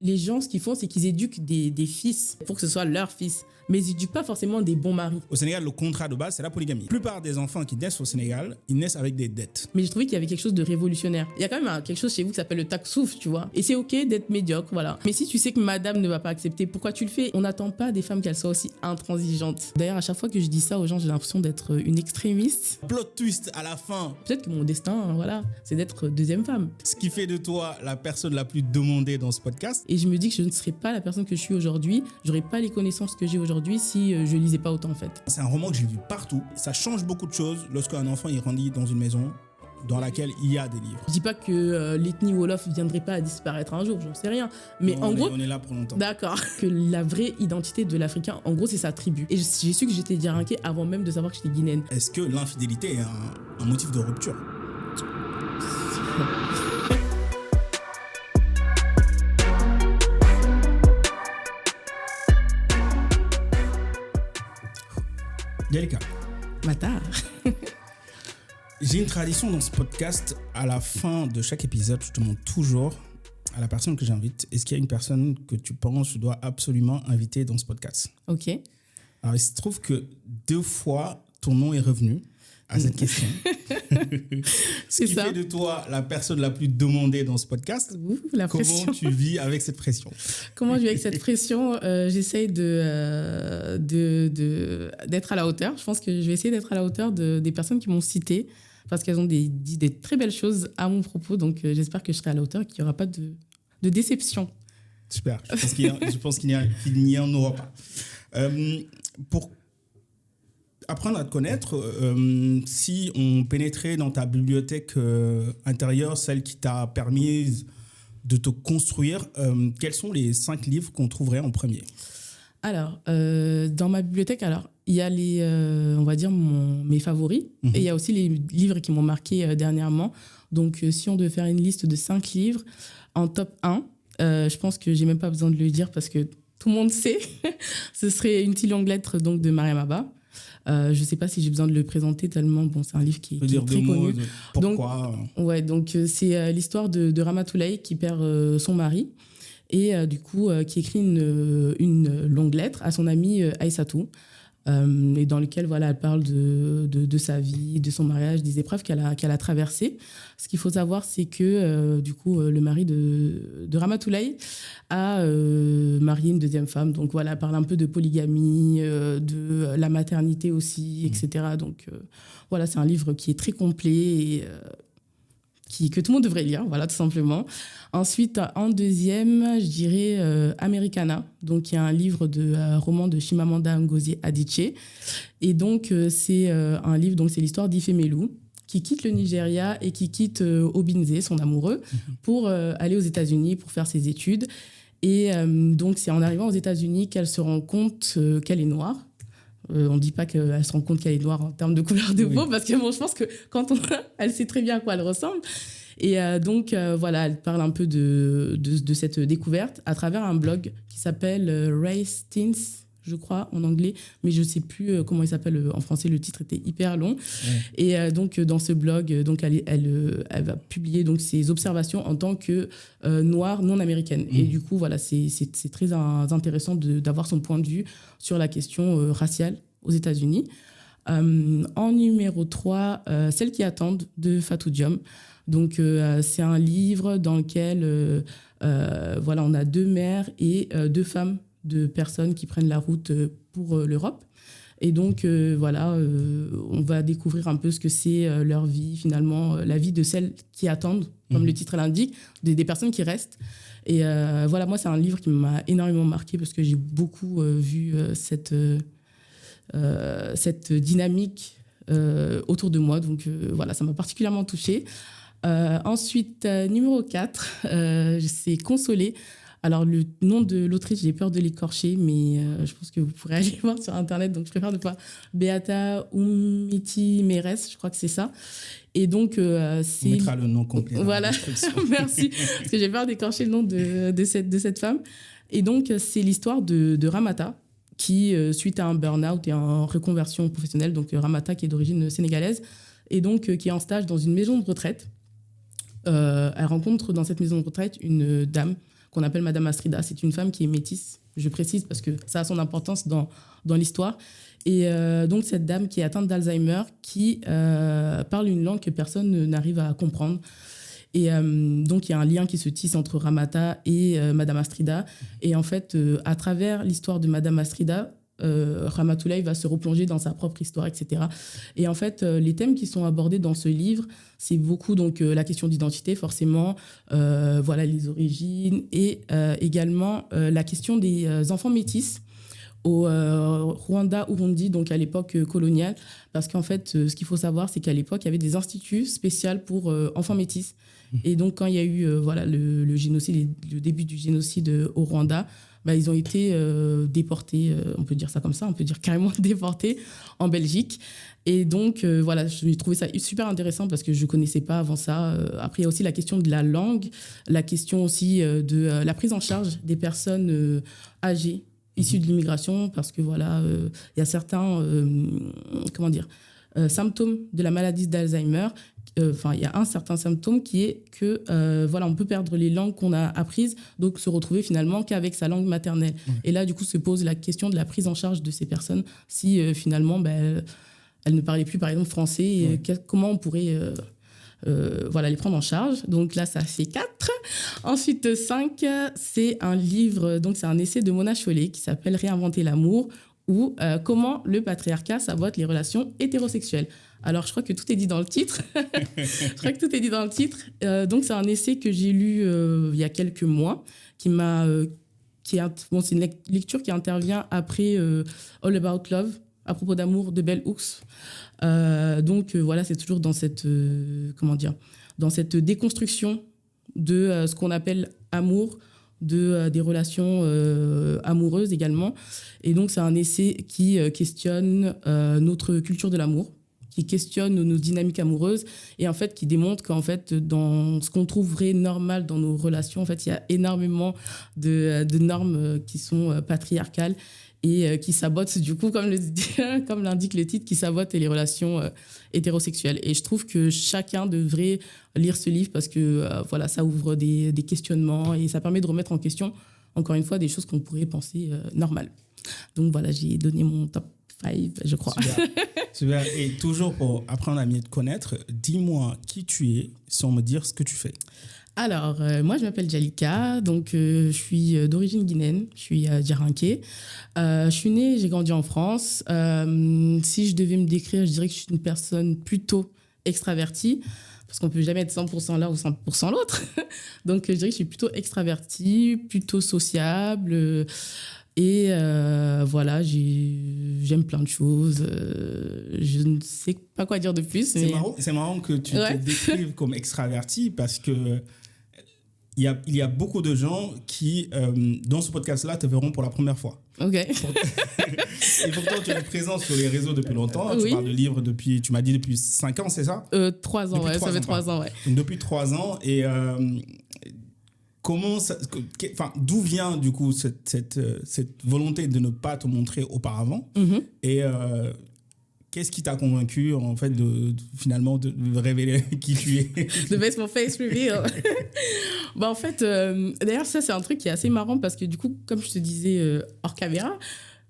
Les gens, ce qu'ils font, c'est qu'ils éduquent des fils pour que ce soit leur fils. Mais ils n'éduquent pas forcément des bons maris. Au Sénégal, le contrat de base, c'est la polygamie. La plupart des enfants qui naissent au Sénégal, ils naissent avec des dettes. Mais j'ai trouvé qu'il y avait quelque chose de révolutionnaire. Il y a quand même quelque chose chez vous qui s'appelle le taksouf, tu vois. Et c'est OK d'être médiocre, voilà. Mais si tu sais que madame ne va pas accepter, pourquoi tu le fais? On n'attend pas des femmes qu'elles soient aussi intransigeantes. D'ailleurs, à chaque fois que je dis ça aux gens, j'ai l'impression d'être une extrémiste. Plot twist à la fin. Peut-être que mon destin, voilà, c'est d'être deuxième femme. Ce qui fait de toi la personne la plus demandée dans ce podcast. Et je me dis que je ne serais pas la personne que je suis aujourd'hui. J'aurais pas les connaissances que j'ai aujourd'hui si je lisais pas autant, en fait. C'est un roman que j'ai vu partout. Ça change beaucoup de choses lorsqu'un enfant il grandit dans une maison dans laquelle il y a des livres. Je dis pas que l'ethnie Wolof ne viendrait pas à disparaître un jour, j'en sais rien. Mais Non, en gros, on est là pour longtemps. D'accord. Que la vraie identité de l'Africain, en gros, c'est sa tribu. Et j'ai su que j'étais diarinquée avant même de savoir que j'étais guinéenne. Est-ce que l'infidélité est un motif de rupture? Yalika. Matar. J'ai une tradition dans ce podcast. À la fin de chaque épisode, je demande toujours à la personne que j'invite, est-ce qu'il y a une personne que tu penses que je dois absolument inviter dans ce podcast? Ok. Alors, il se trouve que 2 fois, ton nom est revenu à cette question. Ce qui fait de toi la personne la plus demandée dans ce podcast. La pression. Comment tu vis avec cette pression? Comment je vis avec cette pression? J'essaye d'être à la hauteur. Je pense que je vais essayer d'être à la hauteur des personnes qui m'ont cité parce qu'elles ont dit des très belles choses à mon propos. Donc, j'espère que je serai à la hauteur et qu'il n'y aura pas de déception. Super. Je pense qu'il n'y en aura pas. Pour apprendre à te connaître, si on pénétrait dans ta bibliothèque intérieure, celle qui t'a permis de te construire, quels sont les 5 livres qu'on trouverait en premier? Alors, dans ma bibliothèque, il y a on va dire mes favoris, et il y a aussi les livres qui m'ont marqué dernièrement. Donc, si on devait faire une liste de 5 livres, en top 1, je pense que j'ai même pas besoin de le dire parce que tout le monde sait, ce serait Une si longue lettre donc, de Mariam Abba. Je ne sais pas si j'ai besoin de le présenter tellement c'est un livre qui est très connu. Pourquoi? Donc c'est l'histoire de Ramatoulaye qui perd son mari et du coup qui écrit une longue lettre à son amie Aïssatou. Et dans lequel elle parle de sa vie, de son mariage, des épreuves qu'elle a traversées. Ce qu'il faut savoir, c'est que du coup, le mari de Ramatoulaye a marié une deuxième femme. Donc elle parle un peu de polygamie, de la maternité aussi, etc. Donc c'est un livre qui est très complet et que tout le monde devrait lire, tout simplement. Ensuite, en deuxième, je dirais Americana, donc il y a un livre roman de Chimamanda Ngozi Adichie. Et donc, c'est un livre, donc c'est l'histoire d'Ifemelu, qui quitte le Nigeria et qui quitte Obinze, son amoureux, pour aller aux États-Unis pour faire ses études. Et donc, c'est en arrivant aux États-Unis qu'elle se rend compte qu'elle est noire. On ne dit pas qu'elle se rend compte qu'elle est noire en termes de couleur de peau, parce que je pense que quand elle sait très bien à quoi elle ressemble. Et donc, elle parle un peu de cette découverte à travers un blog qui s'appelle Race Teens, je crois, en anglais, mais je ne sais plus comment il s'appelle en français. Le titre était hyper long. Ouais. Et donc, dans ce blog, donc, elle va publier donc, ses observations en tant que noire non américaine. Et du coup, c'est très intéressant d'avoir son point de vue sur la question raciale aux États-Unis. En numéro 3, Celles qui attendent de Fatou Diom. Donc, c'est un livre dans lequel on a 2 mères et 2 femmes de personnes qui prennent la route pour l'Europe. Et donc, on va découvrir un peu ce que c'est leur vie, finalement, la vie de celles qui attendent, comme le titre l'indique, des personnes qui restent. Et moi, c'est un livre qui m'a énormément marqué parce que j'ai beaucoup vu cette dynamique autour de moi. Donc, ça m'a particulièrement touchée. Ensuite, numéro 4, c'est Consolée. Alors, le nom de l'autrice, j'ai peur de l'écorcher, mais je pense que vous pourrez aller voir sur Internet. Donc, je préfère ne pas. Beata Umiti Meres, je crois que c'est ça. Et donc, c'est... On mettra le nom complet. Voilà, merci. Parce que j'ai peur d'écorcher le nom de cette femme. Et donc, c'est l'histoire de Ramata, qui, suite à un burn-out et en reconversion professionnelle, donc Ramata, qui est d'origine sénégalaise, et donc qui est en stage dans une maison de retraite. Elle rencontre dans cette maison de retraite une dame qu'on appelle Madame Astrida. C'est une femme qui est métisse, je précise, parce que ça a son importance dans l'histoire. Et donc, cette dame qui est atteinte d'Alzheimer, qui parle une langue que personne n'arrive à comprendre. Et donc, il y a un lien qui se tisse entre Ramata et Madame Astrida. Et en fait, à travers l'histoire de Madame Astrida, Ramatoulaye va se replonger dans sa propre histoire, etc. Et en fait, les thèmes qui sont abordés dans ce livre, c'est beaucoup donc, la question d'identité, forcément, voilà, les origines, et également la question des enfants métis au Rwanda, Urundi, donc à l'époque coloniale. Parce qu'en fait, ce qu'il faut savoir, c'est qu'à l'époque, il y avait des instituts spéciaux pour enfants métis. Et donc, quand il y a eu voilà, le génocide, le début du génocide au Rwanda, bah, ils ont été déportés, on peut dire ça comme ça, on peut dire carrément déportés en Belgique. Et donc, voilà, j'ai trouvé ça super intéressant parce que je ne connaissais pas avant ça. Après, il y a aussi la question de la langue, la question aussi de la prise en charge des personnes âgées, issues de l'immigration, parce que voilà, il y a certains, symptômes de la maladie d'Alzheimer. Enfin, il y a un certain symptôme qui est que voilà, on peut perdre les langues qu'on a apprises, donc se retrouver finalement qu'avec sa langue maternelle. Et là, du coup, se pose la question de la prise en charge de ces personnes si finalement, elles ne parlaient plus, par exemple, français. Et comment on pourrait voilà, les prendre en charge. Donc là, ça fait 4. Ensuite, 5, c'est un livre, donc c'est un essai de Mona Chollet qui s'appelle « Réinventer l'amour » ou comment le patriarcat sabote les relations hétérosexuelles. Alors, je crois que tout est dit dans le titre. Donc, c'est un essai que j'ai lu il y a quelques mois, c'est une lecture qui intervient après All About Love, à propos d'amour de Bell Hooks. Donc, voilà, c'est toujours dans cette, dans cette déconstruction de ce qu'on appelle amour, des relations amoureuses également. Et donc, c'est un essai qui questionne notre culture de l'amour, qui questionne nos dynamiques amoureuses et en fait qui démontre qu'en fait dans ce qu'on trouverait normal dans nos relations, en fait il y a énormément de normes qui sont patriarcales et qui sabotent du coup comme l'indique le titre, qui sabotent les relations hétérosexuelles. Et je trouve que chacun devrait lire ce livre parce que voilà, ça ouvre des questionnements et ça permet de remettre en question encore une fois des choses qu'on pourrait penser normales. Donc voilà, j'ai donné mon top 5, je crois. Super. Et toujours pour apprendre à mieux te connaître, dis-moi qui tu es sans me dire ce que tu fais. Alors, moi, je m'appelle Jalika, donc je suis d'origine guinéenne, je suis djaranké. Je suis née, j'ai grandi en France. Si je devais me décrire, je dirais que je suis une personne plutôt extravertie, parce qu'on ne peut jamais être 100% l'un ou 100% l'autre. Donc, je dirais que je suis plutôt extravertie, plutôt sociable. Et voilà, j'aime plein de choses. Je ne sais pas quoi dire de plus. C'est marrant que tu te décrives comme extraverti parce que il y a beaucoup de gens qui, dans ce podcast-là, te verront pour la première fois. Ok. Et pourtant, tu es présent sur les réseaux depuis longtemps. Tu parles de livres depuis, tu m'as dit depuis 5 ans, c'est ça? 3 ans, ça fait 3 ans, ouais. Donc, depuis 3 ans. Et d'où vient du coup cette volonté de ne pas te montrer auparavant? Et qu'est-ce qui t'a convaincu en fait finalement de révéler qui tu es? The best for face reveal. En fait, d'ailleurs ça c'est un truc qui est assez marrant parce que du coup, comme je te disais hors caméra,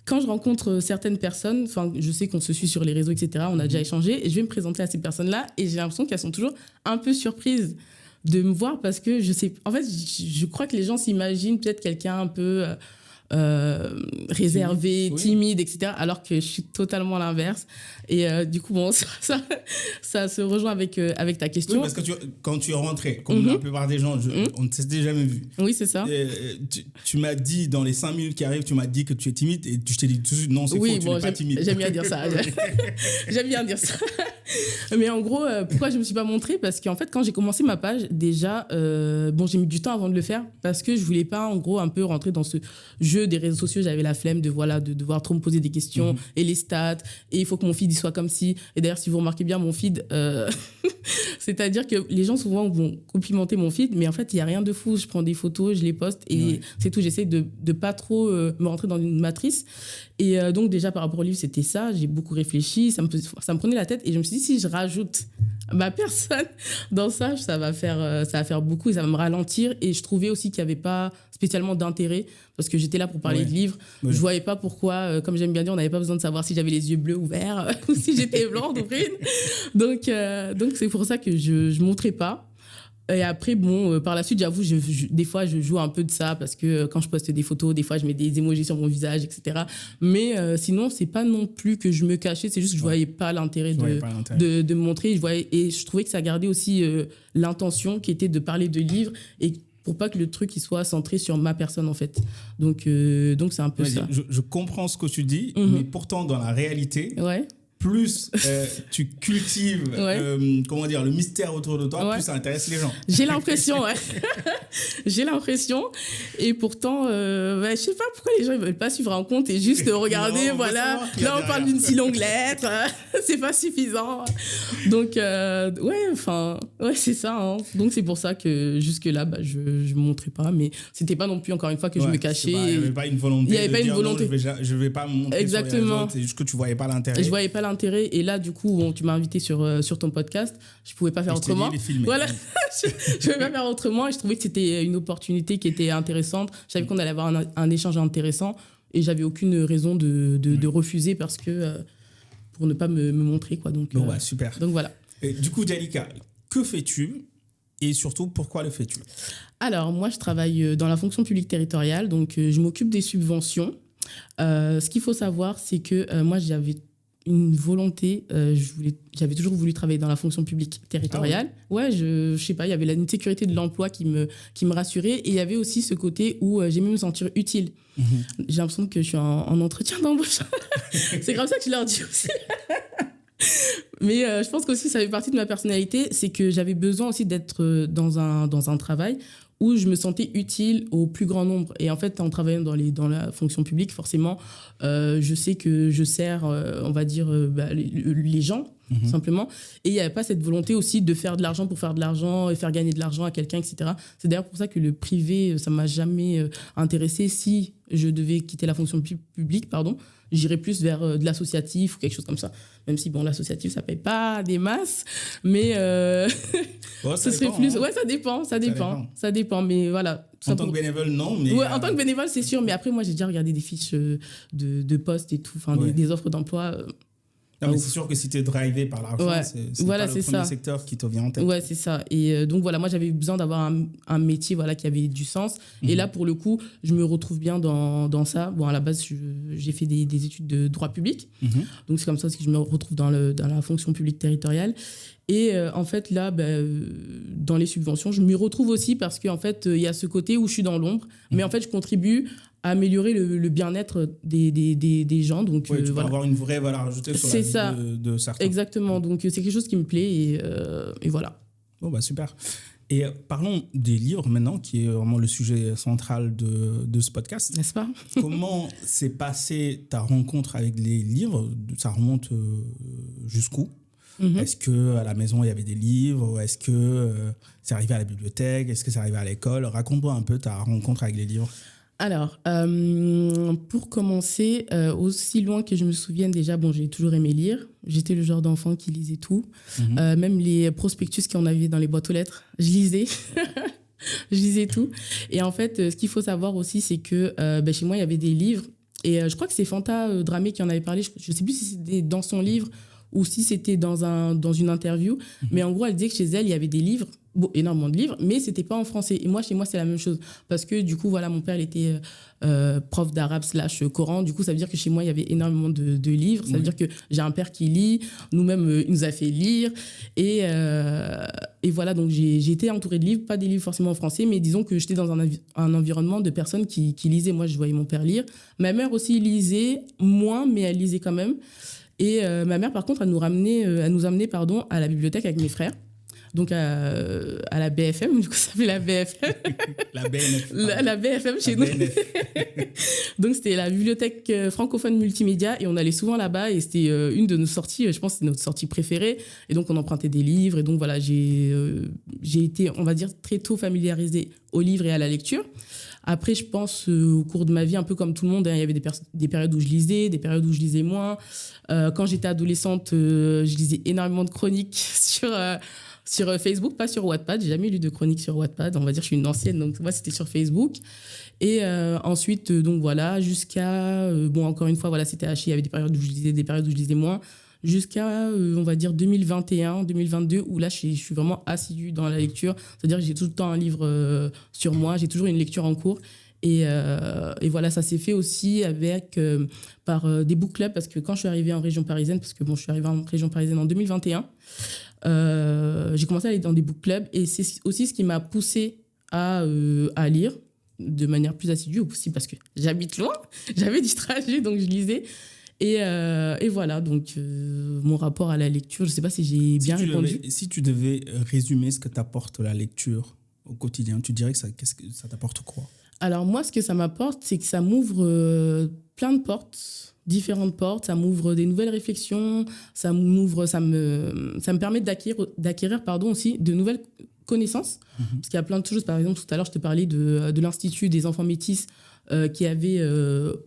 quand je rencontre certaines personnes, enfin je sais qu'on se suit sur les réseaux, etc. On a déjà échangé et je vais me présenter à ces personnes-là et j'ai l'impression qu'elles sont toujours un peu surprises de me voir parce que je sais, en fait, je crois que les gens s'imaginent peut-être quelqu'un un peu réservé, timide, etc. Alors que je suis totalement l'inverse. Et du coup, bon, ça se rejoint avec ta question. Oui, parce que quand tu es rentré, comme la plupart des gens, on ne s'était jamais vu. Oui, c'est ça. Tu m'as dit, dans les 5 minutes qui arrivent, tu m'as dit que tu es timide et je t'ai dit tout de suite, non, c'est faux, tu n'es pas timide. J'aime bien dire ça. J'aime bien dire ça. Mais en gros, pourquoi je ne me suis pas montrée? Parce qu'en fait, quand j'ai commencé ma page, déjà, j'ai mis du temps avant de le faire parce que je ne voulais pas, en gros, un peu rentrer dans ce jeu des réseaux sociaux. J'avais la flemme de devoir trop me poser des questions et les stats. Et il faut que mon feed soit comme ci. Et d'ailleurs, si vous remarquez bien, mon feed, c'est-à-dire que les gens souvent vont complimenter mon feed, mais en fait, il n'y a rien de fou. Je prends des photos, je les poste et c'est tout. J'essaie de ne pas trop me rentrer dans une matrice. Et donc, déjà, par rapport au livre, c'était ça. J'ai beaucoup réfléchi. Ça me prenait la tête. Et je me suis dit, si je rajoute Personne. Dans ça va faire beaucoup et ça va me ralentir. Et je trouvais aussi qu'il n'y avait pas spécialement d'intérêt parce que j'étais là pour parler de livres. Ouais. Je voyais pas pourquoi, comme j'aime bien dire, on n'avait pas besoin de savoir si j'avais les yeux bleus ou verts ou si j'étais blonde ou brune. Donc c'est pour ça que je montrais pas. Et après, par la suite, j'avoue, des fois, je joue un peu de ça parce que quand je poste des photos, des fois, je mets des emojis sur mon visage, etc. Mais sinon, c'est pas non plus que je me cachais, c'est juste que je voyais pas l'intérêt de me montrer. Et je trouvais que ça gardait aussi l'intention qui était de parler de livres et pour pas que le truc il soit centré sur ma personne, en fait. Donc c'est un peu ça. Je comprends ce que tu dis, mais pourtant, dans la réalité... Ouais. Plus tu cultives le mystère autour de toi, plus ça intéresse les gens. J'ai l'impression, ouais. J'ai l'impression. Et pourtant, je sais pas pourquoi les gens ils veulent pas suivre un compte et juste regarder, voilà. Là, on parle d'une si longue lettre. C'est pas suffisant. Donc, c'est ça. Hein. Donc, c'est pour ça que jusque-là, je montrais pas. Mais c'était pas non plus, encore une fois, que je me cachais. Il n'y avait pas une volonté. Il n'y avait pas une volonté. Non, je vais pas me montrer. Exactement. Sur les autres. C'est juste que tu voyais pas l'intérêt. Je voyais pas l'intérêt. Et là, du coup, tu m'as invité sur ton podcast. Je pouvais pas faire autrement. Voilà. Je pouvais pas faire autrement. Et je trouvais que c'était une opportunité qui était intéressante. Je savais qu'on allait avoir un échange intéressant. Et j'avais aucune raison de refuser parce que pour ne pas me montrer, quoi. Donc, super. Donc voilà. Et du coup, Jalika, que fais-tu? Et surtout, pourquoi le fais-tu? Alors, moi, je travaille dans la fonction publique territoriale. Donc, je m'occupe des subventions. Ce qu'il faut savoir, c'est que moi, j'avais une volonté, j'avais toujours voulu travailler dans la fonction publique territoriale. Ah ouais, je sais pas, il y avait une sécurité de l'emploi qui me rassurait et il y avait aussi ce côté où j'aimais me sentir utile. J'ai l'impression que je suis en entretien d'embauche. C'est comme ça que je leur dis aussi. Mais je pense qu'aussi ça fait partie de ma personnalité, c'est que j'avais besoin aussi d'être dans un travail où je me sentais utile au plus grand nombre. Et en fait, en travaillant dans la fonction publique, forcément, je sais que je sers, on va dire, les gens, simplement. Et il n'y avait pas cette volonté aussi de faire de l'argent pour faire de l'argent et faire gagner de l'argent à quelqu'un, etc. C'est d'ailleurs pour ça que le privé, ça ne m'a jamais intéressé. Si je devais quitter la fonction publique, j'irais plus vers de l'associatif ou quelque chose comme ça. Même si, l'associatif, ça ne paye pas des masses. Mais ce serait plus... Hein. Ouais, ça dépend. Mais voilà. En tant que bénévole, non. Mais en tant que bénévole, c'est sûr. Mais après, moi, j'ai déjà regardé des fiches de postes et tout, des offres d'emploi. Non, mais c'est sûr que si tu es drivé par l'argent, c'est pas le premier secteur qui te vient en tête. Ouais, c'est ça. Et donc, voilà, moi, j'avais besoin d'avoir un métier qui avait du sens. Et là, pour le coup, je me retrouve bien dans ça. Bon, à la base, j'ai fait des études de droit public. Donc, c'est comme ça aussi que je me retrouve dans la fonction publique territoriale. Et en fait, là, dans les subventions, je m'y retrouve aussi parce qu'en fait, il y a ce côté où je suis dans l'ombre. Mais en fait, je contribue à améliorer le bien-être des gens. Donc, tu peux avoir une vraie valeur ajoutée sur la vie de certains. Exactement. Donc, c'est quelque chose qui me plaît et voilà. Bon, super. Et parlons des livres maintenant, qui est vraiment le sujet central de ce podcast. N'est-ce pas? Comment s'est passée ta rencontre avec les livres? Ça remonte jusqu'où? Est-ce qu'à la maison, il y avait des livres? Est-ce que c'est arrivé à la bibliothèque? Est-ce que c'est arrivé à l'école? Raconte-moi un peu ta rencontre avec les livres. Alors, pour commencer, aussi loin que je me souvienne déjà, j'ai toujours aimé lire. J'étais le genre d'enfant qui lisait tout. Même les prospectus qu'on avait dans les boîtes aux lettres, je lisais. Je lisais tout. Et en fait, ce qu'il faut savoir aussi, c'est que chez moi, il y avait des livres. Et je crois que c'est Fanta Dramé qui en avait parlé. Je ne sais plus si c'était dans son livre ou si c'était dans une interview. Mais en gros, elle disait que chez elle, il y avait des livres, énormément de livres, mais c'était pas en français. Et moi, chez moi, c'est la même chose. Parce que du coup, mon père, il était prof d'arabe / Coran. Du coup, ça veut dire que chez moi, il y avait énormément de livres. Ça veut dire que j'ai un père qui lit. Nous-mêmes, il nous a fait lire. Et voilà, donc j'ai été entourée de livres, pas des livres forcément en français, mais disons que j'étais dans un environnement de personnes qui lisaient. Moi, je voyais mon père lire. Ma mère aussi lisait, moins, mais elle lisait quand même. Et ma mère, par contre, elle nous amenait à la bibliothèque avec mes frères. donc à la BFM, du coup ça fait la BFM. La BNF. La BFM chez nous. Donc c'était la bibliothèque francophone multimédia et on allait souvent là-bas et c'était une de nos sorties, je pense que c'était notre sortie préférée. Et donc on empruntait des livres et donc voilà, j'ai été, on va dire, très tôt familiarisée aux livres et à la lecture. Après, je pense, au cours de ma vie, un peu comme tout le monde, hein, il y avait des périodes où je lisais, des périodes où je lisais moins. Quand j'étais adolescente, je lisais énormément de chroniques sur Facebook, pas sur Wattpad. J'ai jamais lu de chroniques sur Wattpad. On va dire que je suis une ancienne, donc moi, c'était sur Facebook. Et ensuite, donc voilà, jusqu'à... bon, encore une fois, voilà, c'était haché. Il y avait des périodes où je lisais, des périodes où je lisais moins. Jusqu'à, on va dire, 2021, 2022, où là, je suis vraiment assidue dans la lecture. C'est-à-dire que j'ai tout le temps un livre sur moi. J'ai toujours une lecture en cours. Et voilà, ça s'est fait aussi par des book clubs, parce que quand je suis arrivée en région parisienne, parce que bon, je suis arrivée en région parisienne en 2021, j'ai commencé à aller dans des book clubs. Et c'est aussi ce qui m'a poussée à lire de manière plus assidue, aussi parce que j'habite loin. J'avais du trajet, donc je lisais. Et voilà, donc mon rapport à la lecture, je ne sais pas si j'ai bien répondu. Si tu devais résumer ce que t'apporte la lecture au quotidien, tu dirais que qu'est-ce que ça t'apporte quoi? Alors moi, ce que ça m'apporte, c'est que ça m'ouvre plein de portes, différentes portes. Ça m'ouvre des nouvelles réflexions, ça me permet d'acquérir aussi de nouvelles connaissances. Parce qu'il y a plein de choses. Par exemple, tout à l'heure, je te parlais de l'Institut des enfants métis qu'il y avait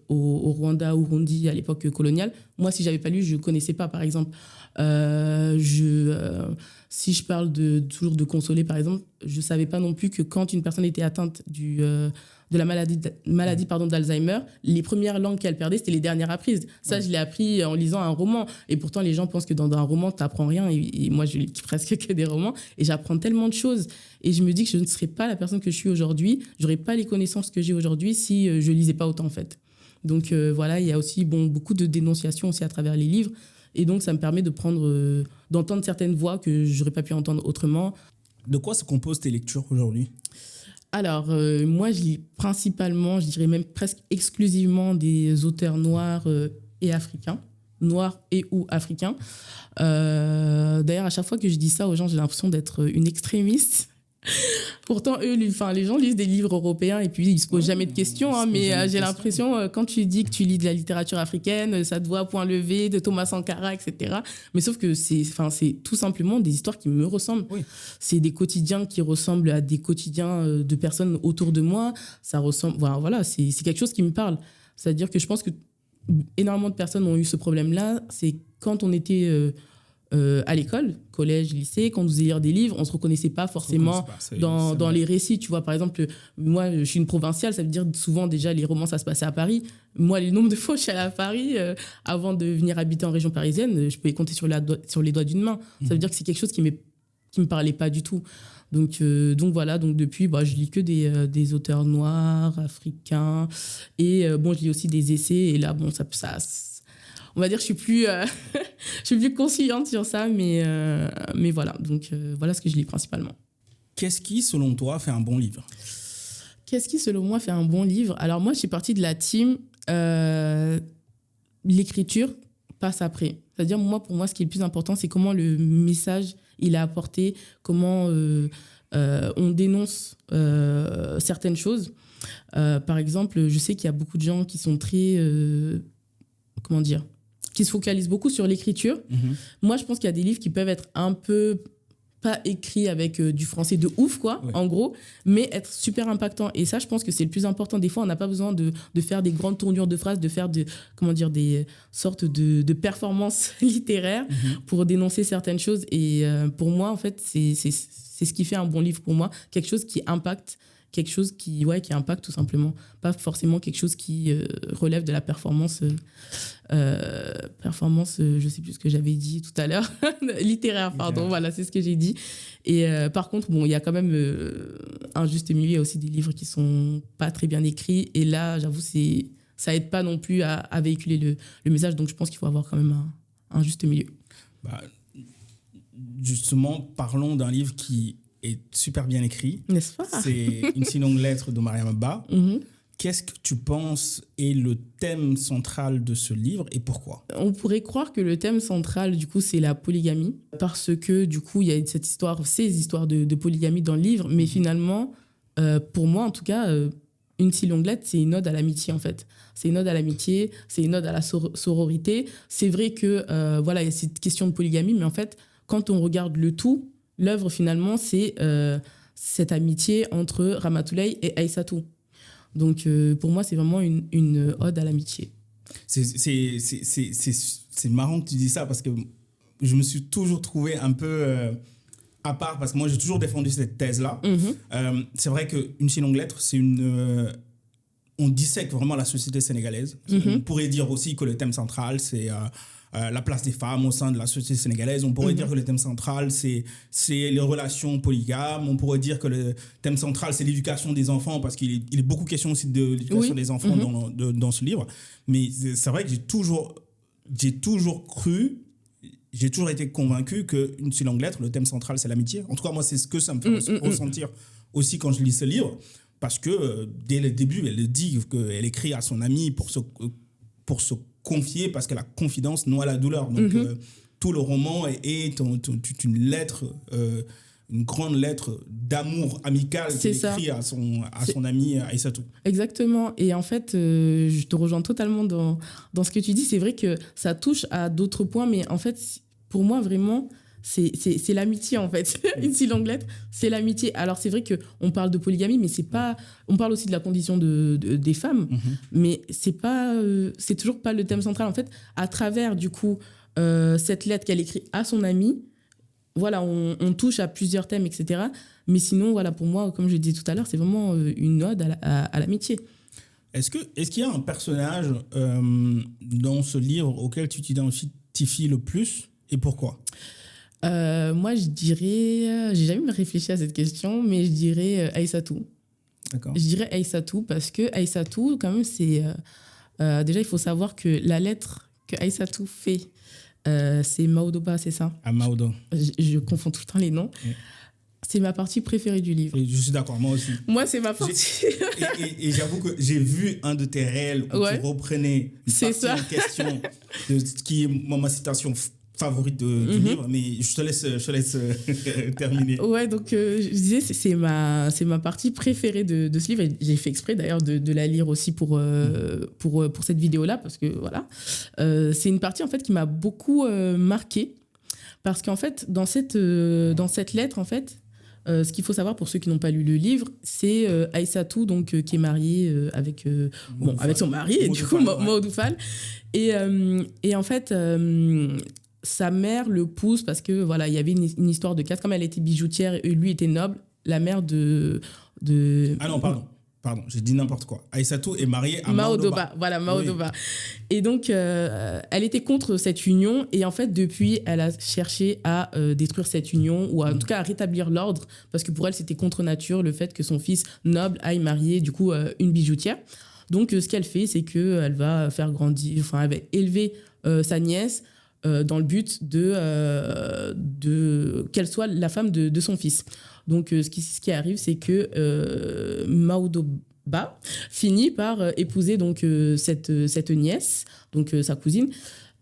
au Rwanda, au Burundi, à l'époque coloniale. Moi, si je n'avais pas lu, je ne connaissais pas, par exemple. Si je parle toujours de consoler, par exemple, je ne savais pas non plus que quand une personne était atteinte de la maladie d'Alzheimer, les premières langues qu'elle perdait, c'était les dernières apprises. Ça, je l'ai appris en lisant un roman. Et pourtant, les gens pensent que dans un roman, tu n'apprends rien. Et moi, je lis presque que des romans. Et j'apprends tellement de choses. Et je me dis que je ne serais pas la personne que je suis aujourd'hui. Je n'aurais pas les connaissances que j'ai aujourd'hui si je ne lisais pas autant, en fait. Donc, voilà, il y a aussi beaucoup de dénonciations aussi à travers les livres. Et donc, ça me permet d'entendre certaines voix que je n'aurais pas pu entendre autrement. De quoi se composent tes lectures aujourd'hui ? Alors, moi, je lis principalement, je dirais même presque exclusivement des auteurs noirs et africains. Noirs et ou africains. D'ailleurs, à chaque fois que je dis ça aux gens, j'ai l'impression d'être une extrémiste. Pourtant, les gens lisent des livres européens et puis ils se posent jamais de questions. Mais j'ai l'impression, quand tu dis que tu lis de la littérature africaine, ça te voit à point levé, de Thomas Sankara, etc. Mais sauf que c'est tout simplement des histoires qui me ressemblent. Oui. C'est des quotidiens qui ressemblent à des quotidiens de personnes autour de moi. Ça ressemble, voilà, c'est quelque chose qui me parle. C'est-à-dire que je pense que énormément de personnes ont eu ce problème-là. C'est quand on était... à l'école, collège, lycée, quand on nous faisait lire des livres, on ne se reconnaissait pas forcément dans les récits. Tu vois, par exemple, moi, je suis une provinciale, ça veut dire souvent déjà les romans, ça se passait à Paris. Moi, le nombre de fois où je suis allée à Paris, avant de venir habiter en région parisienne, je pouvais compter sur les doigts d'une main. Ça veut dire que c'est quelque chose qui me parlait pas du tout. Donc voilà, donc depuis, je lis que des auteurs noirs, africains, et je lis aussi des essais, et là, ça on va dire que je suis plus conciliante sur ça, mais voilà. Donc, voilà ce que je lis principalement. Qu'est-ce qui, selon toi, fait un bon livre ? Qu'est-ce qui, selon moi, fait un bon livre ? Alors, moi, je suis partie de la team l'écriture passe après. C'est-à-dire, pour moi, ce qui est le plus important, c'est comment le message, il est apporté, comment on dénonce certaines choses. Par exemple, je sais qu'il y a beaucoup de gens qui sont très... qui se focalisent beaucoup sur l'écriture. Moi, je pense qu'il y a des livres qui peuvent être un peu pas écrits avec du français de ouf, quoi, en gros, mais être super impactants. Et ça, je pense que c'est le plus important. Des fois, on n'a pas besoin de faire des grandes tournures de phrases, de faire des sortes de performances littéraires pour dénoncer certaines choses. Et pour moi, en fait, c'est ce qui fait un bon livre pour moi. Quelque chose qui impacte, quelque chose qui impacte tout simplement. Pas forcément quelque chose qui relève de la performance, je sais plus ce que j'avais dit tout à l'heure, littéraire, pardon, voilà, c'est ce que j'ai dit. Et par contre, il y a quand même un juste milieu, il y a aussi des livres qui sont pas très bien écrits, et là, j'avoue, ça aide pas non plus à véhiculer le message, donc je pense qu'il faut avoir quand même un juste milieu. Justement, parlons d'un livre qui est super bien écrit. N'est-ce pas ? C'est Une si longue lettre de Mariam Abba. qu'est-ce que tu penses est le thème central de ce livre et pourquoi? On pourrait croire que le thème central, du coup, c'est la polygamie, parce que, du coup, il y a ces histoires de polygamie dans le livre, mais finalement, pour moi, en tout cas, Une si longue lettre, c'est une ode à l'amitié, en fait. C'est une ode à l'amitié, c'est une ode à la sororité. C'est vrai que, voilà, il y a cette question de polygamie, mais en fait, quand on regarde le tout, l'œuvre, finalement, c'est cette amitié entre Ramatoulaye et Aïssatou. Donc, pour moi, c'est vraiment une ode à l'amitié. C'est marrant que tu dis ça parce que je me suis toujours trouvé un peu à part parce que moi, j'ai toujours défendu cette thèse-là. C'est vrai qu'Une si longue lettre, c'est on dissèque vraiment la société sénégalaise. On pourrait dire aussi que le thème central, c'est la place des femmes au sein de la société sénégalaise. On pourrait dire que le thème central, c'est les relations polygames. On pourrait dire que le thème central, c'est l'éducation des enfants, parce qu'il est beaucoup question aussi de l'éducation des enfants dans ce livre. Mais c'est vrai que j'ai toujours cru, j'ai toujours été convaincu qu'Une si longue lettre, le thème central, c'est l'amitié. En tout cas, moi, c'est ce que ça me fait ressentir aussi quand je lis ce livre, parce que dès le début, elle dit qu'elle écrit à son ami pour se confier, parce que la confidence noie la douleur. Donc, tout le roman est une lettre, une grande lettre d'amour amical qu'il écrit à son ami Aïssatou. Exactement. Et en fait, je te rejoins totalement dans ce que tu dis. C'est vrai que ça touche à d'autres points, mais en fait, pour moi, vraiment, c'est l'amitié, en fait. Une si longue lettre, c'est l'amitié. Alors, c'est vrai qu'on parle de polygamie, mais c'est pas... On parle aussi de la condition des femmes, mais c'est toujours pas le thème central. En fait, à travers, du coup, cette lettre qu'elle écrit à son ami, voilà, on touche à plusieurs thèmes, etc. Mais sinon, voilà, pour moi, comme je disais tout à l'heure, c'est vraiment une ode à l'amitié. Est-ce qu'il y a un personnage dans ce livre auquel tu t'identifies le plus et pourquoi? Moi, je dirais... j'ai jamais réfléchi à cette question, mais je dirais Aïssatou. D'accord. Je dirais Aïssatou parce que Aïssatou, quand même, c'est... déjà, il faut savoir que la lettre que Aïssatou fait, c'est Maodoba, c'est ça? À Maodo. Je confonds tout le temps les noms. C'est ma partie préférée du livre. Et je suis d'accord, moi aussi. Moi, c'est ma partie. Et j'avoue que j'ai vu un de tes réels où tu reprenais une partie en question de ce qui est ma citation favorite du livre, mais je te laisse terminer. Ouais, donc je disais, c'est ma partie préférée de ce livre. Et j'ai fait exprès d'ailleurs de la lire aussi pour cette vidéo-là, parce que voilà. C'est une partie en fait qui m'a beaucoup marquée, parce qu'en fait, dans cette lettre, en fait, ce qu'il faut savoir pour ceux qui n'ont pas lu le livre, c'est Aïssatou, donc, qui est mariée avec son mari, et du coup, Maodou Fall. Et en fait, sa mère le pousse parce que voilà, il y avait une histoire de caste. Comme elle était bijoutière et lui était noble, la mère de... Ah non, pardon, j'ai dit n'importe quoi. Aïssatou est mariée à Maodoba. Voilà, Maodoba. Oui. Et donc, elle était contre cette union. Et en fait, depuis, elle a cherché à détruire cette union, ou en tout cas à rétablir l'ordre, parce que pour elle, c'était contre nature le fait que son fils noble aille marier, du coup, une bijoutière. Donc, ce qu'elle fait, c'est qu'elle va faire grandir, enfin, elle va élever sa nièce dans le but de qu'elle soit la femme de son fils. Donc, ce qui arrive, c'est que Maodoba finit par épouser donc, cette nièce, donc sa cousine.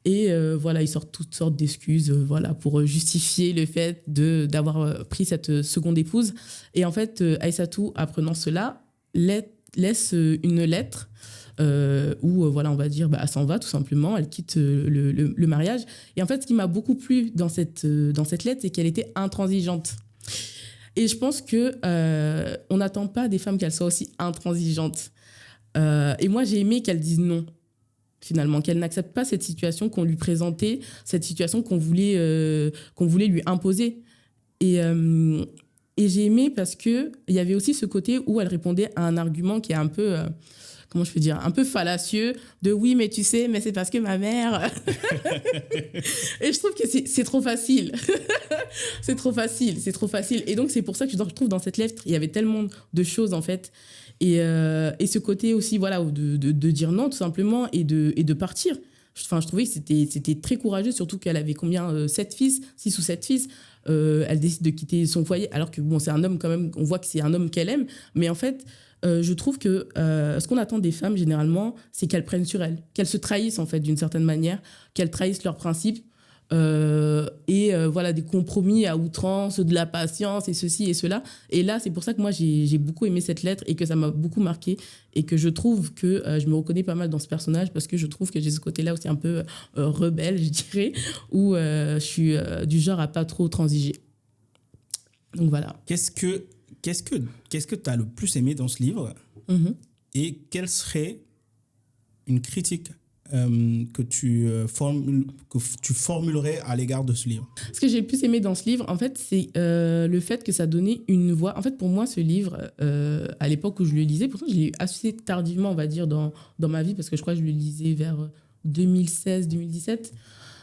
Et voilà, il sort toutes sortes d'excuses voilà, pour justifier le fait d'avoir pris cette seconde épouse. Et en fait, Aïssatou, apprenant cela, laisse une lettre où, voilà, on va dire, elle s'en va tout simplement, elle quitte le mariage. Et en fait, ce qui m'a beaucoup plu dans cette lettre, c'est qu'elle était intransigeante. Et je pense qu'on n'attend pas des femmes qu'elles soient aussi intransigeantes. Et moi, j'ai aimé qu'elles disent non, finalement, qu'elles n'acceptent pas cette situation qu'on lui présentait, cette situation qu'on voulait lui imposer. Et j'ai aimé parce qu'il y avait aussi ce côté où elle répondait à un argument qui est un peu... comment je peux dire, un peu fallacieux, de oui, mais tu sais, mais c'est parce que ma mère... Et je trouve que c'est trop facile. C'est trop facile. Et donc, c'est pour ça que je trouve dans cette lettre, il y avait tellement de choses, en fait. Et ce côté aussi, voilà, de dire non, tout simplement, et de partir. Enfin, je trouvais que c'était très courageux, surtout qu'elle avait combien 6 ou 7 fils. Elle décide de quitter son foyer, alors que bon, c'est un homme quand même, on voit que c'est un homme qu'elle aime. Mais en fait... je trouve que ce qu'on attend des femmes, généralement, c'est qu'elles prennent sur elles, qu'elles se trahissent, en fait, d'une certaine manière, qu'elles trahissent leurs principes, voilà, des compromis à outrance, de la patience et ceci et cela. Et là, c'est pour ça que moi, j'ai beaucoup aimé cette lettre et que ça m'a beaucoup marqué et que je trouve que je me reconnais pas mal dans ce personnage parce que je trouve que j'ai ce côté-là aussi un peu rebelle, je dirais, où je suis du genre à pas trop transiger. Donc voilà. Qu'est-ce que tu as le plus aimé dans ce livre et quelle serait une critique que tu formulerais à l'égard de ce livre? Ce que j'ai le plus aimé dans ce livre, en fait, c'est le fait que ça donnait une voix. En fait, pour moi, ce livre, à l'époque où je le lisais, pourtant, je l'ai eu assez tardivement, on va dire, dans ma vie, parce que je crois que je le lisais vers 2016-2017.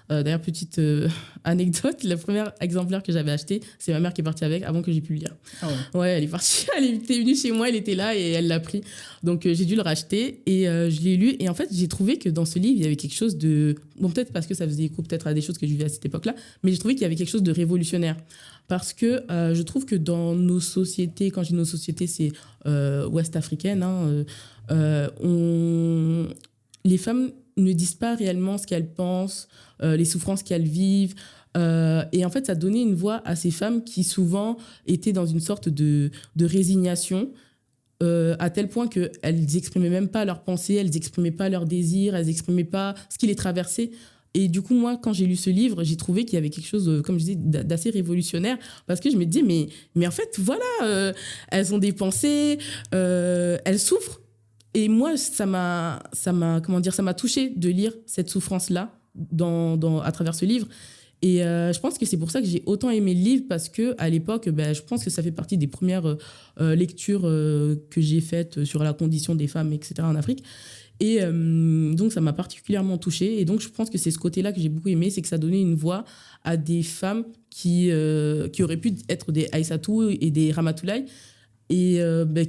D'ailleurs, petite anecdote, le premier exemplaire que j'avais acheté, c'est ma mère qui est partie avec avant que j'ai pu le lire. Ah ouais. Ouais, elle est partie, elle était venue chez moi, elle était là et elle l'a pris. Donc, j'ai dû le racheter et je l'ai lu. Et en fait, j'ai trouvé que dans ce livre, il y avait quelque chose de... Bon, peut-être parce que ça faisait écho peut-être à des choses que je vivais à cette époque-là, mais j'ai trouvé qu'il y avait quelque chose de révolutionnaire. Parce que je trouve que dans nos sociétés, quand je dis nos sociétés, c'est ouest-africaines, les femmes ne disent pas réellement ce qu'elles pensent, les souffrances qu'elles vivent. Et en fait, ça donnait une voix à ces femmes qui souvent étaient dans une sorte de résignation, à tel point qu'elles n'exprimaient même pas leurs pensées, elles n'exprimaient pas leurs désirs, elles n'exprimaient pas ce qui les traversait. Et du coup, moi, quand j'ai lu ce livre, j'ai trouvé qu'il y avait quelque chose, comme je disais, d'assez révolutionnaire, parce que je me disais, mais en fait, voilà, elles ont des pensées, elles souffrent. Et moi, ça m'a touchée de lire cette souffrance-là à travers ce livre. Et je pense que c'est pour ça que j'ai autant aimé le livre, parce qu'à l'époque, je pense que ça fait partie des premières lectures que j'ai faites sur la condition des femmes, etc. en Afrique. Et donc, ça m'a particulièrement touchée. Et donc, je pense que c'est ce côté-là que j'ai beaucoup aimé, c'est que ça donnait une voix à des femmes qui auraient pu être des Aïssatou et des Ramatoulaye, et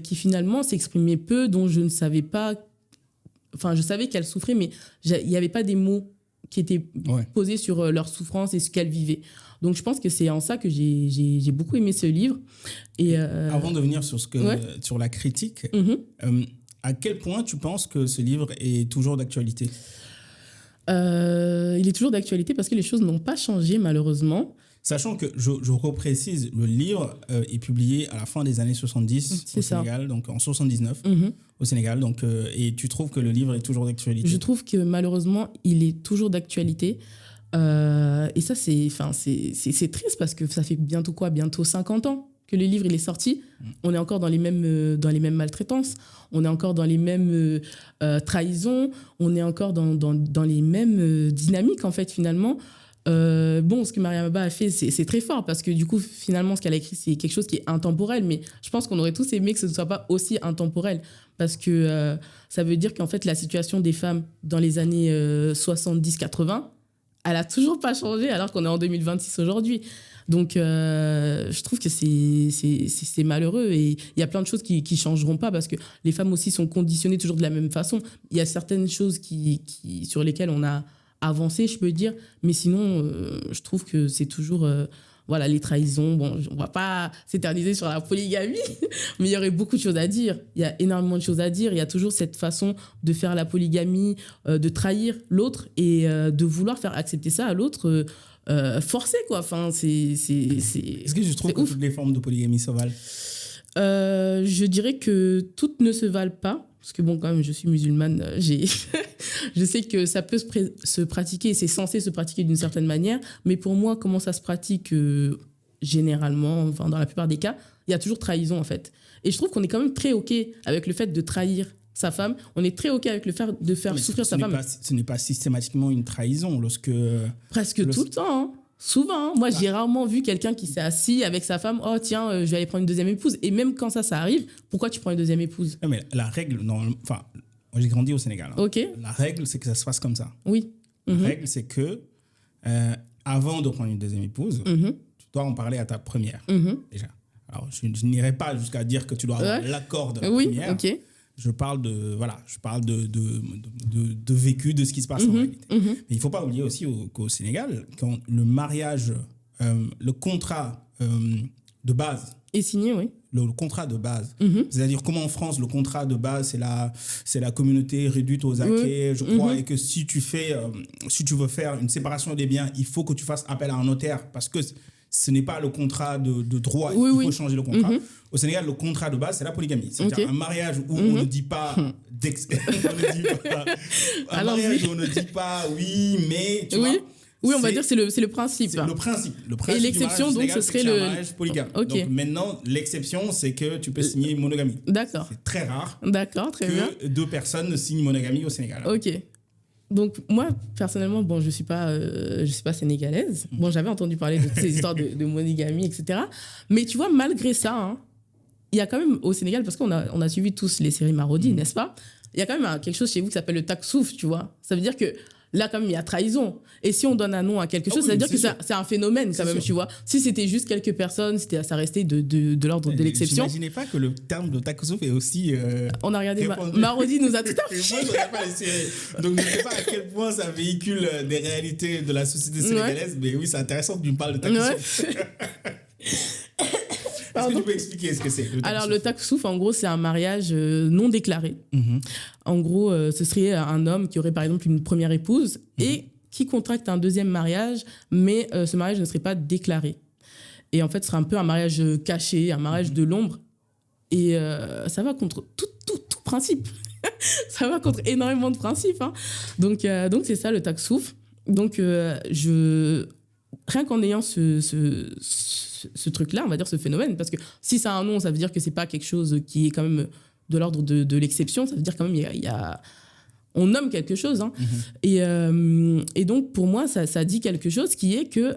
qui finalement s'exprimaient peu, dont je ne savais pas... Enfin, je savais qu'elles souffraient, mais il n'y avait pas des mots qui étaient posés sur leur souffrance et ce qu'elles vivaient. Donc, je pense que c'est en ça que j'ai beaucoup aimé ce livre. Et avant de venir sur, sur la critique, à quel point tu penses que ce livre est toujours d'actualité ? Il est toujours d'actualité parce que les choses n'ont pas changé, malheureusement. Sachant que, je reprécise, le livre est publié à la fin des années 70 au Sénégal, donc en 79 au Sénégal. Donc, et tu trouves que le livre est toujours d'actualité ? Je trouve que malheureusement, il est toujours d'actualité. Et ça, c'est triste parce que ça fait bientôt 50 ans que le livre il est sorti. On est encore dans les mêmes maltraitances, on est encore dans les mêmes trahisons, on est encore dans les mêmes dynamiques, en fait, finalement. Ce que Mariama Ba a fait, c'est très fort parce que du coup, finalement, ce qu'elle a écrit, c'est quelque chose qui est intemporel. Mais je pense qu'on aurait tous aimé que ce ne soit pas aussi intemporel parce que ça veut dire qu'en fait, la situation des femmes dans les années 70-80, elle n'a toujours pas changé alors qu'on est en 2026 aujourd'hui. Donc, je trouve que c'est malheureux et il y a plein de choses qui ne changeront pas parce que les femmes aussi sont conditionnées toujours de la même façon. Il y a certaines choses sur lesquelles on a avancé, je peux dire, mais sinon, je trouve que c'est toujours... les trahisons, on ne va pas s'éterniser sur la polygamie, mais il y aurait beaucoup de choses à dire. Il y a énormément de choses à dire. Il y a toujours cette façon de faire la polygamie, de trahir l'autre et de vouloir faire accepter ça à l'autre forcé, quoi. Enfin, Est-ce que je trouve que toutes les formes de polygamie se valent ? Je dirais que toutes ne se valent pas. Parce que quand même, je suis musulmane, je sais que ça peut se pratiquer et c'est censé se pratiquer d'une certaine manière. Mais pour moi, comment ça se pratique généralement, enfin, dans la plupart des cas, il y a toujours trahison, en fait. Et je trouve qu'on est quand même très OK avec le fait de trahir sa femme. On est très OK avec le fait de faire souffrir sa femme. Ce n'est pas systématiquement une trahison lorsque... Presque tout le temps, hein. Souvent, moi, j'ai rarement vu quelqu'un qui s'est assis avec sa femme. Oh, tiens, je vais aller prendre une deuxième épouse. Et même quand ça arrive, pourquoi tu prends une deuxième épouse ? Non, mais la règle, moi, j'ai grandi au Sénégal. Hein. OK. La règle, c'est que ça se fasse comme ça. Oui. La règle, c'est que avant de prendre une deuxième épouse, tu dois en parler à ta première, déjà. Alors, je n'irai pas jusqu'à dire que tu dois avoir l'accord de la première. OK. Je parle de vécu, de ce qui se passe en réalité. Mais il ne faut pas oublier aussi qu'au Sénégal, quand le mariage, le contrat de base Et signé, oui. Le contrat de base. C'est-à-dire, comment en France, le contrat de base, c'est la communauté réduite aux acquis, je crois, et que si tu veux faire une séparation des biens, il faut que tu fasses appel à un notaire parce que ce n'est pas le contrat de droit, il faut changer le contrat. Au Sénégal, le contrat de base, c'est la polygamie. C'est-à-dire un mariage où on ne dit pas... un mariage où on ne dit pas oui, mais... Tu vois, oui, on va dire c'est le principe. C'est le principe. Et l'exception, donc, ce serait le mariage polygame. Donc maintenant, l'exception, c'est que tu peux signer monogamie. D'accord. C'est très rare. D'accord, très bien. Que 2 personnes signent monogamie au Sénégal. Ok. Donc moi, personnellement, bon, je suis pas sénégalaise. Bon, j'avais entendu parler de ces histoires de monogamie, etc. Mais tu vois, malgré ça, hein, il y a quand même au Sénégal, parce qu'on a suivi tous les séries Marodi, n'est-ce pas? Il y a quand même quelque chose chez vous qui s'appelle le taksouf, tu vois. Ça veut dire que là, quand même, il y a trahison. Et si on donne un nom à quelque chose, ça veut dire que c'est un phénomène, quand même, tu vois. Si c'était juste quelques personnes, ça restait de l'ordre de l'exception. J'imaginais pas que le terme de taksouf est aussi... on a regardé... Marodi nous a tout à fait... Donc, je ne sais pas à quel point ça véhicule des réalités de la société sénégalaise, mais oui, c'est intéressant que tu me parles de taksouf. Est-ce que tu peux expliquer ce que c'est? Alors, le taksouf, en gros, c'est un mariage non déclaré. En gros, ce serait un homme qui aurait, par exemple, une première épouse et qui contracte un deuxième mariage, mais ce mariage ne serait pas déclaré. Et en fait, ce serait un peu un mariage caché, un mariage de l'ombre. Et ça va contre tout principe. Ça va contre énormément de principes. Hein. Donc, c'est ça, le taksouf. Donc, rien qu'en ayant ce truc-là, on va dire ce phénomène, parce que si ça a un nom, ça veut dire que c'est pas quelque chose qui est quand même de l'ordre de l'exception, ça veut dire quand même on nomme quelque chose. Hein. Et donc, pour moi, ça dit quelque chose qui est que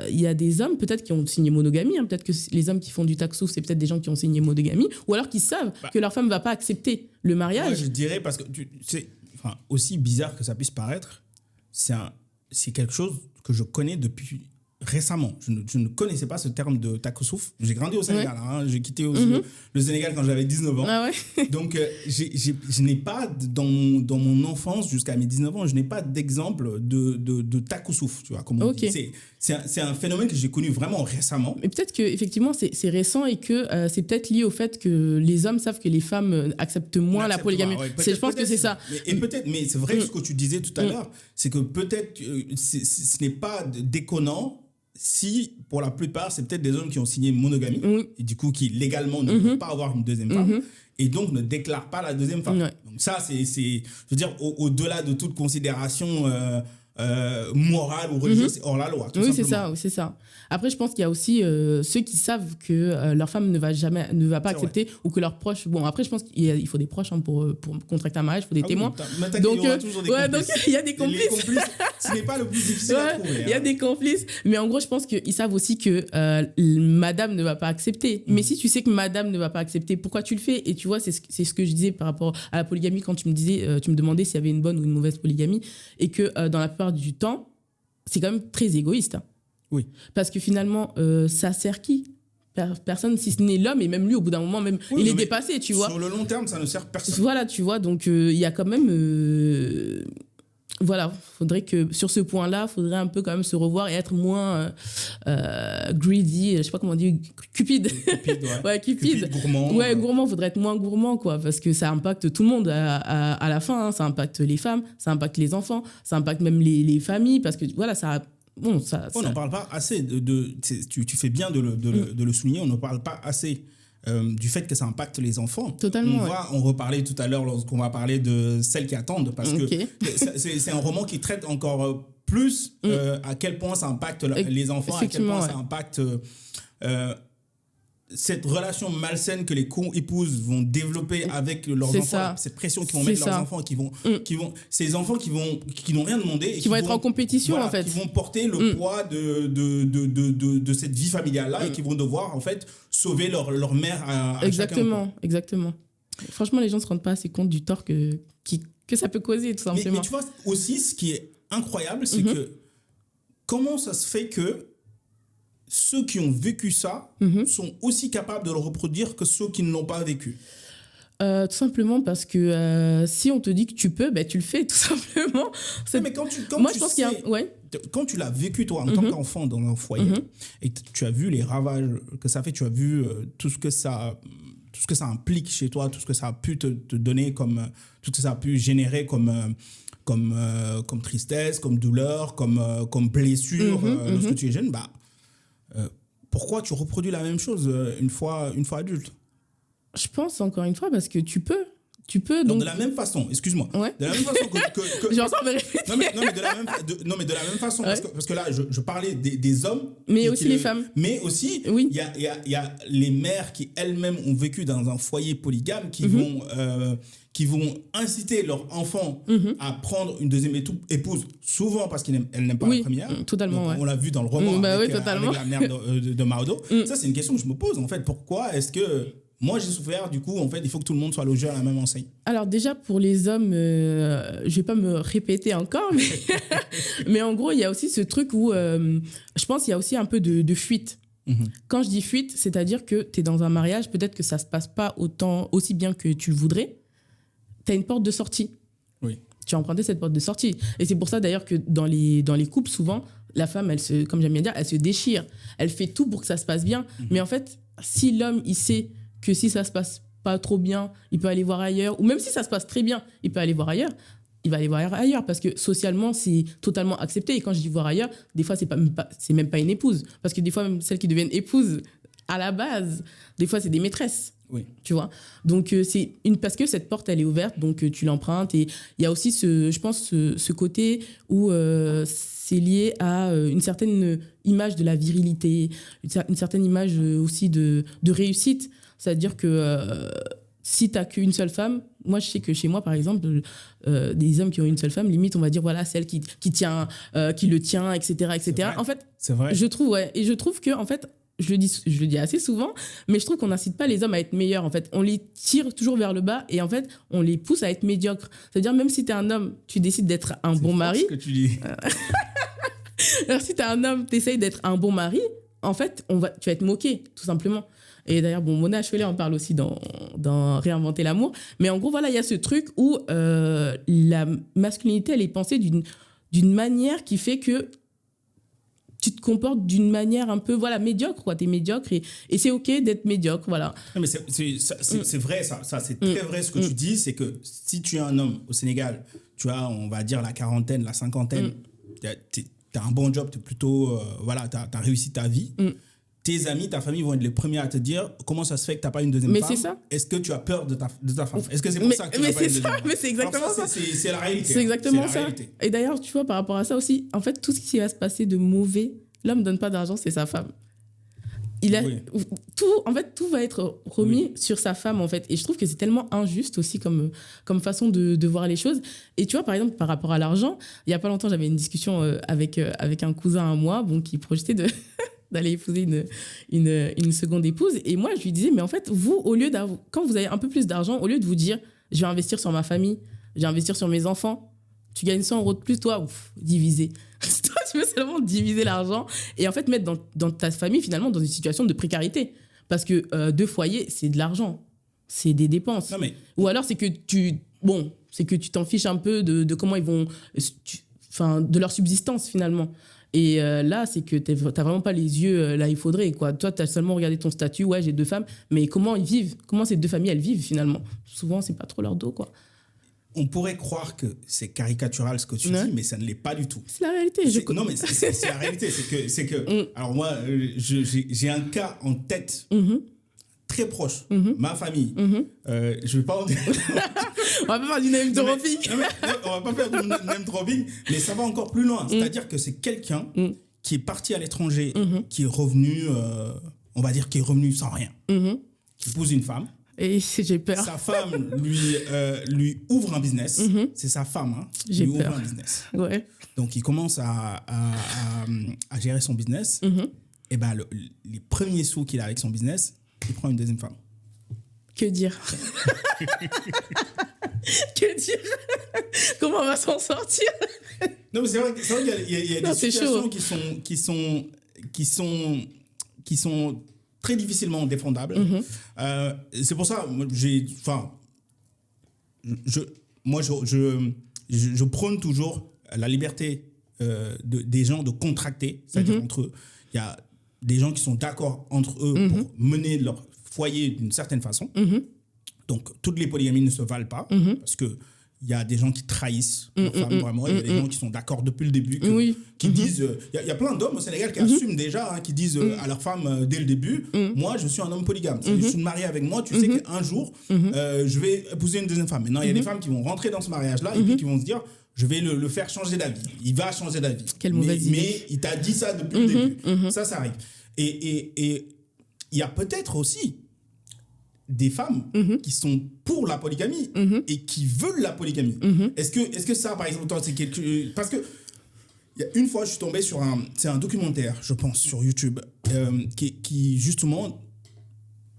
il y a des hommes, peut-être, qui ont signé monogamie. Hein, peut-être que les hommes qui font du taksouf, c'est peut-être des gens qui ont signé monogamie, ou alors qui savent que leur femme ne va pas accepter le mariage. Moi, je dirais, parce que c'est aussi bizarre que ça puisse paraître, c'est quelque chose que je connais depuis récemment. Je ne connaissais pas ce terme de taksouf. J'ai grandi au Sénégal. Hein. J'ai quitté aussi le Sénégal quand j'avais 19 ans. Ah ouais. Donc, je n'ai pas, dans mon enfance, jusqu'à mes 19 ans, je n'ai pas d'exemple de taksouf. Tu vois, comme on dit. C'est un phénomène que j'ai connu vraiment récemment. Mais peut-être qu'effectivement, c'est récent et que c'est peut-être lié au fait que les hommes savent que les femmes acceptent moins la polygamie. Je pense que c'est ça. Mais c'est vrai ce que tu disais tout à l'heure, c'est que peut-être ce n'est pas déconnant si, pour la plupart, c'est peut-être des hommes qui ont signé monogamie et du coup qui légalement ne peuvent pas avoir une deuxième femme et donc ne déclarent pas la deuxième femme. Donc ça, je veux dire, au-delà de toute considération morale ou religieuse, c'est hors la loi. Oui, c'est ça. Après, je pense qu'il y a aussi ceux qui savent que leur femme ne va pas accepter ou que leurs proches... Bon, après, je pense qu'il faut des proches hein, pour contracter un mariage, il faut des témoins. Donc, il y a des complices. Les complices, ce n'est pas le plus difficile à trouver. Il y a des complices. Mais en gros, je pense qu'ils savent aussi que madame ne va pas accepter. Mais si tu sais que madame ne va pas accepter, pourquoi tu le fais? Et tu vois, c'est ce que je disais par rapport à la polygamie quand tu me demandais s'il y avait une bonne ou une mauvaise polygamie et que dans la plupart du temps, c'est quand même très égoïste. Hein. Oui. Parce que finalement, ça sert qui? Personne, si ce n'est l'homme, et même lui, au bout d'un moment, même, il est dépassé, tu vois. Sur le long terme, ça ne sert personne. Voilà, tu vois, donc il y a quand même... voilà, faudrait que sur ce point-là, faudrait un peu quand même se revoir et être moins greedy, je sais pas comment on dit, cupide. Cupide. Gourmand. Ouais, gourmand, faudrait être moins gourmand, quoi, parce que ça impacte tout le monde à la fin, hein. Ça impacte les femmes, ça impacte les enfants, ça impacte même les familles, parce que voilà, ça... Bon, on n'en parle pas assez tu fais bien de le souligner, on ne parle pas assez du fait que ça impacte les enfants. Totalement. On reparler tout à l'heure lorsqu'on va parler de Celles qui attendent, parce que c'est un roman qui traite encore plus à quel point ça impacte les enfants, à quel point ça impacte cette relation malsaine que les co-épouses vont développer avec leurs enfants, cette pression qu'ils vont mettre leurs enfants, ces enfants qui n'ont rien demandé et qui vont être en compétition, en fait, qui vont porter le poids de cette vie familiale là et qui vont devoir en fait sauver leur mère à exactement chacun, exactement. Franchement, les gens se rendent pas assez compte du tort que ça peut causer, tout simplement. Mais tu vois aussi, ce qui est incroyable, c'est que comment ça se fait que ceux qui ont vécu ça sont aussi capables de le reproduire que ceux qui ne l'ont pas vécu? Tout simplement parce que si on te dit que tu peux, tu le fais, tout simplement. Mais quand tu moi, je pense qu'il y a... quand tu l'as vécu, toi, en tant qu'enfant dans un foyer, et que tu as vu les ravages que ça fait, tu as vu tout ce que ça implique chez toi, tout ce que ça a pu te donner, tout ce que ça a pu générer comme tristesse, comme douleur, comme blessure lorsque tu es jeune, pourquoi tu reproduis la même chose une fois adulte? Je pense, encore une fois, parce que tu peux. Donc, de la même façon, excuse-moi. Ouais. De la même façon que J'en sens me répéter. non, mais de la même façon, Ouais. parce que là, je parlais des hommes. Mais aussi les femmes. Mais aussi, Oui. il y a les mères qui elles-mêmes ont vécu dans un foyer polygame, qui vont inciter leurs enfants à prendre une deuxième épouse, souvent parce qu'elles n'aiment pas la première. Totalement, Donc, on l'a vu dans le roman avec la mère de Maudo. Ça, c'est une question que je me pose, en fait. Pourquoi est-ce que moi, j'ai souffert, du coup, en fait, il faut que tout le monde soit logé à la même enseigne? Alors déjà, pour les hommes, je vais pas me répéter encore, mais en gros, il y a aussi ce truc où je pense qu'il y a aussi un peu de fuite. Quand je dis fuite, c'est-à-dire que tu es dans un mariage, peut-être que ça se passe pas aussi bien que tu le voudrais. Tu as une porte de sortie. Oui. Tu as emprunté cette porte de sortie. Et c'est pour ça d'ailleurs que dans les couples, souvent, la femme, comme j'aime bien dire, elle se déchire. Elle fait tout pour que ça se passe bien. Mais en fait, si l'homme, il sait que si ça se passe pas trop bien, il peut aller voir ailleurs, ou même si ça se passe très bien, il peut aller voir ailleurs, il va aller voir ailleurs, parce que socialement, c'est totalement accepté. Et quand je dis voir ailleurs, des fois, c'est même pas une épouse. Parce que des fois, même celles qui deviennent épouses, à la base, des fois, c'est des maîtresses. Oui. Tu vois, donc parce que cette porte elle est ouverte, donc tu l'empruntes. Et il y a aussi je pense ce côté où c'est lié à une certaine image de la virilité, une certaine image aussi de réussite. C'est-à-dire que si t'as qu'une seule femme, moi je sais que chez moi par exemple, des hommes qui ont une seule femme, limite on va dire voilà, celle qui tient, qui le tient, etc., etc. En fait, c'est vrai. Je trouve que en fait, je le dis assez souvent, mais je trouve qu'on n'incite pas les hommes à être meilleurs. En fait, on les tire toujours vers le bas et en fait, on les pousse à être médiocres. C'est-à-dire, même si tu es un homme, tu décides d'être un bon mari. C'est ce que tu dis. Alors, si tu es un homme, tu essayes d'être un bon mari, en fait, tu vas être moqué, tout simplement. Et d'ailleurs, Mona Chollet en parle aussi dans Réinventer l'amour. Mais en gros, voilà, il y a ce truc où la masculinité, elle est pensée d'une manière qui fait que tu te comportes d'une manière un peu médiocre, quoi. T'es médiocre et c'est OK d'être médiocre, voilà. Non, mais c'est vrai, ça c'est très vrai ce que tu dis, c'est que si tu es un homme au Sénégal, tu as, on va dire, la quarantaine, la cinquantaine, t'as un bon job, t'es plutôt, t'as réussi ta vie. Tes amis, ta famille vont être les premiers à te dire comment ça se fait que tu n'as pas une deuxième femme. Mais c'est ça. Est-ce que tu as peur de ta femme? Est-ce que c'est pour ça que tu n'as pas une deuxième femme? Mais c'est exactement ça. C'est la réalité. C'est exactement ça. Réalité. Et d'ailleurs, tu vois, par rapport à ça aussi, en fait, tout ce qui va se passer de mauvais, l'homme ne donne pas d'argent, c'est sa femme. Tout va être remis sur sa femme, en fait. Et je trouve que c'est tellement injuste aussi comme façon de voir les choses. Et tu vois, par exemple, par rapport à l'argent, il n'y a pas longtemps, j'avais une discussion avec un cousin à moi qui projetait d'aller épouser une seconde épouse. Et moi, je lui disais, mais en fait, vous, quand vous avez un peu plus d'argent, au lieu de vous dire, je vais investir sur ma famille, je vais investir sur mes enfants, tu gagnes 100 € de plus, toi, diviser. Toi, tu veux seulement diviser l'argent et en fait mettre dans ta famille, finalement, dans une situation de précarité. Parce que 2 foyers, c'est de l'argent. C'est des dépenses. Non, mais... Ou alors, c'est que tu t'en fiches un peu de comment ils vont... de leur subsistance, finalement. Et là, c'est que t'as vraiment pas les yeux là il faudrait, quoi. Toi, t'as seulement regardé ton statut, ouais, j'ai 2 femmes, mais comment ils vivent? Comment ces 2 familles, elles vivent, finalement? Souvent, c'est pas trop leur dos, quoi. On pourrait croire que c'est caricatural ce que tu dis, mais ça ne l'est pas du tout. C'est la réalité. Non, mais c'est la réalité. C'est que alors moi, j'ai un cas en tête très proche. Ma famille. Je vais pas en dire... On va pas faire du name dropping. On va pas faire du name dropping, mais ça va encore plus loin. C'est-à-dire que c'est quelqu'un qui est parti à l'étranger, qui est revenu, on va dire, qui est revenu sans rien, qui épouse une femme. Et j'ai peur. Sa femme lui ouvre un business. C'est sa femme, hein, j'ai lui peur. ouvre un business. Ouais. Donc, il commence à gérer son business. Et ben, les premiers sous qu'il a avec son business, il prend une deuxième femme. Que dire? Que dire? Comment on va s'en sortir? Non, mais c'est vrai qu'il y a des situations qui sont très difficilement défendables. C'est pour ça, je prône toujours la liberté des gens de contracter, c'est-à-dire entre eux. Il y a des gens qui sont d'accord entre eux pour mener leur foyer d'une certaine façon. Donc, toutes les polygamies ne se valent pas parce que il y a des gens qui trahissent leurs femmes, vraiment. Il y a des gens qui sont d'accord depuis le début, qui disent... Il y a plein d'hommes au Sénégal qui assument déjà, qui disent à leurs femmes dès le début, moi, je suis un homme polygame. Si je suis marié avec moi, tu sais qu'un jour, je vais épouser une deuxième femme. Maintenant, il y a des femmes qui vont rentrer dans ce mariage-là et puis qui vont se dire, je vais le faire changer d'avis. Il va changer d'avis. Quelle mauvaise idée. Mais il t'a dit ça depuis le début. Ça arrive. Et il y a peut-être aussi des femmes qui sont pour la polygamie et qui veulent la polygamie. Est-ce que ça, par exemple, toi, c'est quelque... Parce que une fois, je suis tombé sur un documentaire, je pense, sur YouTube, qui justement...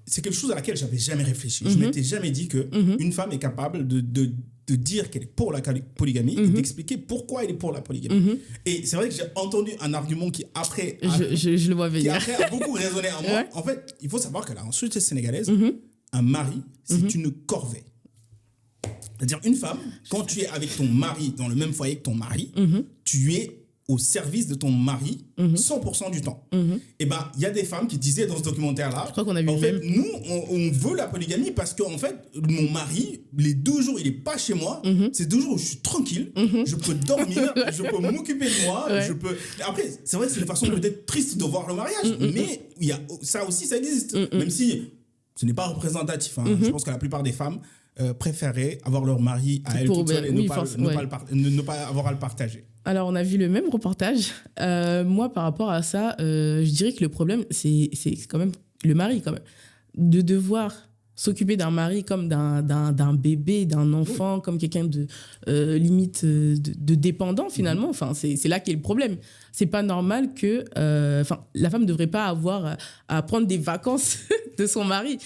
C'est quelque chose à laquelle j'avais jamais réfléchi. Je m'étais jamais dit qu'une femme est capable de dire qu'elle est pour la polygamie et d'expliquer pourquoi elle est pour la polygamie. Et c'est vrai que j'ai entendu un argument qui, après... Je le vois venir. Qui, après, a beaucoup résonné en moi. En fait, il faut savoir que la société sénégalaise... Un mari, c'est une corvée. C'est-à-dire, une femme, quand tu es avec ton mari dans le même foyer que ton mari, tu es au service de ton mari 100% du temps. Et ben, il y a des femmes qui disaient dans ce documentaire-là, je crois qu'on a vu en fait, même. nous, on veut la polygamie parce qu'en fait, mon mari, les 2 jours, il n'est pas chez moi. C'est 2 jours où je suis tranquille, je peux dormir, je peux m'occuper de moi, je peux... Après, c'est vrai que c'est une façon peut-être triste de voir le mariage, mais il y a, ça aussi, ça existe. Même si... Ce n'est pas représentatif. Je pense que la plupart des femmes préféraient avoir leur mari à elles toutes seules et ne pas avoir à le partager. Alors, on a vu le même reportage. Moi, par rapport à ça, je dirais que le problème, c'est quand même le mari, quand même. De devoir s'occuper d'un mari comme d'un bébé, d'un enfant, comme quelqu'un de limite de dépendant, finalement. Enfin, c'est là qu'est le problème. C'est pas normal que... la femme ne devrait pas avoir à prendre des vacances de son mari.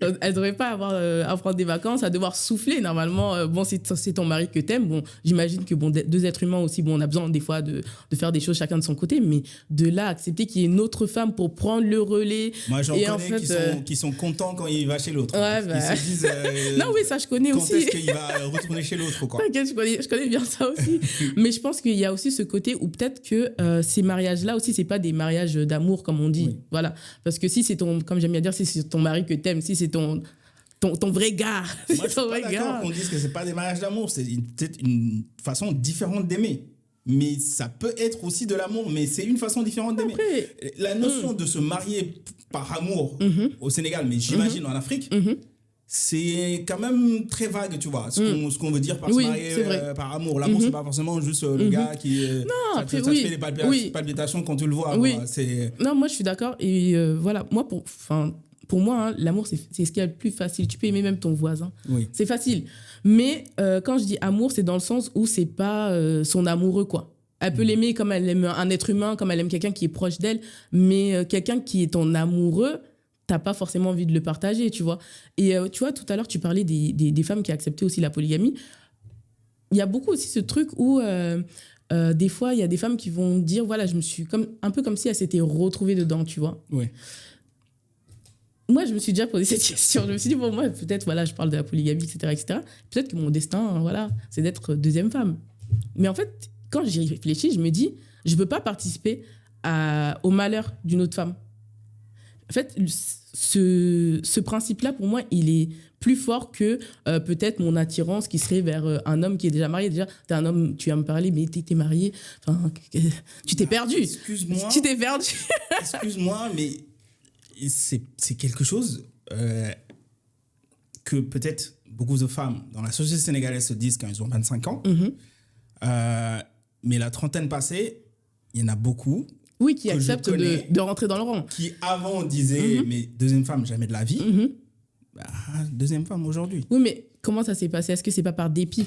Elle ne devrait pas avoir à prendre des vacances, à devoir souffler. Normalement, bon, c'est ton mari que t'aimes. Bon, j'imagine que bon, 2 êtres humains aussi, bon, on a besoin des fois de faire des choses chacun de son côté, mais de là, accepter qu'il y ait une autre femme pour prendre le relais. Moi, j'en connais qui sont contents quand il va chez l'autre. Ouais, ils se disent... non, oui, ça, je connais quand aussi. Quand est-ce qu'il va retourner chez l'autre, quoi. T'inquiète, je connais bien ça aussi. Mais je pense qu'il y a aussi ce côté où peut-être que ces mariages-là aussi, c'est pas des mariages d'amour, comme on dit. Oui. Voilà. Parce que si c'est comme j'aime bien dire, si c'est ton mari que t'aimes, si c'est ton vrai gars. Moi, je suis pas d'accord qu'on dise que c'est pas des mariages d'amour. C'est peut-être une façon différente d'aimer. Mais ça peut être aussi de l'amour, mais c'est une façon différente d'aimer. Après, la notion de se marier par amour au Sénégal, mais j'imagine en Afrique, c'est quand même très vague, tu vois. Ce qu'on veut dire par se marier par amour. L'amour, c'est pas forcément juste le gars qui... Non, ça te fait des palpitations quand tu le vois. Oui. Voilà, non, moi, je suis d'accord. Et voilà, moi, pour moi, hein, l'amour, c'est ce qui est le plus facile. Tu peux aimer même ton voisin. Oui. C'est facile. Mais quand je dis amour, c'est dans le sens où c'est pas son amoureux, quoi. Elle peut l'aimer comme elle aime un être humain, comme elle aime quelqu'un qui est proche d'elle. Mais quelqu'un qui est ton amoureux, t'as pas forcément envie de le partager, tu vois. Et tu vois, tout à l'heure, tu parlais des femmes qui acceptaient aussi la polygamie. Il y a beaucoup aussi ce truc où... des fois, il y a des femmes qui vont dire, voilà, je me suis un peu comme si elles s'étaient retrouvées dedans, tu vois. Oui. Moi, je me suis déjà posé cette question. Je me suis dit, bon, moi, peut-être, voilà, je parle de la polygamie, etc., etc. Peut-être que mon destin, voilà, c'est d'être deuxième femme. Mais en fait, quand j'y réfléchis, je me dis, je ne peux pas participer au malheur d'une autre femme. En fait, ce principe-là, pour moi, il est plus fort que peut-être mon attirance qui serait vers un homme qui est déjà marié. Déjà, t'es un homme, tu vas me parler, mais t'es marié. Enfin, tu t'es perdu. Excuse-moi. Tu t'es perdu. Excuse-moi, mais c'est quelque chose que peut-être beaucoup de femmes dans la société sénégalaise se disent quand ils ont 25 ans. Mais la trentaine passée, il y en a beaucoup... Oui, qui acceptent de rentrer dans le rang. Qui avant disaient, mais deuxième femme, jamais de la vie. Deuxième femme aujourd'hui. Oui, mais comment ça s'est passé? Est-ce que c'est pas par dépit?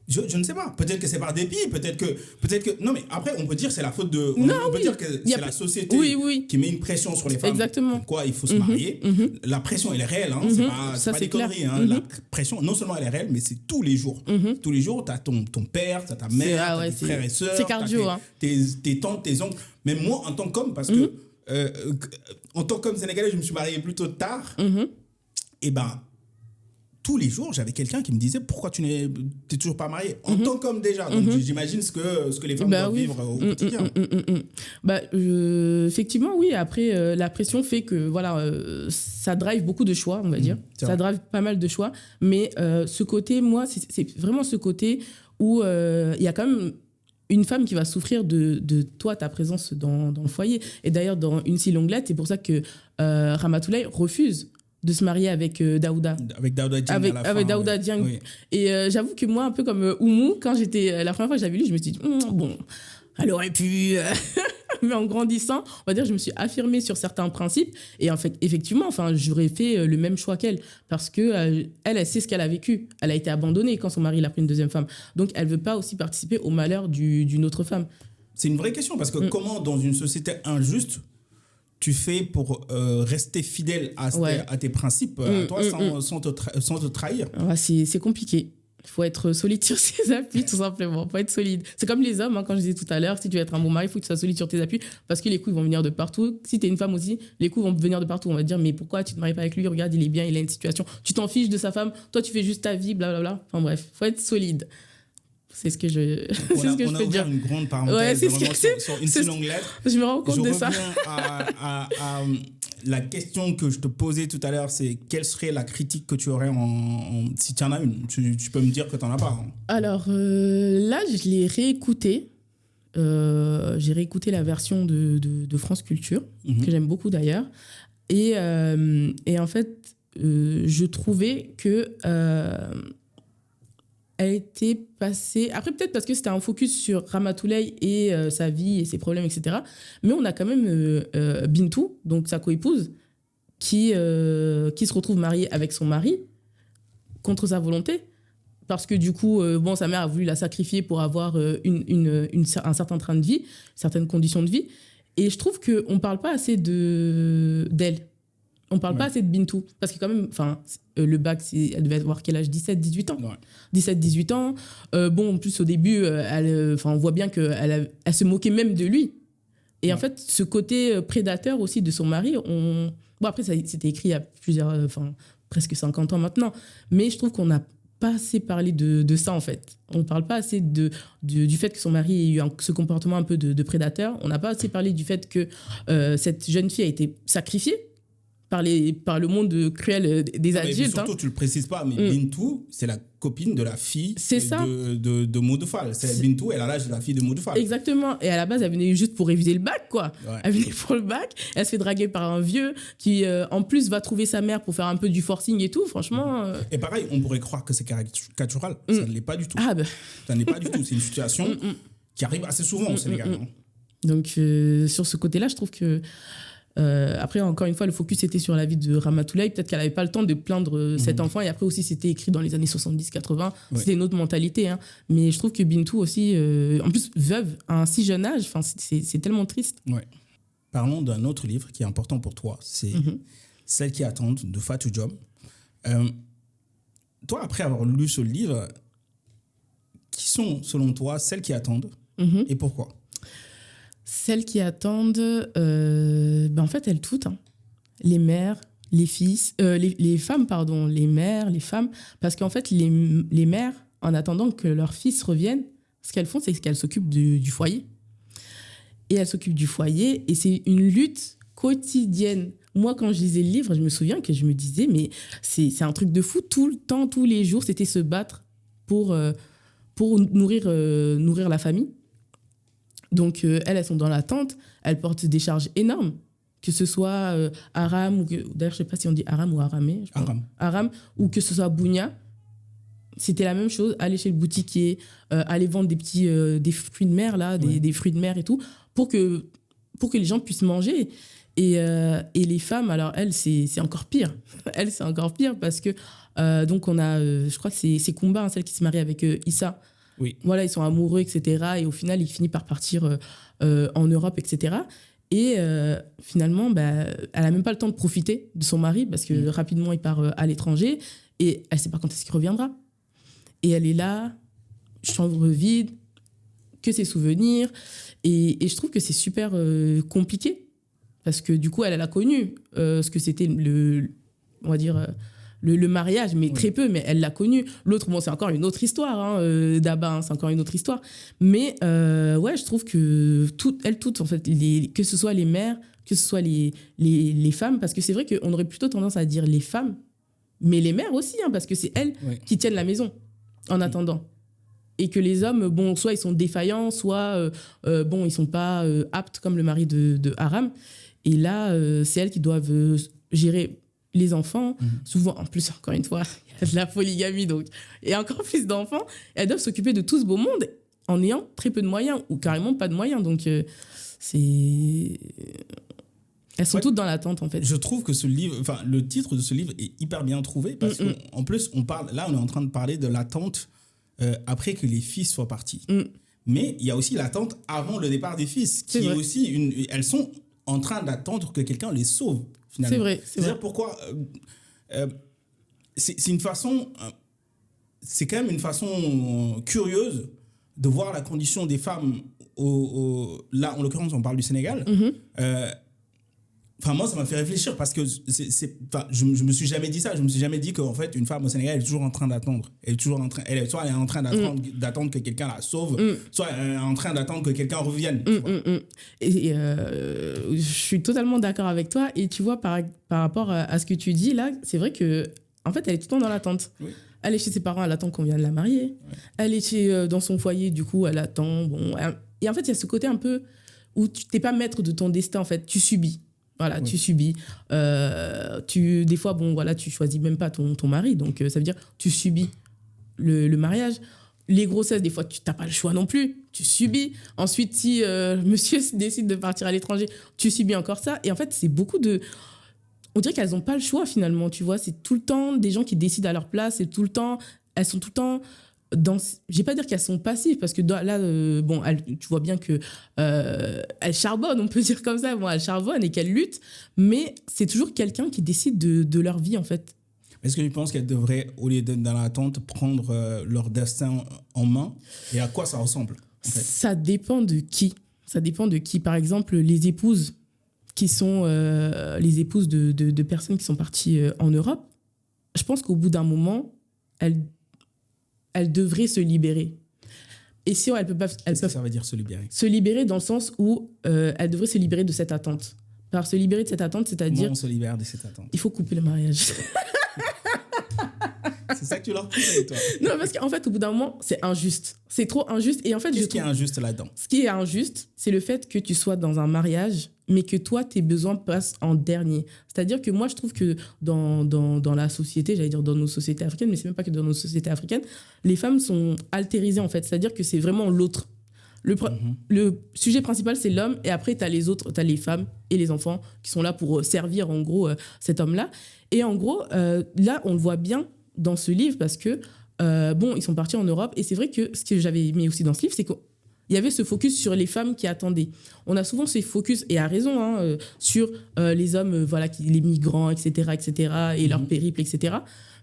Je ne sais pas. Peut-être que c'est par dépit. Peut-être que... Non, mais après, on peut dire que c'est la faute de... On peut dire que c'est la société qui met une pression sur les femmes. Exactement. Quoi, il faut se marier. La pression, elle est réelle. Hein. C'est pas des conneries. Hein. La pression, non seulement elle est réelle, mais c'est tous les jours. Tous les jours, tu as ton père, tu as ta mère, tu as tes frères et sœurs. C'est cardio. Tes tantes, tes oncles. Même moi, en tant qu'homme, parce que en tant qu'homme sénégalais, je me suis marié plutôt tard. Et ben, tous les jours, j'avais quelqu'un qui me disait pourquoi tu n'es toujours pas marié en tant qu'homme déjà. Donc j'imagine ce que les femmes doivent vivre au quotidien. Effectivement, oui. Après, la pression fait que voilà, ça drive beaucoup de choix, on va dire. Ça drive pas mal de choix. Mais ce côté, moi, c'est vraiment ce côté où il y a quand même une femme qui va souffrir de toi, ta présence dans le foyer. Et d'ailleurs, dans Une si longue lettre, c'est pour ça que Ramatoulaye refuse de se marier avec Daouda. Avec Daouda Dieng à la fin. Avec Daouda Dieng. Oui. Et j'avoue que moi, un peu comme Oumou, quand j'étais la première fois que j'avais lu, je me suis dit, bon, elle aurait pu... Mais en grandissant, on va dire, je me suis affirmée sur certains principes. Et en fait, effectivement, j'aurais fait le même choix qu'elle. Parce que elle sait ce qu'elle a vécu. Elle a été abandonnée quand son mari l'a pris une deuxième femme. Donc, elle ne veut pas aussi participer au malheur d'une autre femme. C'est une vraie question. Parce que comment, dans une société injuste, tu fais pour rester fidèle à tes principes, à toi, sans te trahir? C'est compliqué. Il faut être solide sur ses appuis, tout simplement. Il faut être solide. C'est comme les hommes, quand je disais tout à l'heure, si tu veux être un bon mari, il faut que tu sois solide sur tes appuis parce que les coups vont venir de partout. Si tu es une femme aussi, les coups vont venir de partout. On va te dire, mais pourquoi tu ne te maries pas avec lui? Regarde, il est bien, il a une situation. Tu t'en fiches de sa femme, toi tu fais juste ta vie, blablabla. Enfin bref, il faut être solide. C'est ce que je peux dire. Une grande parenthèse sur Une si longue lettre. Je me rends compte de ça. Je reviens à la question que je te posais tout à l'heure, c'est quelle serait la critique que tu aurais si tu en as une? Tu peux me dire que tu n'en as pas. Alors là, je l'ai réécouté. J'ai réécouté la version de France Culture, que j'aime beaucoup d'ailleurs. Et en fait, je trouvais que... elle était passée... Après, peut-être parce que c'était un focus sur Ramatoulaye et sa vie et ses problèmes, etc. Mais on a quand même Bintou, donc sa coépouse, qui se retrouve mariée avec son mari contre sa volonté. Parce que du coup, sa mère a voulu la sacrifier pour avoir un certain train de vie, certaines conditions de vie. Et je trouve qu'on ne parle pas assez d'elle. On ne parle pas assez de Bintou. Parce que quand même, le bac, elle devait avoir quel âge? 17-18 ans. Ouais. 17-18 ans. En plus, au début, on voit bien qu'elle elle se moquait même de lui. Et en fait, ce côté prédateur aussi de son mari, après, c'était écrit il y a presque 50 ans maintenant. Mais je trouve qu'on n'a pas assez parlé de ça, en fait. On ne parle pas assez du fait que son mari ait eu ce comportement un peu de prédateur. On n'a pas assez parlé du fait que cette jeune fille a été sacrifiée par le monde cruel des adultes. Mais surtout, tu ne le précises pas, mais Bintou, c'est la copine de la fille de Modou Fall. Bintou, elle a l'âge de la fille de Modou Fall. Exactement. Et à la base, elle venait juste pour réviser le bac, quoi. Ouais. Elle venait pour le bac. Elle se fait draguer par un vieux qui, en plus, va trouver sa mère pour faire un peu du forcing et tout. Franchement... Et pareil, on pourrait croire que c'est caricatural. Ça ne l'est pas du tout. Ça n'est pas du tout. C'est une situation qui arrive assez souvent au Sénégal. Donc, sur ce côté-là, je trouve que... après, encore une fois, le focus était sur la vie de Ramatoulaye. Peut-être qu'elle n'avait pas le temps de plaindre cet enfant. Et après aussi, c'était écrit dans les années 70-80. C'était une autre mentalité. Mais je trouve que Bintou aussi, en plus, veuve à un si jeune âge, c'est tellement triste. Ouais. Parlons d'un autre livre qui est important pour toi. C'est Celles qui attendent de Fatou Diom. Toi, après avoir lu ce livre, qui sont, selon toi, celles qui attendent et pourquoi? Celles qui attendent, en fait, elles toutes. Les mères, les fils, les femmes, pardon, les mères, les femmes. Parce qu'en fait, les mères, en attendant que leurs fils reviennent, ce qu'elles font, c'est qu'elles s'occupent du foyer. Et elles s'occupent du foyer, et c'est une lutte quotidienne. Moi, quand je lisais le livre, je me souviens que je me disais, mais c'est un truc de fou. Tout le temps, tous les jours, c'était se battre pour nourrir la famille. Donc, elles sont dans l'attente. Elles portent des charges énormes. Que ce soit Aram, d'ailleurs, je ne sais pas si on dit Aram ou Aramé. Aram, ou que ce soit Bounia. C'était la même chose. Aller chez le boutiquier, aller vendre des fruits de mer, là, des fruits de mer et tout, pour que les gens puissent manger. Et les femmes, alors elles, c'est encore pire. Elles, c'est encore pire parce que, donc, on a, je crois que c'est Kumba, celle qui se marie avec Issa. Oui. Voilà, ils sont amoureux, etc. Et au final, il finit par partir en Europe, etc. Et finalement, elle n'a même pas le temps de profiter de son mari parce que rapidement, il part à l'étranger et elle ne sait pas quand est-ce qu'il reviendra. Et elle est là, chambre vide, que ses souvenirs. Et je trouve que c'est super compliqué parce que du coup, elle a connu ce que c'était on va dire, le mariage, mais très peu, mais elle l'a connu. L'autre, bon, c'est encore une autre histoire, hein, d'Abba, hein, c'est encore une autre histoire. Mais ouais, je trouve que elles toutes, en fait, que ce soit les mères, que ce soit les femmes, parce que c'est vrai qu'on aurait plutôt tendance à dire les femmes, mais les mères aussi, hein, parce que c'est elles qui tiennent la maison en attendant. Et que les hommes, bon, soit ils sont défaillants, soit bon, ils sont pas aptes comme le mari de Aram. Et là, c'est elles qui doivent gérer les enfants. Souvent, en plus, encore une fois, il y a de la polygamie, donc, et encore plus d'enfants. Elles doivent s'occuper de tout ce beau monde en ayant très peu de moyens, ou carrément pas de moyens. Donc, c'est... Elles sont toutes dans l'attente, en fait. Je trouve que ce livre, enfin, le titre de ce livre est hyper bien trouvé, parce qu'en plus, on est en train de parler de l'attente après que les fils soient partis. Mais il y a aussi l'attente avant le départ des fils, qui est aussi elles sont en train d'attendre que quelqu'un les sauve, finalement. C'est vrai. C'est-à-dire pourquoi... c'est une façon... c'est quand même une façon curieuse de voir la condition des femmes là, en l'occurrence, on parle du Sénégal. Enfin, moi, ça m'a fait réfléchir parce que je me suis jamais dit ça. Je me suis jamais dit qu'en fait, une femme au Sénégal est toujours en train d'attendre. Soit elle est en train d'attendre que quelqu'un la sauve, soit elle est en train d'attendre que quelqu'un revienne. Et je suis totalement d'accord avec toi. Et tu vois, par rapport à ce que tu dis là, c'est vrai que en fait, elle est tout le temps dans l'attente. Oui. Elle est chez ses parents, elle attend qu'on vienne la marier. Oui. Elle est dans son foyer, du coup, elle attend. Bon, et en fait, il y a ce côté un peu où tu n'es pas maître de ton destin, en fait. Tu subis. Voilà, tu subis. Des fois, bon, voilà, tu choisis même pas ton mari. Donc, ça veut dire tu subis le mariage. Les grossesses, des fois, tu n'as pas le choix non plus. Tu subis. Ensuite, si monsieur décide de partir à l'étranger, tu subis encore ça. Et en fait, c'est beaucoup de... On dirait qu'elles n'ont pas le choix, finalement, tu vois. C'est tout le temps des gens qui décident à leur place. C'est tout le temps... Elles sont tout le temps... Je vais pas dire qu'elles sont passives, parce que là, bon, tu vois bien que elles charbonnent, on peut dire comme ça. Bon, elles charbonnent et qu'elles luttent, mais c'est toujours quelqu'un qui décide de leur vie, en fait. Est-ce que tu penses qu'elles devraient, au lieu d'être dans l'attente, prendre leur destin en main? Et à quoi ça ressemble, en fait? Ça dépend de qui. Ça dépend de qui. Par exemple, les épouses qui sont les épouses de personnes qui sont parties en Europe, je pense qu'au bout d'un moment, elles devraient se libérer. Et si elles peuvent... Qu'est-ce que ça veut dire se libérer? Se libérer dans le sens où elles devraient se libérer de cette attente. Par se libérer de cette attente, c'est-à-dire... Comment on se libère de cette attente? Il faut couper le mariage. C'est ça que tu leur dis, toi? Non, parce qu'en fait, au bout d'un moment, c'est injuste. C'est trop injuste. Et en fait, qu'est-ce qui est injuste là-dedans? Ce qui est injuste, c'est le fait que tu sois dans un mariage, mais que toi, tes besoins passent en dernier. C'est-à-dire que moi, je trouve que dans la société, j'allais dire dans nos sociétés africaines, mais c'est même pas que dans nos sociétés africaines, les femmes sont altérisées, en fait. C'est-à-dire que c'est vraiment l'autre. Le sujet principal, c'est l'homme, et après, tu as les autres, tu as les femmes et les enfants qui sont là pour servir, en gros, cet homme-là. Et en gros, là, on le voit bien dans ce livre, parce que, bon, ils sont partis en Europe, et c'est vrai que ce que j'avais aimé aussi dans ce livre, c'est qu'il y avait ce focus sur les femmes qui attendaient. On a souvent ces focus, et à raison, hein, sur les hommes, voilà, les migrants, etc., et leur périple, etc.,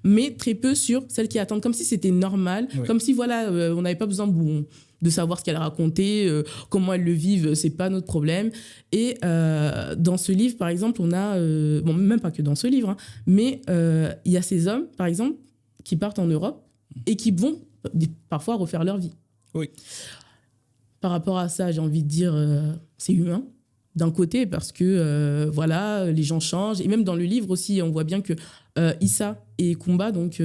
mais très peu sur celles qui attendent, comme si c'était normal, comme si, voilà, on n'avait pas besoin de savoir ce qu'elle racontait, comment elles le vivent, c'est pas notre problème. Et dans ce livre, par exemple, on a... bon, même pas que dans ce livre, hein, mais il y a ces hommes, par exemple, qui partent en Europe et qui vont parfois refaire leur vie. Oui. Par rapport à ça, j'ai envie de dire, c'est humain, d'un côté, parce que, voilà, les gens changent. Et même dans le livre aussi, on voit bien que Issa et Kumba, donc...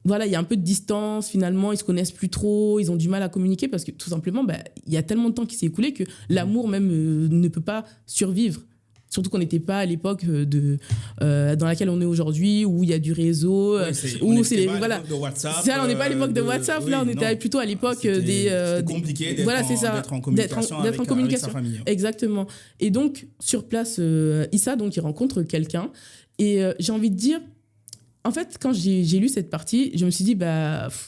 voilà, il y a un peu de distance, finalement, ils se connaissent plus trop, ils ont du mal à communiquer parce que tout simplement, il y a tellement de temps qui s'est écoulé que l'amour même ne peut pas survivre. Surtout qu'on n'était pas à l'époque dans laquelle on est aujourd'hui, où il y a du réseau, où c'est voilà. De WhatsApp. Ça, on n'est pas à l'époque de WhatsApp, là, on était plutôt à l'époque c'était compliqué d'être en communication avec sa famille. Exactement. Et donc, sur place, Issa, donc, il rencontre quelqu'un. Et j'ai envie de dire, en fait, quand j'ai lu cette partie, je me suis dit,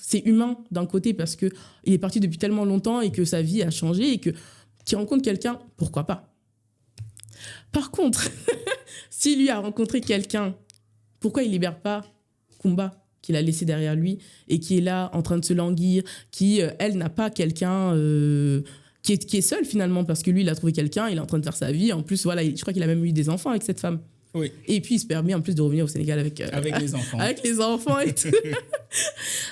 c'est humain d'un côté parce qu'il est parti depuis tellement longtemps et que sa vie a changé et qu'il rencontre quelqu'un, pourquoi pas. Par contre, s'il lui a rencontré quelqu'un, pourquoi il ne libère pas Kumba, qu'il a laissé derrière lui et qui est là en train de se languir, qui, elle, n'a pas quelqu'un qui est seul finalement parce que lui, il a trouvé quelqu'un, il est en train de faire sa vie. En plus, voilà, je crois qu'il a même eu des enfants avec cette femme. Oui. Et puis, il se permet en plus de revenir au Sénégal avec les enfants. Avec les enfants et tout.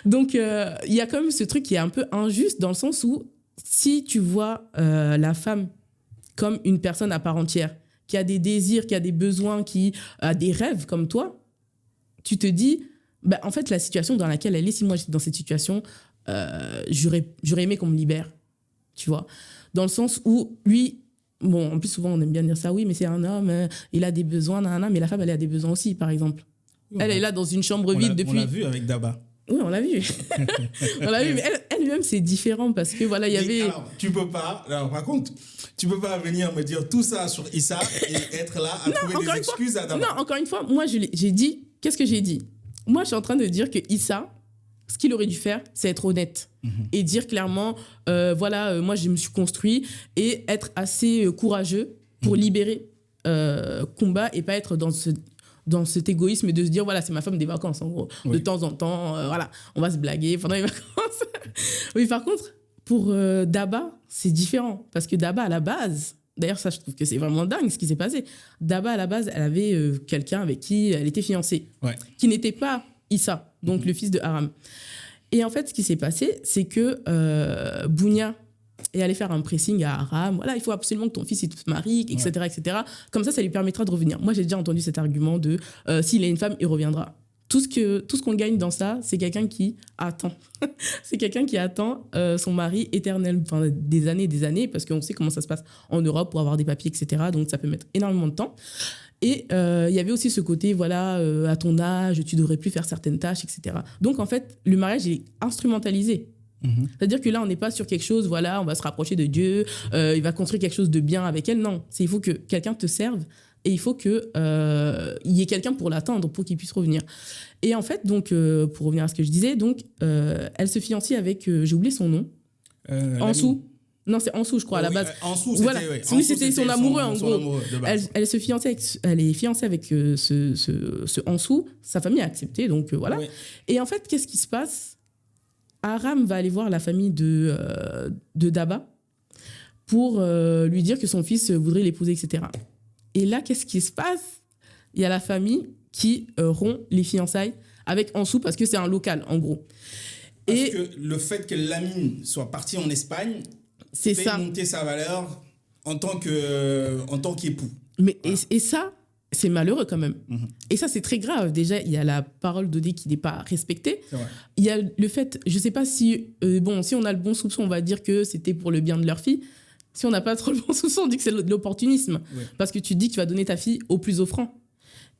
Donc, il y a quand même ce truc qui est un peu injuste dans le sens où si tu vois la femme comme une personne à part entière, qui a des désirs, qui a des besoins, qui a des rêves comme toi, tu te dis, bah, en fait, la situation dans laquelle elle est, si moi j'étais dans cette situation, j'aurais aimé qu'on me libère, tu vois. Dans le sens où lui, bon, en plus souvent on aime bien dire ça, oui, mais c'est un homme, il a des besoins, nanana, mais la femme, elle a des besoins aussi, par exemple. Oui, elle est là dans une chambre vide depuis... On l'a vu avec Daba. Oui, on l'a vu. On l'a vu, mais elle-même, c'est différent parce que voilà, il y avait... Alors, tu peux pas... Alors, par contre, tu peux pas venir me dire tout ça sur Issa et être là à trouver des excuses à Daba. Non, encore une fois, moi, j'ai dit... Qu'est-ce que j'ai dit? Moi, je suis en train de dire que Issa, ce qu'il aurait dû faire, c'est être honnête et dire clairement, voilà, moi, je me suis construit et être assez courageux pour libérer Kumba et pas être dans cet égoïsme de se dire, voilà, c'est ma femme des vacances, en gros. Oui. De temps en temps, voilà, on va se blaguer pendant les vacances. Oui, par contre, pour Daba, c'est différent. Parce que Daba, à la base, d'ailleurs, ça, je trouve que c'est vraiment dingue ce qui s'est passé. Daba, à la base, elle avait quelqu'un avec qui elle était fiancée, qui n'était pas Issa, donc le fils de Haram. Et en fait, ce qui s'est passé, c'est que Bounia est allé faire un pressing à Haram. Voilà, il faut absolument que ton fils il se marie, etc., etc. Comme ça lui permettra de revenir. Moi, j'ai déjà entendu cet argument de s'il a une femme, il reviendra. Tout ce qu'on gagne dans ça, c'est quelqu'un qui attend. C'est quelqu'un qui attend son mari éternel, enfin, des années, parce qu'on sait comment ça se passe en Europe pour avoir des papiers, etc. Donc, ça peut mettre énormément de temps. Et il y avait aussi ce côté, voilà, à ton âge, tu devrais plus faire certaines tâches, etc. Donc, en fait, le mariage est instrumentalisé. C'est-à-dire que là, on n'est pas sur quelque chose, voilà, on va se rapprocher de Dieu, il va construire quelque chose de bien avec elle. Non, il faut que quelqu'un te serve et il faut qu'il y ait quelqu'un pour l'attendre, pour qu'il puisse revenir. Et en fait, donc, pour revenir à ce que je disais, donc, elle se fiancie avec, j'ai oublié son nom, Ansou. Non, c'est Ansou, je crois, à la base. Ansou, voilà. C'était son amoureux, en gros. Amoureux, elle est fiancée avec ce Ansou. Sa famille a accepté, donc voilà. Oui. Et en fait, qu'est-ce qui se passe? Haram va aller voir la famille de Daba pour lui dire que son fils voudrait l'épouser, etc. Et là, qu'est-ce qui se passe? Il y a la famille qui rompt les fiançailles avec Ansou parce que c'est un local, en gros. Parce que le fait que Lamine soit parti en Espagne fait monter sa valeur en tant qu'époux. Mais voilà. Et ça, c'est malheureux quand même. Et ça, c'est très grave. Déjà, il y a la parole d'Odé qui n'est pas respectée. Il y a le fait, je ne sais pas si... si on a le bon soupçon, on va dire que c'était pour le bien de leur fille. Si on n'a pas trop le bon soupçon, on dit que c'est de l'opportunisme. Oui. Parce que tu te dis que tu vas donner ta fille au plus offrant.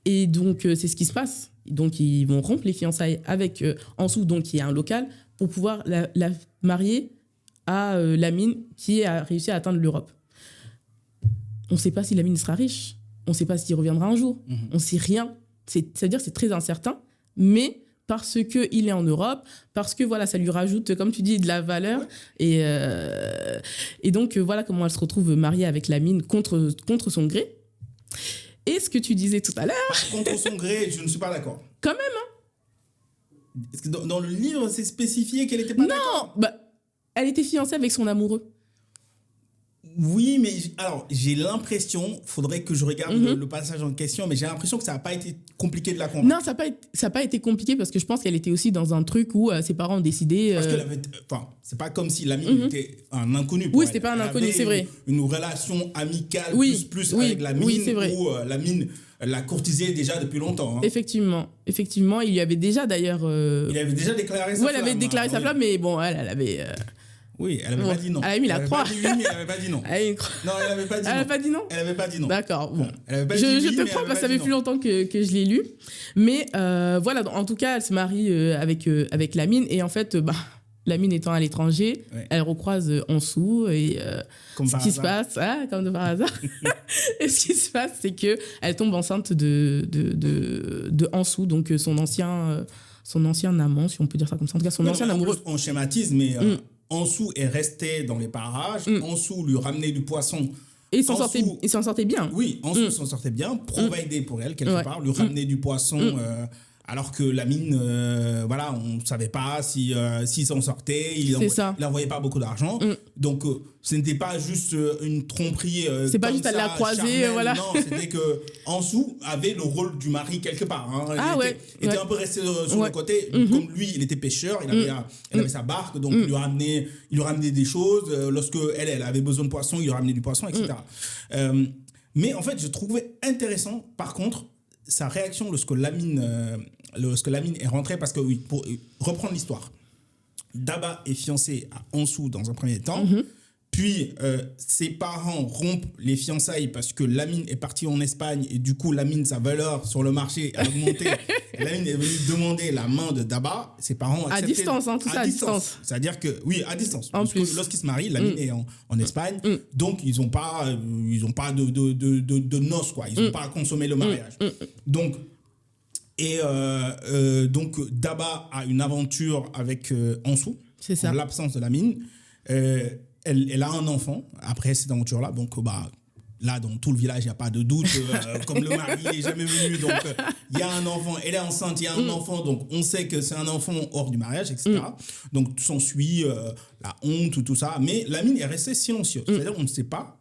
Et donc, c'est ce qui se passe. Donc, ils vont rompre les fiançailles avec Ansou, donc qui est un local, pour pouvoir la marier à Lamine, qui a réussi à atteindre l'Europe. On ne sait pas si Lamine sera riche. On ne sait pas s'il reviendra un jour. On ne sait rien. C'est-à-dire c'est très incertain. Mais parce qu'il est en Europe, parce que voilà, ça lui rajoute, comme tu dis, de la valeur. Et donc, voilà comment elle se retrouve mariée avec Lamine contre son gré. Et ce que tu disais tout à l'heure... Contre son gré, je ne suis pas d'accord. Quand même, hein. Est-ce que dans le livre, c'est spécifié qu'elle n'était pas d'accord? Non, elle était fiancée avec son amoureux. Oui, mais alors, j'ai l'impression, faudrait que je regarde le passage en question, mais j'ai l'impression que ça n'a pas été compliqué de la comprendre. Non, ça n'a pas été compliqué parce que je pense qu'elle était aussi dans un truc où ses parents ont décidé... Parce qu'elle avait... Enfin, c'est pas comme si Lamine était un inconnu. Oui, c'était pas un inconnu, c'est vrai. Une relation amicale plus oui, avec Lamine, oui, c'est vrai. où Lamine l'a courtisé déjà depuis longtemps. Hein. Effectivement, il lui avait déjà d'ailleurs... Il avait déjà déclaré sa flamme. Oui, elle avait déclaré sa flamme, mais bon, elle avait... Oui, elle n'avait pas dit non. Elle avait mis la croix. Elle avait pas dit oui, mais elle n'avait pas dit non. Non, elle n'avait pas dit non. Elle n'avait pas dit non. Elle n'avait pas dit non. D'accord, bon. Elle avait pas dit oui, je te crois parce que ça fait plus longtemps que je l'ai lu. Mais voilà, en tout cas, elle se marie avec Lamine. Et en fait, Lamine étant à l'étranger, elle recroise Ansou. Et ce qui se passe, comme de par hasard, et ce qui se passe, c'est qu'elle tombe enceinte de Ansou, donc son ancien amant, si on peut dire ça comme ça. En tout cas, son ancien amoureux. On schématise, mais... Ansou est resté dans les parages. Ansou lui ramenait du poisson. Et il s'en sortait bien. Oui, Ansou s'en sortait bien, providé pour elle, quelque part, lui ramener du poisson Alors que Lamine, voilà, on ne savait pas s'il s'en sortait, il n'envoyait pas beaucoup d'argent. Donc, ce n'était pas juste une tromperie. C'est pas juste à la croisée, voilà. Non, c'était que Ansou avait le rôle du mari quelque part. Hein. Il était un peu resté sur le côté. Comme lui, il était pêcheur, il avait sa barque, donc il lui ramenait des choses. Lorsque elle avait besoin de poisson, il lui ramenait du poisson, etc. Mais en fait, je trouvais intéressant, par contre, sa réaction lorsque Lamine est rentré, parce que oui, pour reprendre l'histoire, Daba est fiancé à Ansou dans un premier temps, puis ses parents rompent les fiançailles parce que Lamine est parti en Espagne et du coup Lamine, sa valeur sur le marché a augmenté. Lamine est venu demander la main de Daba, ses parents ont accepté. À distance, hein, tout ça à distance. C'est-à-dire que, oui, à distance. En plus. Lorsqu'ils se marient, Lamine est en Espagne, donc ils n'ont pas de noces, quoi. Ils n'ont pas à consommer le mariage. Donc Daba a une aventure avec Ansou, en l'absence de Lamine. Elle a un enfant après cette aventure-là, donc là, dans tout le village, il n'y a pas de doute, comme le mari n'est jamais venu, donc il y a un enfant, elle est enceinte, il y a un enfant, donc on sait que c'est un enfant hors du mariage, etc. Donc s'ensuit la honte, tout ça, mais Lamine est resté silencieux, c'est-à-dire on ne sait pas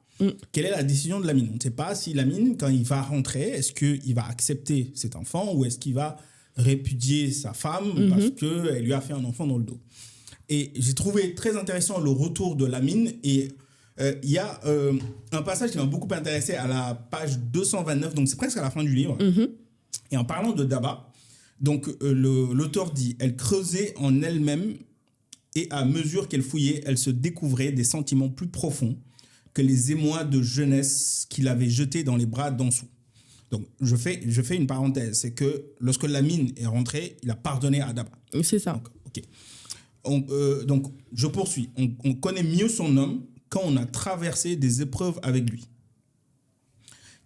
quelle est la décision de Lamine. On ne sait pas si Lamine, quand il va rentrer, est-ce qu'il va accepter cet enfant ou est-ce qu'il va répudier sa femme parce qu'elle lui a fait un enfant dans le dos. Et j'ai trouvé très intéressant le retour de Lamine. Et il y a un passage qui m'a beaucoup intéressé à la page 229, donc c'est presque à la fin du livre. Et en parlant de Daba, donc l'auteur dit « Elle creusait en elle-même et à mesure qu'elle fouillait, elle se découvrait des sentiments plus profonds que les émois de jeunesse qu'il avait jetés dans les bras d'Ansou. » Donc, je fais une parenthèse. C'est que lorsque Lamine est rentré, il a pardonné à Daba. C'est ça. Donc, OK. Donc, je poursuis. On connaît mieux son homme quand on a traversé des épreuves avec lui.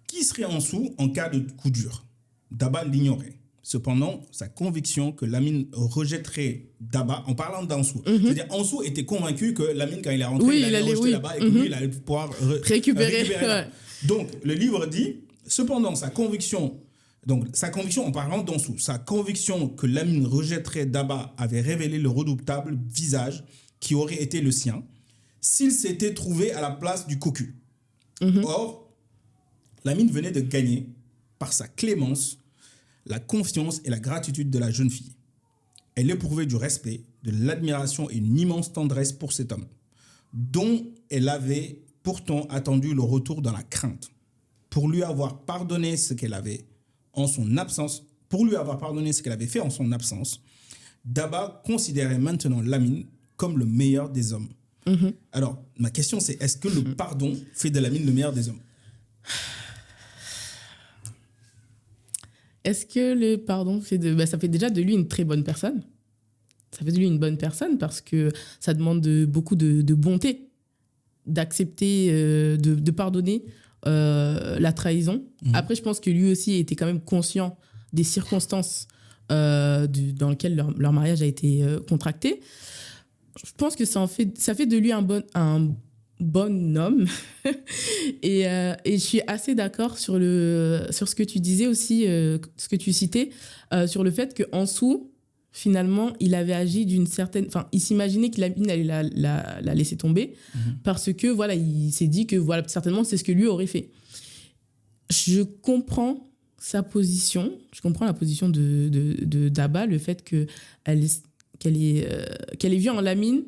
Qui serait Ansou en cas de coup dur? Daba l'ignorait. Cependant, sa conviction que Lamine rejetterait Daba, en parlant d'Ansou, c'est-à-dire Ansou était convaincu que Lamine, quand il est rentré, il allait rejeter Daba et que lui, il allait pouvoir récupérer Daba. Donc, le livre dit, cependant, sa conviction, en parlant d'Ansou, sa conviction que Lamine rejetterait Daba avait révélé le redoutable visage qui aurait été le sien s'il s'était trouvé à la place du cocu. Or, Lamine venait de gagner, par sa clémence, la confiance et la gratitude de la jeune fille. Elle éprouvait du respect, de l'admiration et une immense tendresse pour cet homme, dont elle avait pourtant attendu le retour dans la crainte. Pour lui avoir pardonné ce qu'elle avait fait en son absence, Daba considérait maintenant Lamine comme le meilleur des hommes. Alors, ma question c'est, est-ce que le pardon fait de Lamine le meilleur des hommes? Est-ce que le pardon fait ça fait déjà de lui une très bonne personne. Ça fait de lui une bonne personne parce que ça demande beaucoup de bonté, d'accepter, de pardonner la trahison. Après, je pense que lui aussi était quand même conscient des circonstances dans lesquelles leur mariage a été contracté. Je pense que ça fait de lui un bon homme. et je suis assez d'accord sur ce que tu disais aussi, ce que tu citais, sur le fait qu'Ansou, finalement, il avait agi d'une certaine... Enfin, il s'imaginait que Lamine allait la laisser tomber parce que, voilà, il s'est dit que, voilà, certainement, c'est ce que lui aurait fait. Je comprends sa position. Je comprends la position de Daba, le fait qu'elle ait vu en Lamine,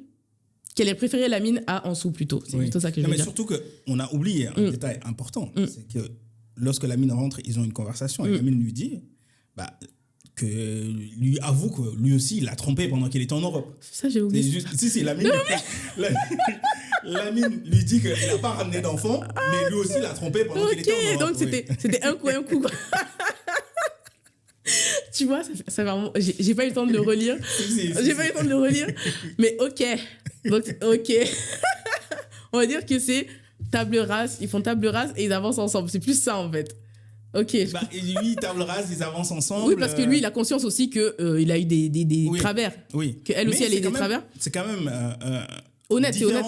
qu'elle ait préféré Lamine à Ansou plutôt. C'est plutôt ça que je veux dire. Mais surtout qu'on a oublié un détail important. C'est que lorsque Lamine rentre, ils ont une conversation et Lamine lui dit que lui avoue que lui aussi, il l'a trompé pendant qu'il était en Europe. Ça, j'ai oublié. Si, Lamine lui dit qu'il n'a pas ramené d'enfant, mais lui aussi, il l'a trompé pendant qu'il était en Europe. Donc, c'était un coup. Tu vois, ça vraiment... J'ai pas eu le temps de le relire. J'ai pas eu le temps de le relire. Mais OK. Donc, OK. On va dire que c'est table rase. Ils font table rase et ils avancent ensemble. C'est plus ça, en fait. OK. Et lui, table rase, ils avancent ensemble. Oui, parce que lui, il a conscience aussi qu'il a eu des travers. Oui. Qu'elle aussi, elle a eu des travers. C'est quand même Honnête, c'est honnête.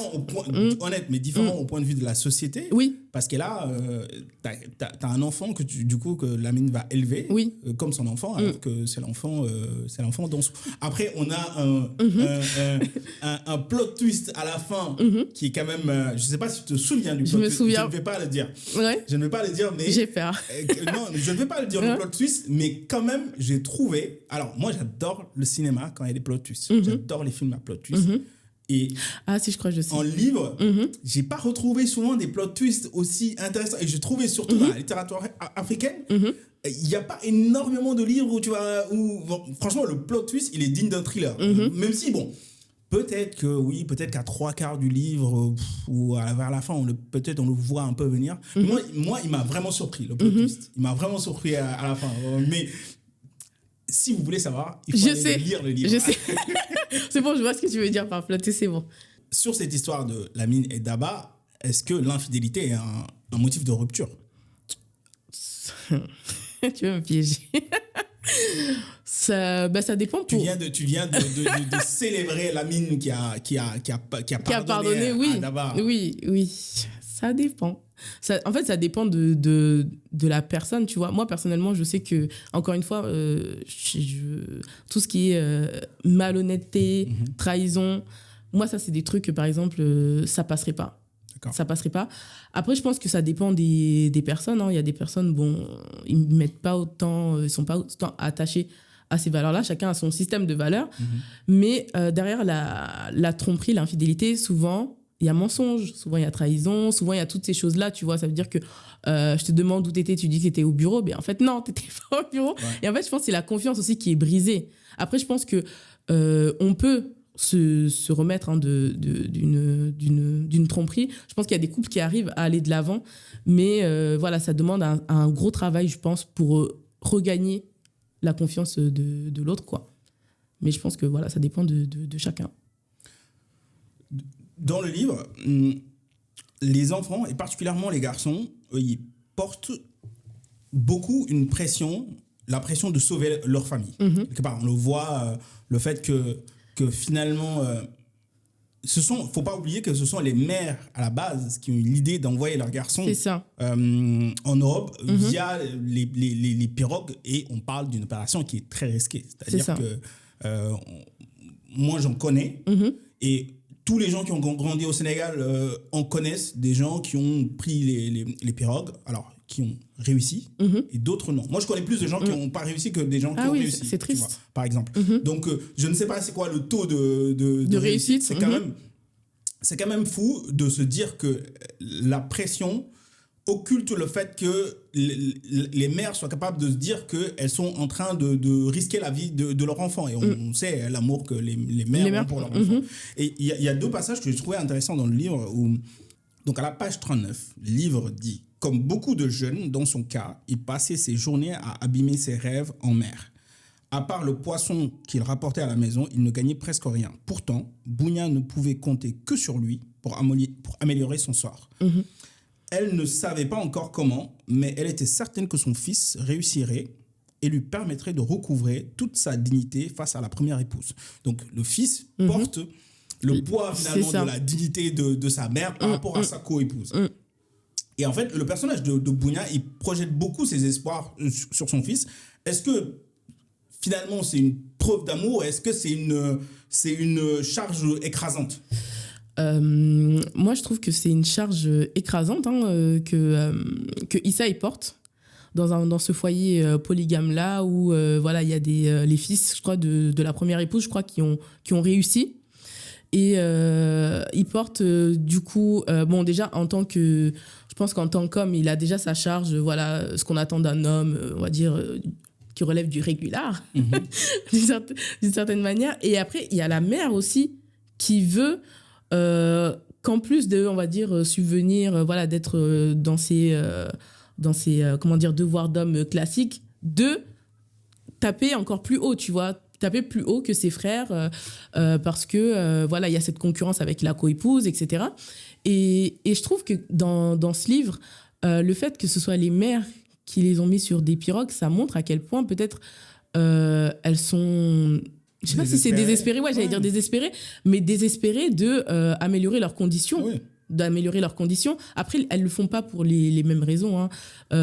Honnête, mais différent au point de vue de la société. Oui. Parce que là, t'as un enfant que Lamine va élever comme son enfant, alors que c'est l'enfant dans son... Après, on a un plot twist à la fin qui est quand même... je sais pas si tu te souviens du plot twist. Je ne vais pas le dire. Ouais. Je ne vais pas le dire, mais... J'ai peur. Non, je ne vais pas le dire, le plot twist, mais quand même, j'ai trouvé... Alors, moi, j'adore le cinéma quand il y a des plot twists. J'adore les films à plot twist. Et si, je crois que je sais. en livre, j'ai pas retrouvé souvent des plot twists aussi intéressants. Et j'ai trouvé surtout dans la littérature africaine, il n'y a pas énormément de livres où tu vois, franchement, le plot twist, il est digne d'un thriller. Même si, bon, peut-être qu'à 3/4 du livre, ou vers la fin, peut-être on le voit un peu venir. Moi, il m'a vraiment surpris, le plot twist. Il m'a vraiment surpris à la fin. Mais si vous voulez savoir, il faut aller lire le livre. Je sais. C'est bon, je vois ce que tu veux dire par plot twist, c'est bon. Sur cette histoire de Lamine et Daba, est-ce que l'infidélité est un motif de rupture? Tu veux me piéger. Ça dépend. Tu viens de célébrer Lamine qui a pardonné à Daba. Oui, ça dépend. En fait, ça dépend de la personne, tu vois. Moi, personnellement, je sais que, encore une fois, tout ce qui est malhonnêteté, trahison, moi, ça, c'est des trucs que, par exemple, ça passerait pas. D'accord. Ça passerait pas. Après, je pense que ça dépend des personnes. Il y a des personnes, bon, ils ne sont pas autant attachés à ces valeurs-là. Chacun a son système de valeurs. Mais derrière la tromperie, l'infidélité, souvent... il y a mensonge, souvent il y a trahison, souvent il y a toutes ces choses-là, tu vois. Ça veut dire que je te demande où tu étais, tu dis que tu étais au bureau, mais en fait, non, tu n'étais pas au bureau. Ouais. Et en fait, je pense que c'est la confiance aussi qui est brisée. Après, je pense que on peut se remettre d'une tromperie. Je pense qu'il y a des couples qui arrivent à aller de l'avant, mais voilà, ça demande un gros travail, je pense, pour regagner la confiance de l'autre, quoi. Mais je pense que voilà, ça dépend de chacun. Dans le livre, les enfants, et particulièrement les garçons, ils portent beaucoup la pression de sauver leur famille. Quelque part, on le voit, le fait que finalement, faut pas oublier que ce sont les mères à la base qui ont eu l'idée d'envoyer leurs garçons en Europe via les pirogues, et on parle d'une opération qui est très risquée. C'est-à-dire que moi, j'en connais, et tous les gens qui ont grandi au Sénégal en connaissent, des gens qui ont pris les pirogues, alors qui ont réussi, et d'autres non. Moi, je connais plus de gens qui n'ont pas réussi que des gens qui ont réussi. C'est triste. Tu vois, par exemple. Donc, je ne sais pas c'est quoi le taux de réussite. C'est quand même fou de se dire que la pression occulte le fait que les mères soient capables de se dire qu'elles sont en train de risquer la vie de leur enfant. Et on sait l'amour que les mères ont pour leur enfant. Et il y a deux passages que j'ai trouvé intéressants dans le livre. Donc à la page 39, le livre dit « Comme beaucoup de jeunes, dans son cas, il passait ses journées à abîmer ses rêves en mer. À part le poisson qu'il rapportait à la maison, il ne gagnait presque rien. Pourtant, Bougna ne pouvait compter que sur lui pour améliorer son sort. Elle ne savait pas encore comment, mais elle était certaine que son fils réussirait et lui permettrait de recouvrer toute sa dignité face à la première épouse. Donc, le fils porte le poids finalement de la dignité de sa mère par rapport à sa co-épouse. Et en fait, le personnage de Bougna, il projette beaucoup ses espoirs sur son fils. Est-ce que finalement c'est une preuve d'amour? Est-ce que c'est une charge écrasante? Moi, je trouve que c'est une charge écrasante que Issa il porte dans ce foyer polygame-là où voilà, il y a les fils, je crois, de la première épouse, je crois, qui ont réussi. Et il porte du coup, bon, déjà en tant que, je pense qu'en tant qu'homme, il a déjà sa charge, voilà, ce qu'on attend d'un homme, on va dire, qui relève du régular, d'une certaine manière. Et après, il y a la mère aussi qui veut qu'en plus de, on va dire, subvenir, voilà, d'être dans ses comment dire, devoirs d'homme classiques, de taper encore plus haut, tu vois, taper plus haut que ses frères parce que voilà, il y a cette concurrence avec la coépouse, etc. Et je trouve que dans ce livre, le fait que ce soit les mères qui les ont mis sur des pirogues, ça montre à quel point peut-être elles sont je sais pas si c'est désespéré, j'allais dire désespéré, mais désespéré de améliorer leurs conditions. Oui. D'améliorer leurs conditions. Après, elles le font pas pour les mêmes raisons. Hein.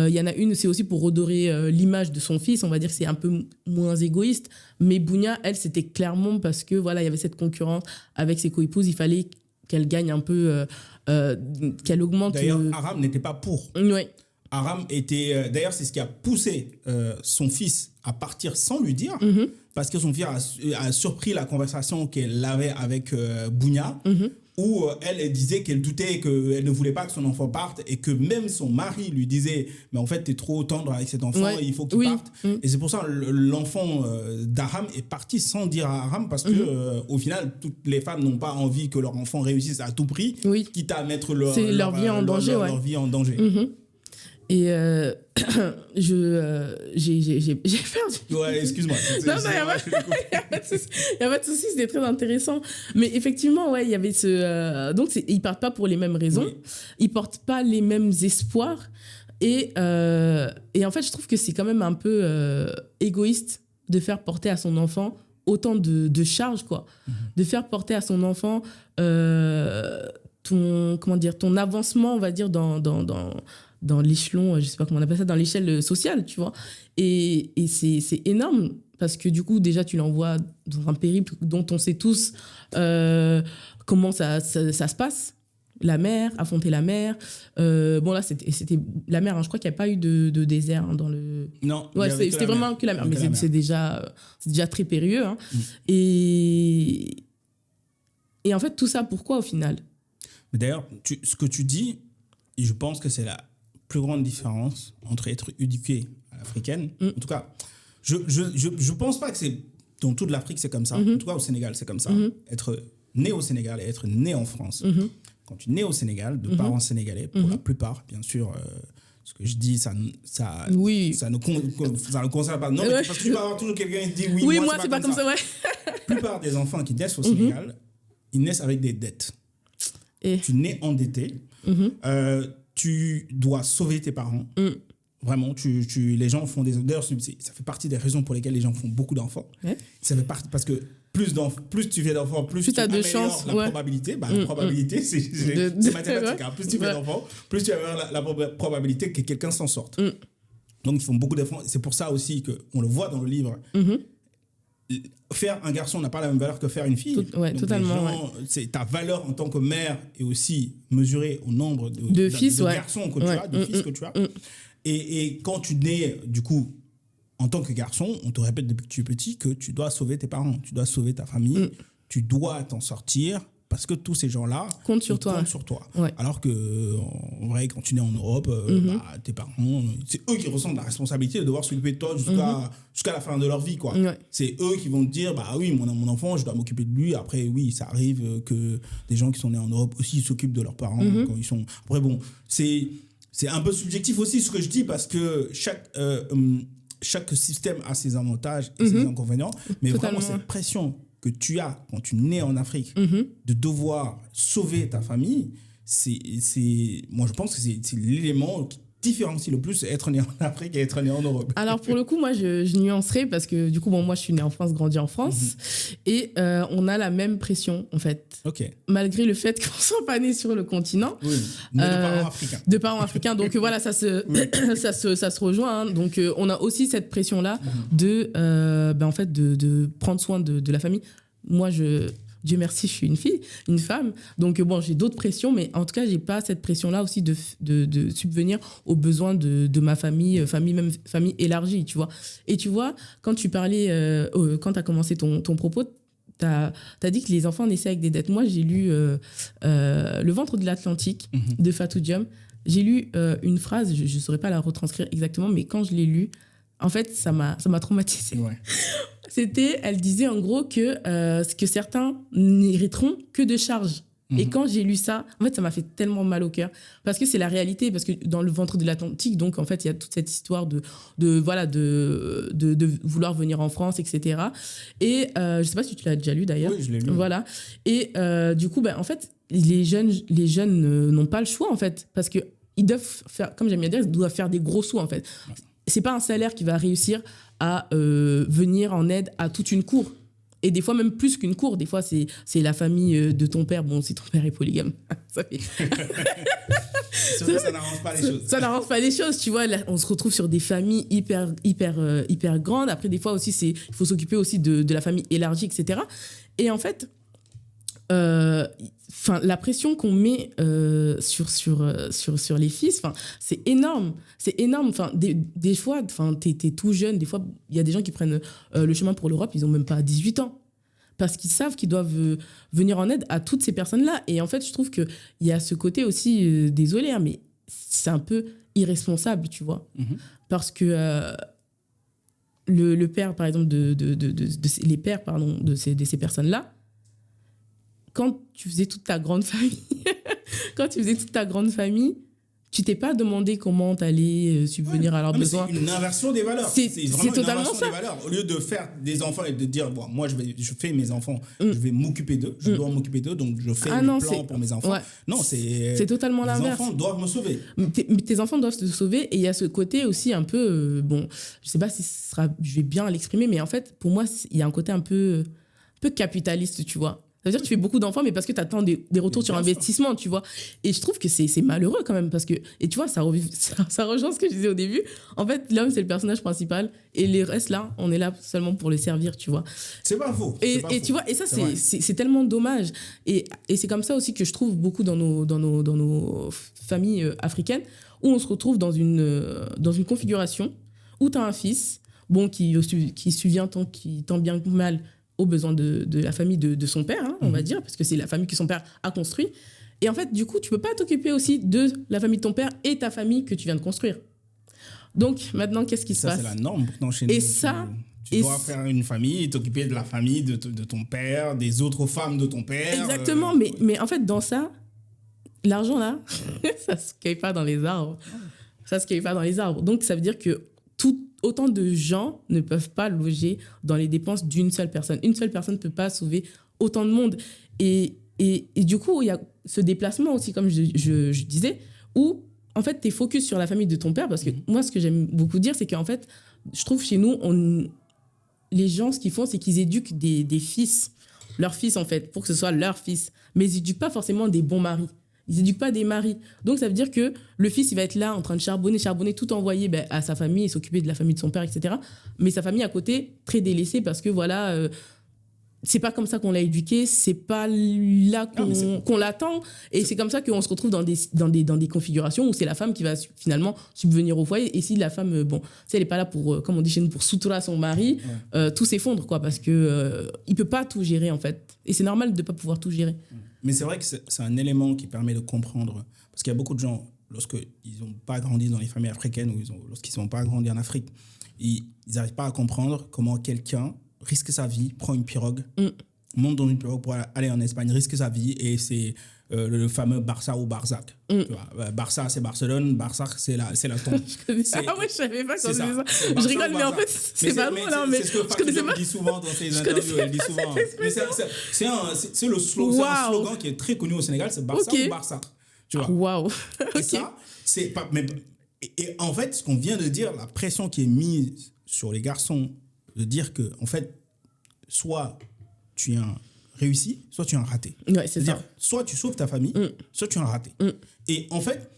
Y en a une, c'est aussi pour redorer l'image de son fils. On va dire que c'est un peu moins égoïste. Mais Bounia, elle, c'était clairement parce que voilà, il y avait cette concurrence avec ses coépouses. Il fallait qu'elle gagne un peu, qu'elle augmente. D'ailleurs, Aram n'était pas pour. Ouais. Aram était... d'ailleurs, c'est ce qui a poussé son fils à partir sans lui dire, parce que son fils a surpris la conversation qu'elle avait avec Bounia, où elle disait qu'elle doutait, qu'elle ne voulait pas que son enfant parte, et que même son mari lui disait « Mais en fait, t'es trop tendre avec cet enfant, il faut qu'il parte. » Et c'est pour ça que l'enfant d'Aram est parti sans dire à Aram, parce que au final, toutes les femmes n'ont pas envie que leur enfant réussisse à tout prix, quitte à mettre leur vie en danger. Leur vie en danger. Et j'ai perdu. Ouais, excuse-moi. Non, il n'y a pas de souci, c'était très intéressant. Mais effectivement, il y avait ce... donc, ils ne partent pas pour les mêmes raisons. Oui. Ils ne portent pas les mêmes espoirs. Et en fait, je trouve que c'est quand même un peu égoïste de faire porter à son enfant autant de charges, quoi. De faire porter à son enfant ton avancement, on va dire, dans l'échelon, je sais pas comment on appelle ça, dans l'échelle sociale, tu vois. Et c'est énorme, parce que du coup, déjà, tu l'envoies dans un périple dont on sait tous comment ça se passe. La mer, affronter la mer. Bon, là, c'était la mer, hein, je crois qu'il n'y a pas eu de désert dans le... Non. Ouais, c'était vraiment que la mer, mais c'est déjà très périlleux. Hein. Et en fait, tout ça, pourquoi au final? Mais d'ailleurs, ce que tu dis, et je pense que c'est la plus grande différence entre être éduqué à l'africaine. En tout cas, je pense pas que c'est dans toute l'Afrique c'est comme ça. En tout cas, au Sénégal, c'est comme ça. Être né au Sénégal et être né en France. Quand tu es né au Sénégal, de parents sénégalais, pour la plupart, bien sûr, ce que je dis, ça ne concerne pas. Non, mais parce que tu vas avoir toujours quelqu'un qui dit oui, moi c'est pas comme ça. La plupart des enfants qui naissent au Sénégal, ils naissent avec des dettes. Tu nais endetté. Tu dois sauver tes parents. Vraiment, les gens font des... D'ailleurs, ça fait partie des raisons pour lesquelles les gens font beaucoup d'enfants. Ça fait partie, parce que plus tu fais d'enfants, plus tu améliores la probabilité. La probabilité, c'est mathématique. Hein. Plus tu fais d'enfants, plus tu améliores la probabilité que quelqu'un s'en sorte. Donc, ils font beaucoup d'enfants. C'est pour ça aussi qu'on le voit dans le livre. Faire un garçon n'a pas la même valeur que faire une fille. Donc totalement. Ta valeur en tant que mère est aussi mesurée au nombre de garçons que tu as, de fils que tu as. Et quand tu nais, du coup, en tant que garçon, on te répète depuis que tu es petit que tu dois sauver tes parents, tu dois sauver ta famille, tu dois t'en sortir, parce que tous ces gens-là comptent sur toi. Alors que, en vrai, quand tu nais en Europe, tes parents, c'est eux qui ressentent la responsabilité de devoir s'occuper de toi jusqu'à la fin de leur vie, quoi. C'est eux qui vont te dire, bah oui, mon enfant, je dois m'occuper de lui. Après, oui, ça arrive que des gens qui sont nés en Europe aussi s'occupent de leurs parents quand ils sont... Après, bon, c'est un peu subjectif aussi ce que je dis, parce que chaque système a ses avantages et ses inconvénients. Mais vraiment, cette pression que tu as quand tu nais en Afrique, de devoir sauver ta famille, moi je pense que c'est l'élément qui différencie le plus être né en Afrique et être né en Europe. Alors pour le coup, moi je nuancerai, parce que du coup, moi je suis née en France, grandi en France, et on a la même pression en fait. Malgré le fait qu'on soit pas né sur le continent. Mais de parents africains. De parents africains, donc voilà, ça se rejoint. Hein. Donc on a aussi cette pression-là en fait de prendre soin de la famille. Moi, Dieu merci, je suis une femme. Donc, bon, j'ai d'autres pressions, mais en tout cas, j'ai pas cette pression-là aussi de subvenir aux besoins de ma famille, famille élargie, tu vois. Et tu vois, quand tu parlais, quand tu as commencé ton propos, tu as dit que les enfants naissaient avec des dettes. Moi, j'ai lu Le ventre de l'Atlantique de Fatou Diom. J'ai lu une phrase, je ne saurais pas la retranscrire exactement, mais quand je l'ai lue, en fait, ça m'a traumatisée. Elle disait en gros que certains n'hériteront que de charges. Et quand j'ai lu ça, en fait, ça m'a fait tellement mal au cœur. Parce que c'est la réalité, parce que dans le ventre de l'Atlantique, donc en fait, il y a toute cette histoire de vouloir venir en France, etc. Et je ne sais pas si tu l'as déjà lu d'ailleurs. Oui, je l'ai lu. Voilà. Et du coup, en fait, les jeunes n'ont pas le choix, en fait, parce qu'ils doivent faire, comme j'aime bien dire, ils doivent faire des gros sous, en fait. C'est pas un salaire qui va réussir à venir en aide à toute une cour. Et des fois, même plus qu'une cour. Des fois, c'est la famille de ton père. Bon, si ton père est polygame, ça fait... Ça n'arrange pas les choses. Ça n'arrange pas les choses, tu vois. Là, on se retrouve sur des familles hyper grandes. Après, des fois aussi, il faut s'occuper aussi de la famille élargie, etc. Et en fait, la pression qu'on met sur les fils, c'est énorme. C'est énorme. Des fois, t'es tout jeune. Des fois, il y a des gens qui prennent le chemin pour l'Europe, ils n'ont même pas 18 ans. Parce qu'ils savent qu'ils doivent venir en aide à toutes ces personnes-là. Et en fait, je trouve qu'il y a ce côté aussi, désolé, hein, mais c'est un peu irresponsable, tu vois. Mm-hmm. Parce que le père, par exemple, les pères, pardon, de ces personnes-là, quand tu faisais toute ta grande famille, tu t'es pas demandé comment t'allais subvenir à leurs besoins. C'est une inversion des valeurs. C'est vraiment une inversion des valeurs. Au lieu de faire des enfants et de dire, bon, moi, je fais mes enfants, je vais m'occuper d'eux, je dois m'occuper d'eux, donc je fais mes plans pour mes enfants. Ouais. Non, c'est totalement l'inverse. Les enfants doivent me sauver. Tes enfants doivent te sauver, et il y a ce côté aussi un peu, je sais pas si je vais bien l'exprimer, mais en fait, pour moi, il y a un côté un peu capitaliste, tu vois. Ça veut dire que tu fais beaucoup d'enfants, mais parce que tu attends des retours sur investissement, tu vois. Et je trouve que c'est malheureux quand même, parce que... Et tu vois, ça rejoint ce que je disais au début. En fait, l'homme, c'est le personnage principal, et les restes, là, on est là seulement pour les servir, tu vois. C'est pas faux. Tu vois, et ça, c'est tellement dommage. Et c'est comme ça aussi que je trouve beaucoup dans nos familles africaines, où on se retrouve dans une configuration où tu as un fils, qui subvient tant bien que mal aux besoins de la famille de son père, hein, on va dire, parce que c'est la famille que son père a construit. Et en fait, du coup, tu peux pas t'occuper aussi de la famille de ton père et ta famille que tu viens de construire. Donc, maintenant, qu'est-ce qui se passe ? Ça, c'est la norme pourtant chez nous. Et ça... Tu dois faire une famille, t'occuper de la famille de ton père, des autres femmes de ton père. Exactement, mais en fait, dans ça, l'argent, là, ça se cueille pas dans les arbres. Ça se cueille pas dans les arbres. Donc, ça veut dire que autant de gens ne peuvent pas loger dans les dépenses d'une seule personne. Une seule personne ne peut pas sauver autant de monde. Et du coup, il y a ce déplacement aussi, comme je disais, où, en fait, tu es focus sur la famille de ton père. Parce que moi, ce que j'aime beaucoup dire, c'est qu'en fait, je trouve chez nous, les gens, ce qu'ils font, c'est qu'ils éduquent des fils, leurs fils, en fait, pour que ce soit leurs fils. Mais ils n'éduquent pas forcément des bons maris. Ils n'éduquent pas des maris. Donc, ça veut dire que le fils, il va être là en train de charbonner, tout envoyer à sa famille et s'occuper de la famille de son père, etc. Mais sa famille à côté, très délaissée parce que voilà, c'est pas comme ça qu'on l'a éduqué, c'est pas là qu'on l'attend. Et c'est comme ça qu'on se retrouve dans des configurations où c'est la femme qui va finalement subvenir au foyer. Et si la femme, si elle n'est pas là pour, comme on dit chez nous, pour soutenir son mari, tout s'effondre, quoi, parce que il peut pas tout gérer, en fait. Et c'est normal de pas pouvoir tout gérer. Mais c'est vrai que c'est un élément qui permet de comprendre, parce qu'il y a beaucoup de gens, lorsqu'ils n'ont pas grandi dans les familles africaines ou lorsqu'ils n'ont pas grandi en Afrique, ils n'arrivent pas à comprendre comment quelqu'un risque sa vie, prend une pirogue, monte dans une pirogue pour aller en Espagne, risque sa vie, et c'est le fameux Barça ou Barsac. Tu vois, Barça, c'est Barcelone, Barsac, c'est la tombe. Ah ouais, je savais pas quand je disais ça. Je rigole, mais en fait, c'est pas drôle. C'est ce que Fatima dit souvent dans ses interviews. Elle dit souvent. C'est le slogan qui est très connu au Sénégal, c'est Barça ou Barsac. Tu vois. Waouh. Et ça, c'est pas. Et en fait, ce qu'on vient de dire, la pression qui est mise sur les garçons, de dire que, en fait, soit tu es un réussi, soit tu es un raté. Ouais, c'est ça. Soit tu sauves ta famille, soit tu es un raté. Et en fait,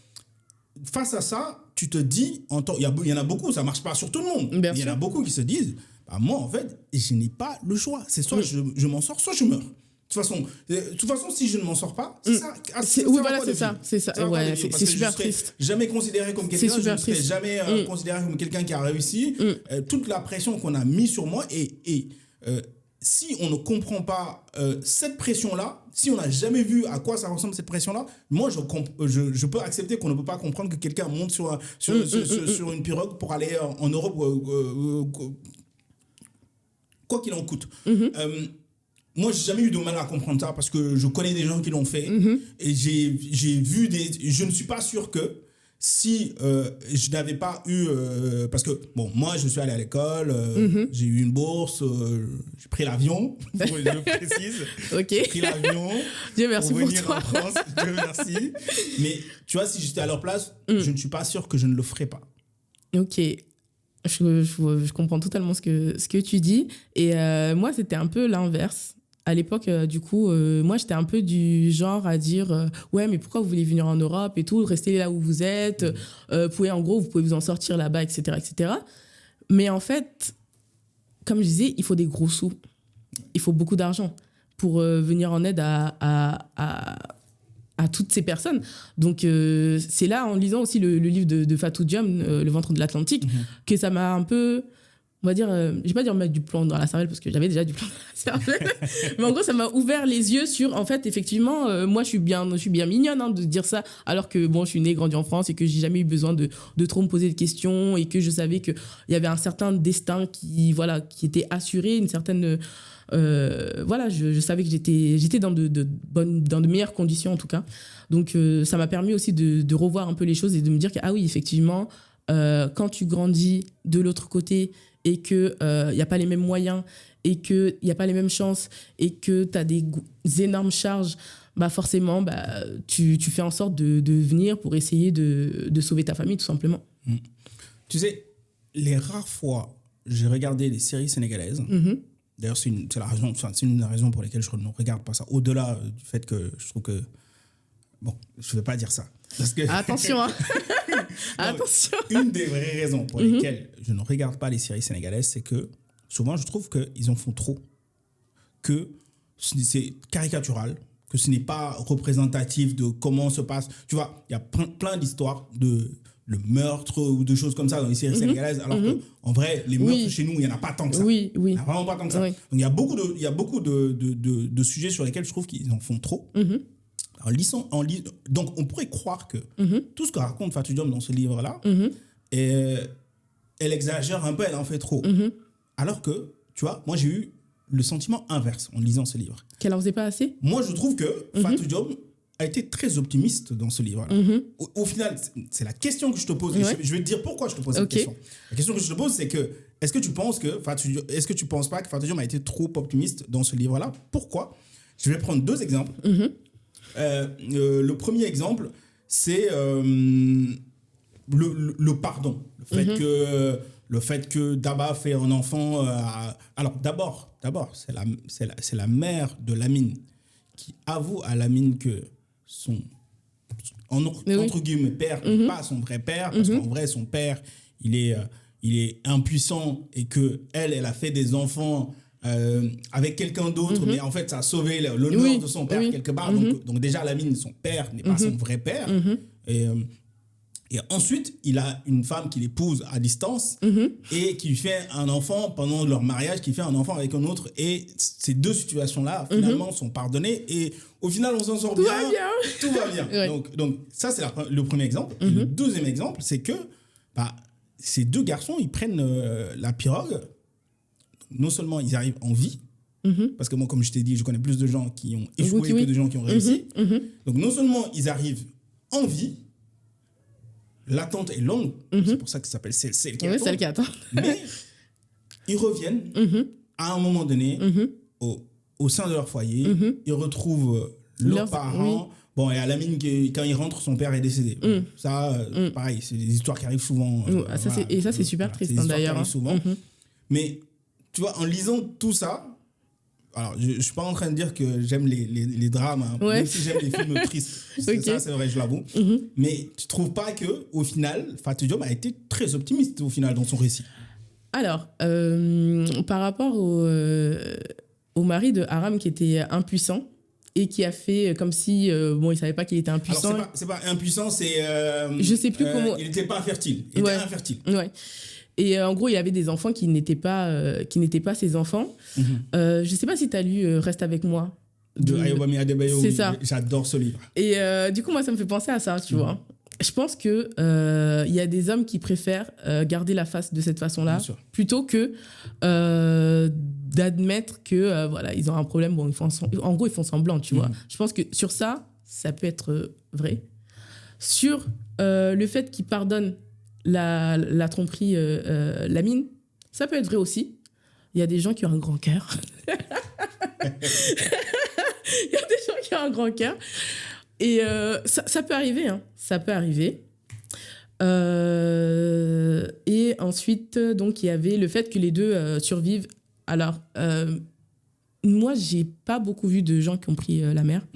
face à ça, tu te dis, il y en a beaucoup, ça ne marche pas sur tout le monde. Il y en a beaucoup qui se disent, moi, en fait, je n'ai pas le choix. C'est soit je m'en sors, soit je meurs. De toute façon, si je ne m'en sors pas, c'est ça. Oui, voilà, c'est ça. C'est ça. Ouais, c'est super triste. Jamais considéré comme quelqu'un, je ne serai jamais considéré comme quelqu'un qui a réussi. Toute la pression qu'on a mise sur moi et si on ne comprend pas cette pression-là, si on n'a jamais vu à quoi ça ressemble cette pression-là, moi, je peux accepter qu'on ne peut pas comprendre que quelqu'un monte sur une pirogue pour aller en Europe, quoi qu'il en coûte. Moi, j'ai jamais eu de mal à comprendre ça parce que je connais des gens qui l'ont fait et j'ai vu je ne suis pas sûr que si je n'avais pas eu... parce que, moi, je suis allé à l'école, j'ai eu une bourse, j'ai pris l'avion, je précise. Ok. J'ai pris l'avion Dieu merci pour venir toi. en France. Dieu merci. Mais, tu vois, si j'étais à leur place, je ne suis pas sûr que je ne le ferais pas. Ok. Je comprends totalement ce que tu dis. Et moi, c'était un peu l'inverse. À l'époque, du coup, moi, j'étais un peu du genre à dire ouais, mais pourquoi vous voulez venir en Europe et tout, restez là où vous êtes, vous pouvez vous en sortir là-bas, etc., etc. Mais en fait, comme je disais, il faut des gros sous. Il faut beaucoup d'argent pour venir en aide à toutes ces personnes. Donc, c'est là, en lisant aussi le livre de Fatou Diom, Le ventre de l'Atlantique, que ça m'a un peu, on va dire, je vais pas dire mettre du plomb dans la cervelle, parce que j'avais déjà du plomb dans la cervelle, mais en gros, ça m'a ouvert les yeux sur, en fait, effectivement, moi, je suis bien mignonne de dire ça, alors que, bon, je suis née, grandie en France, et que j'ai jamais eu besoin de trop me poser de questions, et que je savais qu'il y avait un certain destin qui était assuré, une certaine... voilà, je savais que j'étais dans de meilleures conditions en tout cas. Donc ça m'a permis aussi de revoir un peu les choses et de me dire que ah oui, effectivement, quand tu grandis de l'autre côté et que y a pas les mêmes moyens et que y a pas les mêmes chances et que tu as des énormes charges, bah forcément tu fais en sorte de venir pour essayer de sauver ta famille tout simplement. Tu sais, les rares fois j'ai regardé des séries sénégalaises. D'ailleurs, c'est une raison pour laquelle je ne regarde pas ça. Au-delà du fait que je trouve que... Bon, je ne vais pas dire ça. Parce que... Attention, hein. Non, attention. Une des vraies raisons pour lesquelles je ne regarde pas les séries sénégalaises, c'est que souvent, je trouve qu'ils en font trop. Que c'est caricatural, que ce n'est pas représentatif de comment se passe... Tu vois, il y a plein d'histoires de... le meurtre ou de choses comme ça dans les séries sénégalaises, alors qu'en vrai, les meurtres chez nous, il n'y en a pas tant que ça. Oui. Il n'y en a vraiment pas tant que ça. Oui. Donc, il y a beaucoup de sujets sur lesquels je trouve qu'ils en font trop. Donc, on pourrait croire que tout ce que raconte Fatou Diom dans ce livre-là, elle exagère un peu, elle en fait trop. Alors que, tu vois, moi, j'ai eu le sentiment inverse en lisant ce livre. Qu'elle en faisait pas assez ? Moi, je trouve que Fatou Diom a été très optimiste dans ce livre-là. Au final, c'est la question que je te pose. Et je vais te dire pourquoi je te pose cette question. La question que je te pose, c'est que est-ce que tu penses pas que Fatou Diom a été trop optimiste dans ce livre-là ? Pourquoi ? Je vais prendre deux exemples. Le premier exemple, c'est le pardon. Le fait que Daba fait un enfant... alors, d'abord, c'est la mère de Lamine qui avoue à Lamine que son entre guillemets père n'est pas son vrai père, parce qu'en vrai son père il est impuissant et que elle a fait des enfants avec quelqu'un d'autre, mais en fait ça a sauvé l'honneur de son père quelque part. Donc déjà Lamine, son père n'est pas son vrai père. Et ensuite, il a une femme qu'il épouse à distance et qui lui fait un enfant pendant leur mariage, qui fait un enfant avec un autre. Et ces deux situations-là, finalement, sont pardonnées. Et au final, on s'en sort bien. Tout va bien. Ouais. Donc, ça, c'est le premier exemple. Et le deuxième exemple, c'est que ces deux garçons, ils prennent la pirogue. Non seulement ils arrivent en vie, parce que moi, comme je t'ai dit, je connais plus de gens qui ont échoué que de gens qui ont réussi. Donc, non seulement ils arrivent en vie, l'attente est longue, c'est pour ça que ça s'appelle celle qui attend. Mais ils reviennent à un moment donné au sein de leur foyer, ils retrouvent leurs parents. Bon, et à Lamine, quand il rentre, son père est décédé. Ça, pareil, c'est des histoires qui arrivent souvent. Et ça, c'est super triste d'ailleurs. Souvent. Mais tu vois, en lisant tout ça, alors, je ne suis pas en train de dire que j'aime les drames, même si j'aime les films tristes. Ça, c'est vrai, je l'avoue. Mais tu ne trouves pas qu'au final, Fatou Diom a été très optimiste au final dans son récit ? Alors, par rapport au mari de Haram qui était impuissant et qui a fait comme si, il ne savait pas qu'il était impuissant. Alors, c'est pas impuissant, c'est... je ne sais plus comment... Il n'était pas infertile. Il était infertile. Ouais. Et en gros, il y avait des enfants qui n'étaient pas ses enfants. Je ne sais pas si tu as lu Reste avec moi. De Ayobami Adebayo. C'est ça. J'adore ce livre. Et du coup, moi, ça me fait penser à ça, tu vois. Je pense qu'il y a des hommes qui préfèrent garder la face de cette façon-là plutôt que d'admettre que voilà, ils ont un problème. Bon, en gros, ils font semblant, tu vois. Je pense que sur ça peut être vrai. Sur le fait qu'ils pardonnent la tromperie Lamine, ça peut être vrai aussi. Il y a des gens qui ont un grand cœur. Il y a des gens qui ont un grand cœur. Et ça peut arriver. Ça peut arriver. Et ensuite, donc, il y avait le fait que les deux survivent. Alors, moi, j'ai pas beaucoup vu de gens qui ont pris la mer.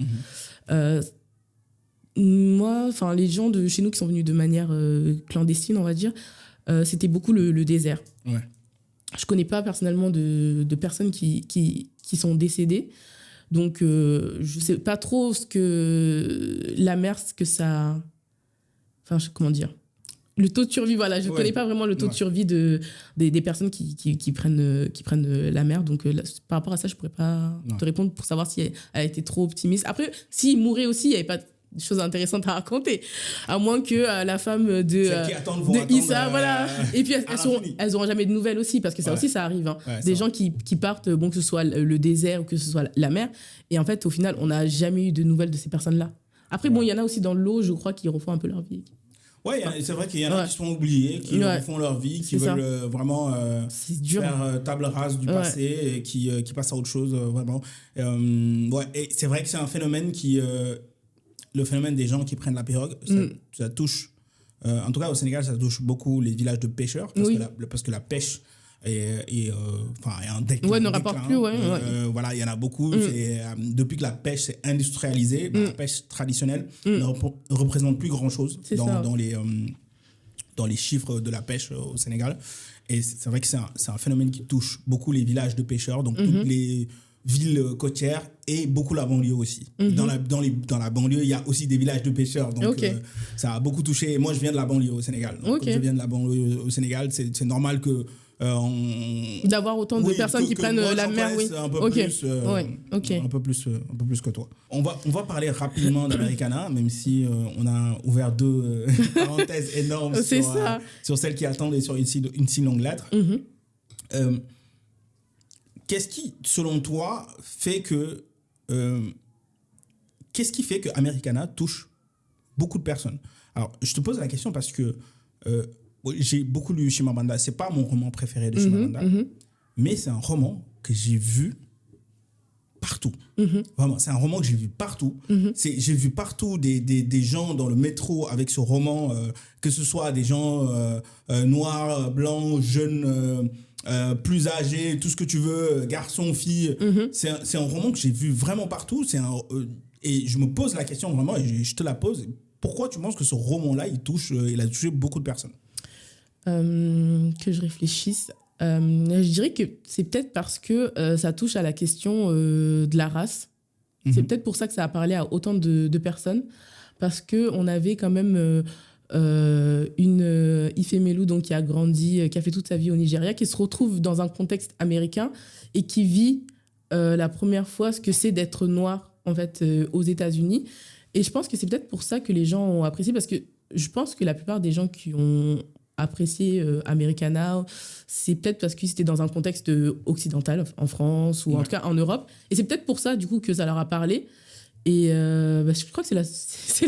Moi, enfin, les gens de chez nous qui sont venus de manière clandestine, on va dire, c'était beaucoup le désert. Ouais. Je connais pas personnellement de personnes qui sont décédées. Donc, je sais pas trop ce que la mer, ce que ça... Enfin, comment dire, le taux de survie, voilà, je ne connais pas vraiment le taux de survie des personnes qui prennent la mer. Donc, là, par rapport à ça, je ne pourrais pas te répondre pour savoir si elle a été trop optimiste. Après, s'il mourait aussi, il n'y avait pas de choses intéressantes à raconter. À moins que la femme de Issa, voilà. Et puis, elles n'auront jamais de nouvelles aussi, parce que ça aussi, ça arrive. Hein. Ouais, des gens qui partent, bon, que ce soit le désert ou que ce soit la mer. Et en fait, au final, on n'a jamais eu de nouvelles de ces personnes-là. Après, bon, il y en a aussi dans l'eau, je crois, qui refont un peu leur vie. Oui, c'est vrai qu'il y en a qui sont oubliés, qui refont leur vie, qui veulent vraiment faire table rase du passé et qui passent à autre chose, vraiment. Et c'est vrai que c'est un phénomène le phénomène des gens qui prennent la pirogue, ça touche, en tout cas au Sénégal, ça touche beaucoup les villages de pêcheurs, parce que la pêche est un déclin. Ne rapporte plus, voilà, il y en a beaucoup. Depuis que la pêche s'est industrialisée, la pêche traditionnelle ne représente plus grand-chose dans les chiffres de la pêche au Sénégal. Et c'est vrai que c'est un phénomène qui touche beaucoup les villages de pêcheurs, donc toutes les villes côtières et beaucoup la banlieue aussi. Dans la banlieue, il y a aussi des villages de pêcheurs. Donc, ça a beaucoup touché. Moi, je viens de la banlieue au Sénégal. Donc, comme je viens de la banlieue au Sénégal, c'est normal que d'avoir autant de personnes qui prennent la mer, un peu plus que toi. On va parler rapidement d'Americana, même si on a ouvert deux parenthèses énormes sur celles qui attendent et sur une si longue lettre. Qu'est-ce qui, selon toi, fait que Americana touche beaucoup de personnes? Alors, je te pose la question parce que j'ai beaucoup lu Chimamanda. C'est pas mon roman préféré de Chimamanda, mais c'est un roman que j'ai vu partout. Vraiment, c'est un roman que j'ai vu partout. J'ai vu partout des gens dans le métro avec ce roman, que ce soit des gens noirs, blancs, jeunes, plus âgés, tout ce que tu veux, garçons, filles. C'est un roman que j'ai vu vraiment partout. Et je me pose la question vraiment, et je te la pose. Pourquoi tu penses que ce roman-là, il a touché beaucoup de personnes? Que je réfléchisse. Je dirais que c'est peut-être parce que ça touche à la question de la race. C'est peut-être pour ça que ça a parlé à autant de personnes. Parce qu'on avait quand même une Ifemelu, donc, qui a grandi, qui a fait toute sa vie au Nigeria, qui se retrouve dans un contexte américain et qui vit la première fois ce que c'est d'être noir en fait, aux États-Unis. Et je pense que c'est peut-être pour ça que les gens ont apprécié, parce que je pense que la plupart des gens qui ont apprécié Americana, c'est peut-être parce qu'ils étaient dans un contexte occidental, en France ou en tout cas en Europe. Et c'est peut-être pour ça, du coup, que ça leur a parlé. Et je crois que c'est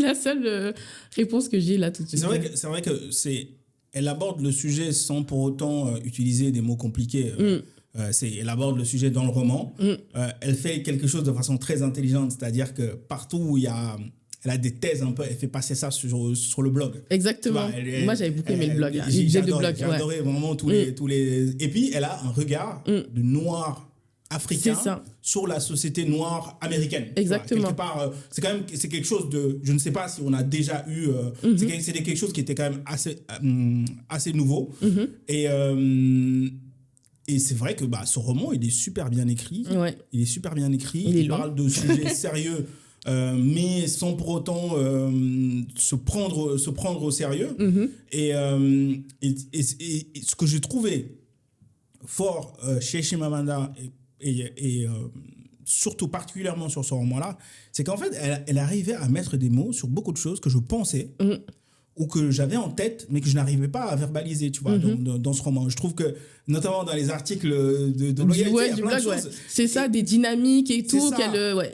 la seule réponse que j'ai là tout de suite. C'est vrai que elle aborde le sujet sans pour autant utiliser des mots compliqués. Elle aborde le sujet dans le roman. Elle fait quelque chose de façon très intelligente, c'est-à-dire que partout où elle a des thèses un peu, elle fait passer ça sur le blog. Exactement. Moi, j'avais beaucoup aimé le blog. J'ai adoré vraiment tous les... Et puis, elle a un regard de noir africain sur la société noire américaine. Exactement. Quelque part, c'est quelque chose de... Je ne sais pas si on a déjà eu... C'est quelque chose qui était quand même assez nouveau. Et c'est vrai que ce roman, il est super bien écrit. Il est super bien écrit. Il parle de sujets sérieux, mais sans pour autant se prendre au sérieux. Et ce que j'ai trouvé fort chez Chimamanda et surtout particulièrement sur ce roman-là, c'est qu'en fait, elle arrivait à mettre des mots sur beaucoup de choses que je pensais ou que j'avais en tête, mais que je n'arrivais pas à verbaliser, tu vois, dans ce roman. Je trouve que, notamment dans les articles de blog, il y a plein de choses. C'est ça, des dynamiques et tout.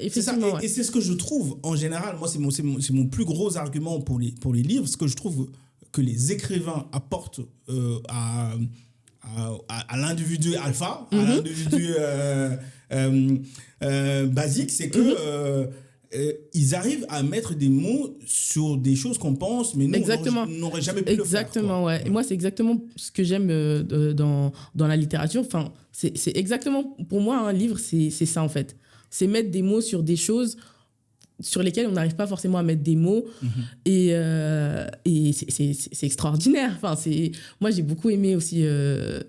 Effectivement. Et c'est ce que je trouve, en général, moi, c'est mon plus gros argument pour les livres, ce que je trouve que les écrivains apportent à l'individu alpha, à l'individu basique, c'est que ils arrivent à mettre des mots sur des choses qu'on pense, mais nous, Exactement. on n'aurait jamais pu Exactement, le faire. ouais. Et moi, c'est exactement ce que j'aime dans la littérature. Enfin, c'est exactement, pour moi, un livre, c'est ça, en fait. C'est mettre des mots sur des choses sur lesquelles on n'arrive pas forcément à mettre des mots. Et c'est extraordinaire. Enfin, moi, j'ai beaucoup aimé aussi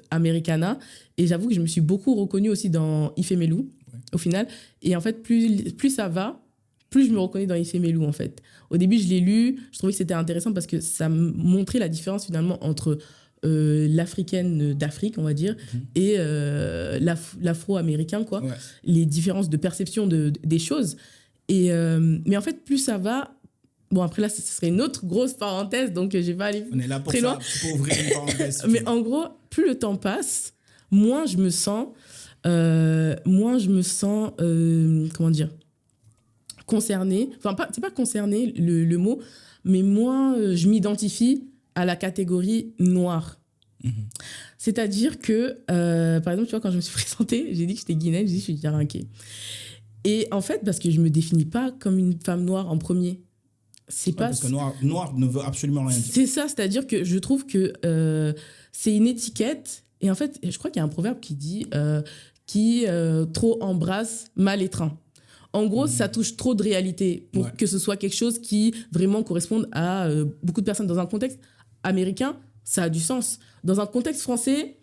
Americana. Et j'avoue que je me suis beaucoup reconnue aussi dans Ifemelu, au final. Et en fait, plus ça va, plus je me reconnais dans Ifemelu, en fait. Au début, je l'ai lu, je trouvais que c'était intéressant parce que ça montrait la différence, finalement, entre l'africaine d'Afrique, on va dire, et l'afro-américain, quoi. Ouais. Les différences de perception des choses. Mais en fait, plus ça va... Bon, après là, ce serait une autre grosse parenthèse, donc je vais pas aller on est là pour très ça, loin. pour ouvrir une parenthèse. Mais en gros, plus le temps passe, moins je me sens... comment dire, concernée, enfin c'est pas concernée le mot, mais moins je m'identifie à la catégorie noire. C'est-à-dire que par exemple, tu vois, quand je me suis présentée, j'ai dit que j'étais guinéenne, j'ai dit que je suis Yaranké. Et en fait, parce que je me définis pas comme une femme noire en premier. C'est pas... Parce que noir ne veut absolument rien dire. C'est ça, c'est-à-dire que je trouve que c'est une étiquette. Et en fait, je crois qu'il y a un proverbe qui dit qui trop embrasse mal étreint. En gros, ça touche trop de réalité pour que ce soit quelque chose qui vraiment corresponde à beaucoup de personnes. Dans un contexte américain, ça a du sens. Dans un contexte français,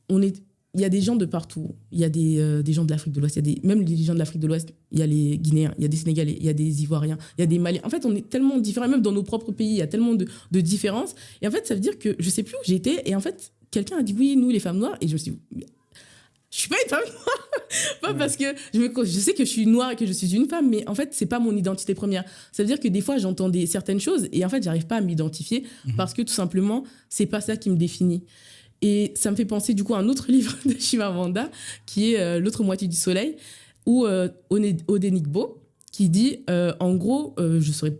il y a des gens de partout. Il y a des gens de l'Afrique de l'Ouest. Même les gens de l'Afrique de l'Ouest, il y a les Guinéens, il y a des Sénégalais, il y a des Ivoiriens, il y a des Maliens. En fait, on est tellement différents. Même dans nos propres pays, il y a tellement de différences. Et en fait, ça veut dire que je ne sais plus où j'étais. Et en fait, quelqu'un a dit, oui, nous, les femmes noires. Et je me suis dit, je ne suis pas une femme noire. Pas parce que je sais que je suis noire et que je suis une femme, mais en fait, ce n'est pas mon identité première. Ça veut dire que des fois, j'entends certaines choses et en fait, je n'arrive pas à m'identifier parce que tout simplement, ce n'est pas ça qui me définit. Et ça me fait penser du coup à un autre livre de Chimamanda qui est L'autre moitié du soleil, où Odenigbo, qui dit, en gros,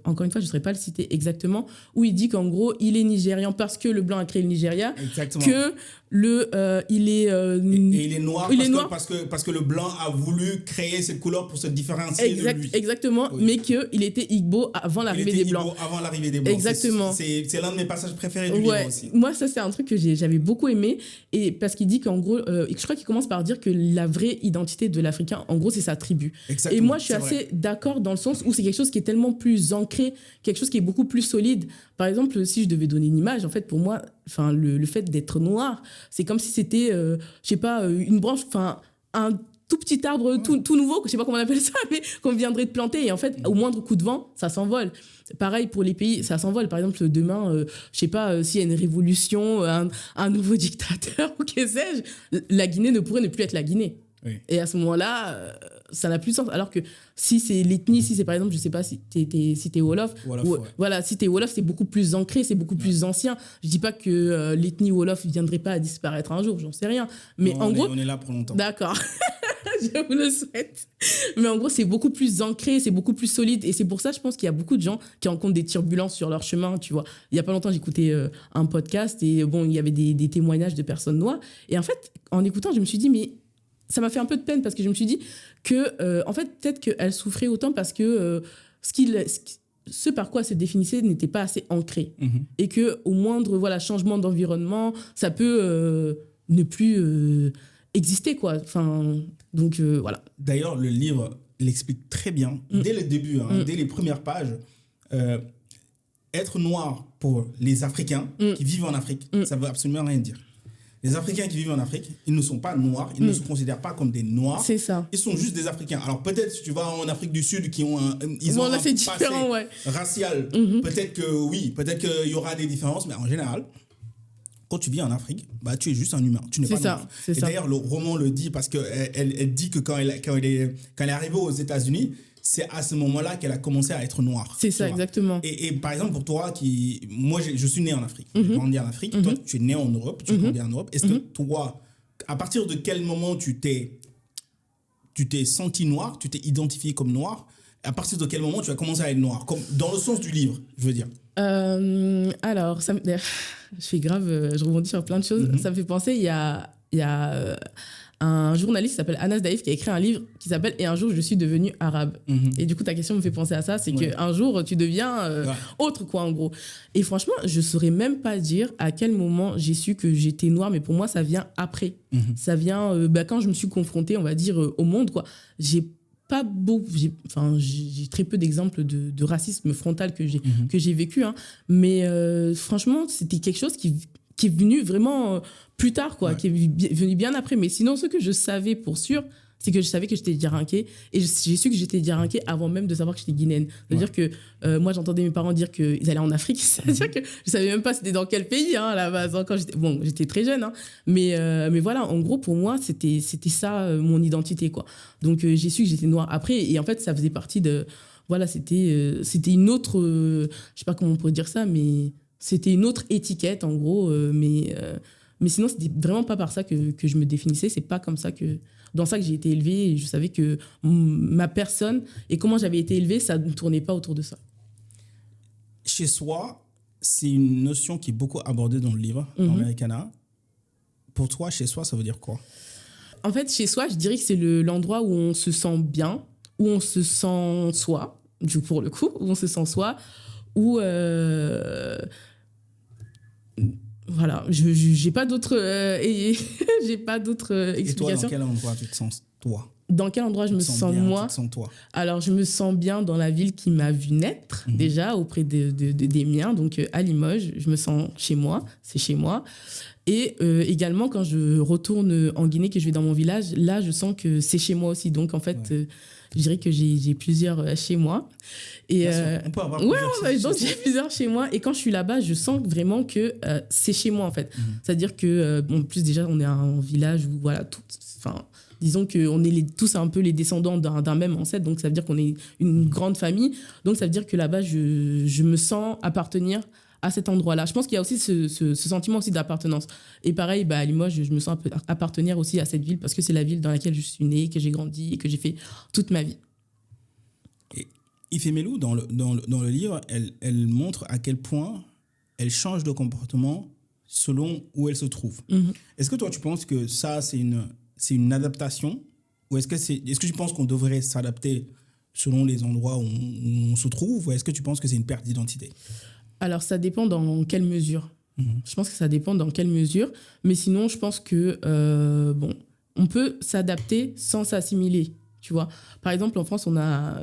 encore une fois, je ne saurais pas le citer exactement, où il dit qu'en gros, il est nigérian parce que le blanc a créé le Nigeria. Exactement. Que il est... et il est noir, parce que le blanc a voulu créer cette couleur pour se différencier de lui. Exactement, oui. Mais qu'il était Igbo avant l'arrivée des Blancs. Avant l'arrivée des Blancs. Exactement. C'est l'un de mes passages préférés du livre aussi. Moi, ça, c'est un truc que j'avais beaucoup aimé. Et parce qu'il dit qu'en gros, je crois qu'il commence par dire que la vraie identité de l'Africain, en gros, c'est sa tribu. Exactement. Et moi, je suis assez d'accord dans le sens où c'est quelque chose qui est tellement plus ancré, quelque chose qui est beaucoup plus solide. Par exemple, si je devais donner une image, en fait, pour moi, le fait d'être noir, c'est comme si c'était, je sais pas, une branche, un tout petit arbre tout nouveau, je sais pas comment on appelle ça, mais qu'on viendrait de planter. Et en fait, au moindre coup de vent, ça s'envole. Pareil pour les pays, ça s'envole. Par exemple, demain, je sais pas, s'il y a une révolution, un nouveau dictateur ou que sais-je, la Guinée ne pourrait ne plus être la Guinée. Oui. Et à ce moment-là, ça n'a plus de sens. Alors que si c'est l'ethnie, si c'est par exemple, je ne sais pas si t'es Wolof, voilà, si t'es Wolof, c'est beaucoup plus ancré, c'est beaucoup plus ancien. Je ne dis pas que l'ethnie Wolof ne viendrait pas à disparaître un jour, j'en sais rien. Mais non, en gros, on est là pour longtemps. D'accord. Je vous le souhaite. Mais en gros, c'est beaucoup plus ancré, c'est beaucoup plus solide. Et c'est pour ça, je pense qu'il y a beaucoup de gens qui rencontrent des turbulences sur leur chemin, tu vois. Il n'y a pas longtemps, j'écoutais un podcast et bon, il y avait des témoignages de personnes noires. Et en fait, en écoutant, je me suis dit, mais ça m'a fait un peu de peine parce que je me suis dit que, en fait, peut-être qu'elle souffrait autant parce que ce par quoi elle se définissait n'était pas assez ancré. Et qu'au moindre changement d'environnement, ça peut ne plus exister, quoi. Donc, voilà. D'ailleurs, le livre l'explique très bien, dès le début, dès les premières pages. Être noir pour les Africains qui vivent en Afrique, ça ne veut absolument rien dire. Les Africains qui vivent en Afrique, ils ne sont pas noirs, ils ne se considèrent pas comme des noirs. C'est ça. Ils sont juste des Africains. Alors peut-être si tu vas en Afrique du Sud qui ont un passé racial, peut-être que oui, peut-être qu'il y aura des différences, mais en général, quand tu vis en Afrique, bah tu es juste un humain, tu n'es pas noir. Et d'ailleurs le roman le dit parce que elle dit que quand elle est arrivée aux États-Unis, c'est à ce moment-là qu'elle a commencé à être noire. C'est ça, exactement. Et par exemple, pour toi, moi, je suis né en Afrique. J'ai grandi en Afrique. Toi, tu es né en Europe. Tu as grandi en Europe. Est-ce que toi, à partir de quel moment tu t'es senti noir, tu t'es identifié comme noir? À partir de quel moment tu as commencé à être noir? Comme, dans le sens du livre, je veux dire. Alors, je fais grave, je rebondis sur plein de choses. Ça me fait penser, il y a un journaliste qui s'appelle Anas Daïf qui a écrit un livre qui s'appelle « Et un jour, je suis devenu arabe ». Et du coup, ta question me fait penser à ça, c'est qu'un jour, tu deviens autre, quoi, en gros. Et franchement, je ne saurais même pas dire à quel moment j'ai su que j'étais noire, mais pour moi, ça vient après. Ça vient quand je me suis confrontée, on va dire, au monde, quoi. J'ai très peu d'exemples de racisme frontal que j'ai vécu, hein. Mais franchement, c'était quelque chose qui est venu vraiment plus tard, quoi, qui est venu bien après. Mais sinon, ce que je savais pour sûr, c'est que je savais que j'étais diarinquée. Et j'ai su que j'étais diarinquée avant même de savoir que j'étais guinéenne. C'est-à-dire que moi, j'entendais mes parents dire qu'ils allaient en Afrique. C'est-à-dire que je ne savais même pas c'était dans quel pays, hein, à la base. Quand j'étais très jeune. Hein. Mais voilà, en gros, pour moi, c'était ça, mon identité, quoi. Donc, j'ai su que j'étais noire après. Et en fait, ça faisait partie de... Voilà, c'était une autre... je ne sais pas comment on pourrait dire ça, mais... C'était une autre étiquette, en gros, mais sinon, c'était vraiment pas par ça que je me définissais. C'est pas comme ça dans ça que j'ai été élevée. Et je savais que ma personne et comment j'avais été élevée, ça ne tournait pas autour de ça. Chez soi, c'est une notion qui est beaucoup abordée dans le livre, Americana. Pour toi, chez soi, ça veut dire quoi? En fait, chez soi, je dirais que c'est l'endroit où on se sent bien, où on se sent soi, pour le coup, où on se sent soi, où... Voilà, j'ai pas d'autres explications. Et toi, dans quel endroit tu te sens toi? Dans quel endroit je me sens bien, moi? Tu te sens toi? Alors, je me sens bien dans la ville qui m'a vu naître, déjà, auprès des miens. Donc, à Limoges, je me sens chez moi. C'est chez moi. Et également, quand je retourne en Guinée, que je vais dans mon village, là, je sens que c'est chez moi aussi. Donc, en fait, je dirais que j'ai plusieurs chez moi. Et on peut avoir plusieurs donc j'ai plusieurs chez moi. Et quand je suis là-bas, je sens vraiment que c'est chez moi, en fait. C'est-à-dire que, en plus, déjà, on est un village où, voilà, disons qu'on est tous un peu les descendants d'un même ancêtre. Donc, ça veut dire qu'on est une grande famille. Donc, ça veut dire que là-bas, je me sens appartenir à cet endroit-là. Je pense qu'il y a aussi ce sentiment aussi d'appartenance. Et pareil, à Limoges, je me sens appartenir aussi à cette ville parce que c'est la ville dans laquelle je suis née, que j'ai grandi et que j'ai fait toute ma vie. Et Ifemelu, dans le livre, elle montre à quel point elle change de comportement selon où elle se trouve. Est-ce que toi, tu penses que ça, c'est une adaptation? Ou est-ce que tu penses qu'on devrait s'adapter selon les endroits où on se trouve? Ou est-ce que tu penses que c'est une perte d'identité? Alors, ça dépend dans quelle mesure. Je pense que ça dépend dans quelle mesure. Mais sinon, je pense que, on peut s'adapter sans s'assimiler. Tu vois, par exemple, en France, on a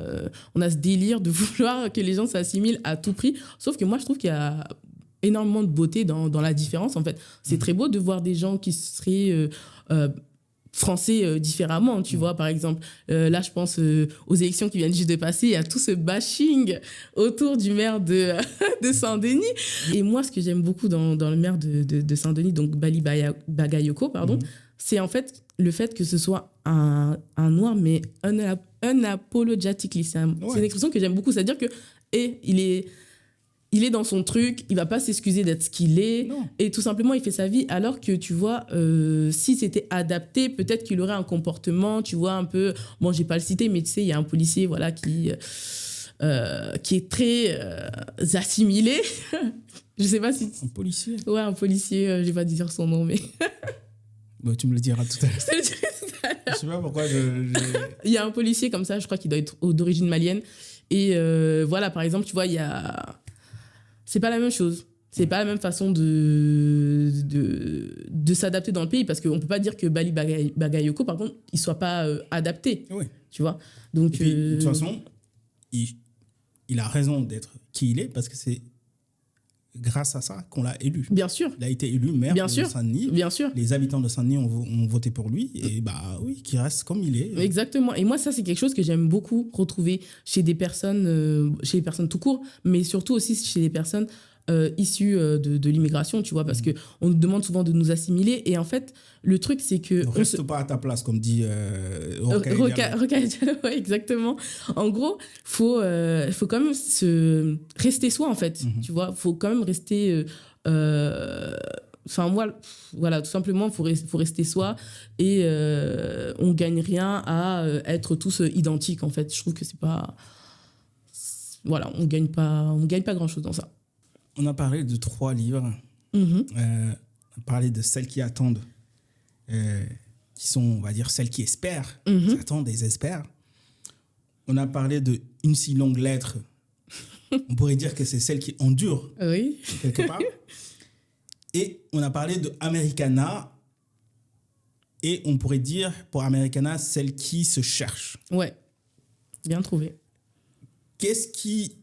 ce délire de vouloir que les gens s'assimilent à tout prix. Sauf que moi, je trouve qu'il y a énormément de beauté dans la différence, en fait. C'est très beau de voir des gens qui seraient... français différemment, tu vois, par exemple. Là, je pense aux élections qui viennent juste de passer, il y a tout ce bashing autour du maire de Saint-Denis. Et moi, ce que j'aime beaucoup dans le maire de Saint-Denis, donc Bali Bagayoko, pardon, c'est en fait le fait que ce soit un noir, mais unapologetically. C'est une expression que j'aime beaucoup, c'est-à-dire que il est dans son truc, il va pas s'excuser d'être ce qu'il est, et tout simplement, il fait sa vie, alors que, tu vois, si c'était adapté, peut-être qu'il aurait un comportement, tu vois, un peu... Bon, j'ai pas le cité, mais tu sais, il y a un policier, voilà, qui est très assimilé. Je sais pas si... Un policier? Ouais, un policier, je vais pas dire son nom, mais... Bah, tu me le diras tout à l'heure. Je te le dirai tout à l'heure. Je sais pas pourquoi Il y a un policier comme ça, je crois qu'il doit être d'origine malienne, et voilà, par exemple, tu vois, il y a... C'est pas la même chose. C'est pas la même façon de s'adapter dans le pays, parce qu'on peut pas dire que Bali Bagayoko, par contre, il soit pas adapté. Oui. Tu vois. Donc, puis, de toute façon, il a raison d'être qui il est, parce que c'est grâce à ça qu'on l'a élu. Bien sûr. Il a été élu maire de Saint-Denis. Bien sûr. Les habitants de Saint-Denis ont voté pour lui, et oui, qu'il reste comme il est. Exactement. Et moi, ça, c'est quelque chose que j'aime beaucoup retrouver chez des personnes, chez les personnes tout court, mais surtout aussi chez les personnes issues de l'immigration, tu vois, parce qu'on nous demande souvent de nous assimiler, et en fait, le truc, c'est que... Ne reste pas à ta place, comme dit Rocaille Diallo. Ouais, exactement. En gros, faut quand même rester soi, en fait, tu vois. Faut quand même rester... Enfin, moi, voilà, tout simplement, faut rester soi, et on gagne rien à être tous identiques, en fait. Je trouve que c'est pas... Voilà, on gagne pas grand-chose dans ça. On a parlé de 3 livres. On a parlé de Celles qui attendent, qui sont, on va dire, celles qui espèrent, qui attendent des espèrent. On a parlé de Une si longue lettre. On pourrait dire que c'est celle qui endure, Oui. quelque part. Et on a parlé de Americana. Et on pourrait dire, pour Americana, celle qui se cherche. Ouais, bien trouvé. Qu'est-ce qui,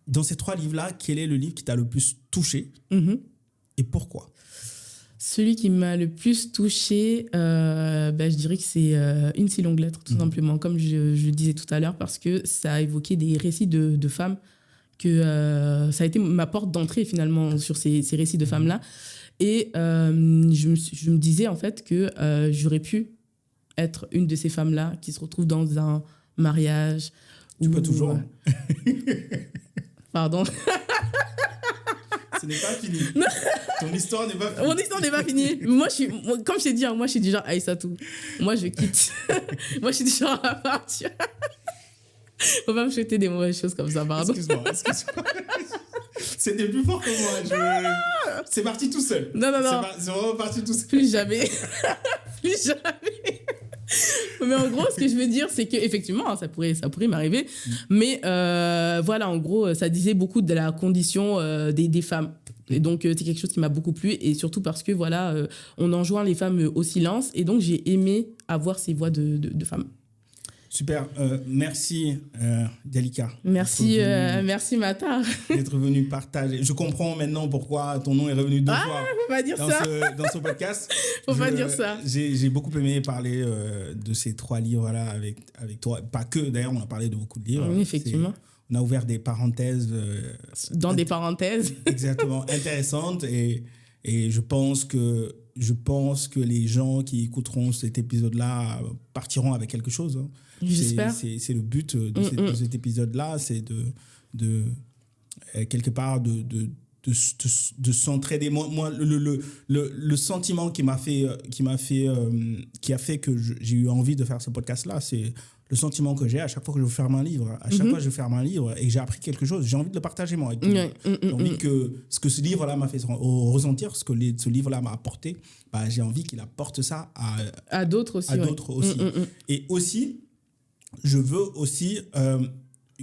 dans ces 3 livres-là, quel est le livre qui t'a le plus touché et pourquoi? Celui qui m'a le plus touchée, je dirais que c'est Une si longue lettre, tout simplement, comme je le disais tout à l'heure, parce que ça a évoqué des récits de femmes, que ça a été ma porte d'entrée finalement sur ces récits de femmes-là. Et je me disais en fait que j'aurais pu être une de ces femmes-là qui se retrouvent dans un mariage. Tu peux toujours. Pardon. Ce n'est pas fini. Ton histoire n'est pas finie. Mon histoire n'est pas finie. Comme je t'ai dit, moi je suis du genre Aïssatou. Moi je quitte. Moi je suis du genre à partir. Faut pas me souhaiter des mauvaises choses comme ça, pardon. Excuse-moi. C'était plus fort que moi. C'est parti tout seul. Non. C'est vraiment parti tout seul. Plus jamais. Plus jamais. Mais en gros, ce que je veux dire, c'est qu'effectivement, ça pourrait m'arriver. Mais voilà, en gros, ça disait beaucoup de la condition des femmes. Et donc, c'est quelque chose qui m'a beaucoup plu. Et surtout parce que, voilà, on enjoint les femmes au silence. Et donc, j'ai aimé avoir ces voix de femmes. Super. Merci, Dalika. Merci, merci Matar. D'être venu partager. Je comprends maintenant pourquoi ton nom est revenu 2 fois faut pas dire ça. Dans ce podcast. Faut pas dire ça. J'ai beaucoup aimé parler de ces 3 livres-là avec toi. Pas que, d'ailleurs, on a parlé de beaucoup de livres. Oui, effectivement. On a ouvert des parenthèses. Dans des parenthèses. Exactement, intéressantes. Et je pense que les gens qui écouteront cet épisode-là partiront avec quelque chose. Hein. J'espère. C'est le but de cet épisode-là, c'est de quelque part de s'entraider. Moi, le sentiment qui a fait que j'ai eu envie de faire ce podcast-là, c'est le sentiment que j'ai à chaque fois que je ferme un livre. À chaque fois que je ferme un livre et que j'ai appris quelque chose, j'ai envie de le partager moi avec tout le monde. J'ai envie que ce que ce livre-là m'a fait ressentir, ce que ce livre-là m'a apporté, j'ai envie qu'il apporte ça à d'autres aussi. Et aussi, je veux aussi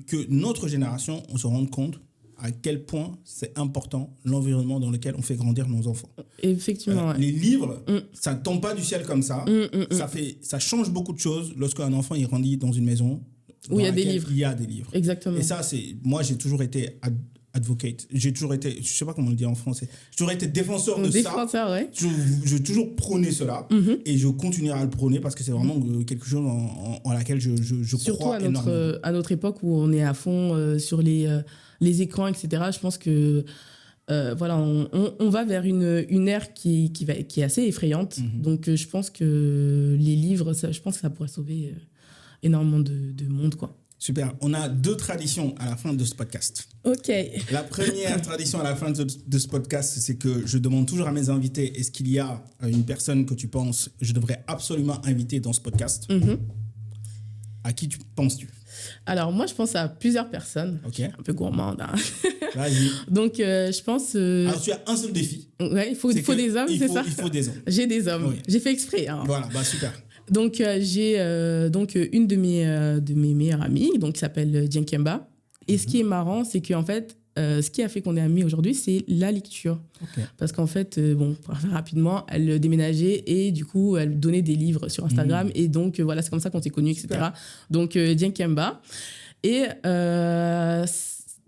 que notre génération, on se rende compte à quel point c'est important l'environnement dans lequel on fait grandir nos enfants. Effectivement, Les livres, ça ne tombe pas du ciel comme ça. Ça change beaucoup de choses lorsqu'un enfant il grandit dans une maison où il y a des livres. Il y a des livres. Exactement. Et ça, moi, j'ai toujours été advocate. J'ai toujours été, je ne sais pas comment on le dit en français, j'ai toujours été défenseur de ça. Ouais. J'ai toujours prôné cela et je continuerai à le prôner parce que c'est vraiment quelque chose en laquelle je crois énormément. Surtout à notre époque où on est à fond sur les écrans, etc. Je pense que voilà, on va vers une ère qui est assez effrayante. Donc, je pense que les livres, je pense que ça pourrait sauver énormément de monde, quoi. Super. On a 2 traditions à la fin de ce podcast. OK. La première tradition à la fin de ce podcast, c'est que je demande toujours à mes invités, est-ce qu'il y a une personne que tu penses je devrais absolument inviter dans ce podcast? À qui penses-tu? Alors, moi, je pense à plusieurs personnes. OK. Un peu gourmande. Hein. Vas-y. Donc, je pense... Alors, tu as un seul défi. Ouais, il faut des hommes, c'est ça? Il faut des hommes. J'ai des hommes. Oui. J'ai fait exprès. Hein. Voilà, super. Donc, j'ai une de mes meilleures amies qui s'appelle Dienkemba. Et ce qui est marrant, c'est qu'en fait, ce qui a fait qu'on est amis aujourd'hui, c'est la lecture. Okay. Parce qu'en fait, pour faire rapidement, elle déménageait et du coup, elle donnait des livres sur Instagram. Et donc, voilà, c'est comme ça qu'on s'est connus, etc. Super. Donc, Dienkemba. Et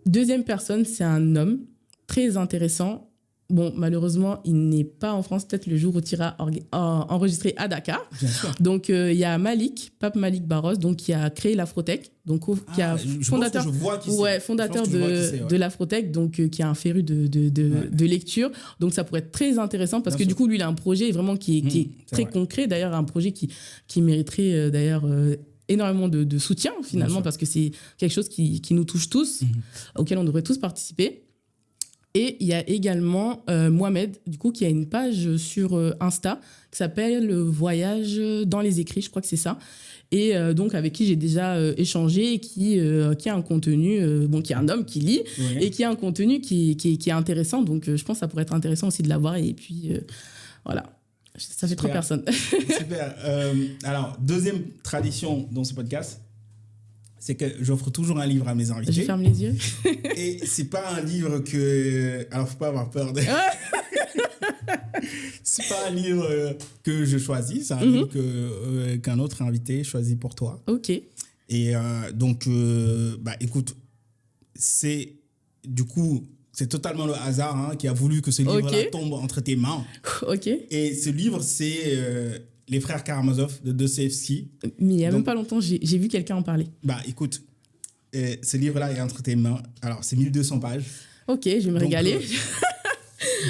deuxième personne, c'est un homme très intéressant. Bon, malheureusement, il n'est pas en France. Peut-être le jour où tu iras enregistrer à Dakar. Donc, il y a Pape Malik Barros, qui a créé l'Afrotech. Donc, qui est fondateur de l'Afrotech, donc qui est un féru de lecture. Donc, ça pourrait être très intéressant parce que du coup, lui, il a un projet vraiment qui est très concret. D'ailleurs, un projet qui mériterait d'ailleurs énormément de soutien finalement parce que c'est quelque chose qui nous touche tous, auquel on devrait tous participer. Et il y a également Mohamed, du coup, qui a une page sur Insta qui s'appelle « Voyage dans les écrits », je crois que c'est ça. Et donc, avec qui j'ai déjà échangé et qui a un contenu, qui est un homme qui lit et qui a un contenu qui est intéressant. Donc, je pense que ça pourrait être intéressant aussi de l'avoir. Et puis, voilà. Ça fait 3 personnes. Super. Alors, deuxième tradition dans ce podcast, c'est que j'offre toujours un livre à mes invités. Je ferme les yeux. Et c'est pas un livre que... Alors, faut pas avoir peur de... C'est pas un livre que je choisis, c'est un livre qu'un autre invité choisit pour toi. Ok. Et donc, écoute, c'est totalement le hasard qui a voulu que ce livre-là tombe entre tes mains. Ok. Et ce livre, c'est Les Frères Karamazov de Dostoïevski. Mais il n'y a même pas longtemps, j'ai vu quelqu'un en parler. Écoute, ce livre-là est entre tes mains. Alors, c'est 1200 pages. Ok, je vais me régaler.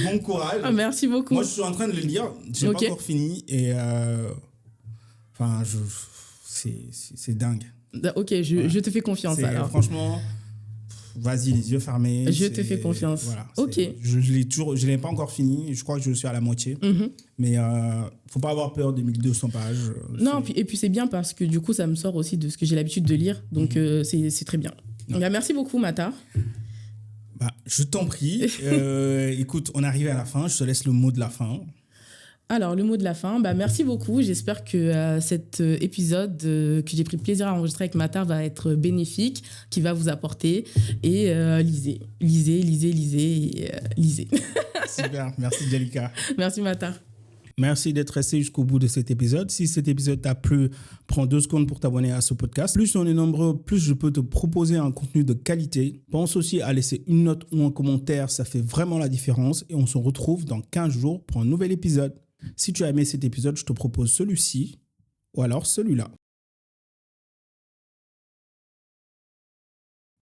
Bon courage. Ah, merci beaucoup. Moi, je suis en train de le lire. Je n'ai pas encore fini. Et c'est dingue. Ok, je te fais confiance alors. Franchement, vas-y, les yeux fermés. Je te fais confiance. Voilà, ok. Je l'ai pas encore fini. Je crois que je suis à la moitié. Mais faut pas avoir peur des 1200 pages. Non, et puis c'est bien parce que du coup, ça me sort aussi de ce que j'ai l'habitude de lire. Donc, c'est très bien. Merci beaucoup, Matar. Je t'en prie. Écoute, on est arrivé à la fin. Je te laisse le mot de la fin. Alors, le mot de la fin, merci beaucoup. J'espère que cet épisode que j'ai pris plaisir à enregistrer avec Matar va être bénéfique, qui va vous apporter. Et lisez. Super. Merci, Djalika. Merci, Matar. Merci d'être resté jusqu'au bout de cet épisode. Si cet épisode t'a plu, prends 2 secondes pour t'abonner à ce podcast. Plus on est nombreux, plus je peux te proposer un contenu de qualité. Pense aussi à laisser une note ou un commentaire, ça fait vraiment la différence. Et on se retrouve dans 15 jours pour un nouvel épisode. Si tu as aimé cet épisode, je te propose celui-ci ou alors celui-là.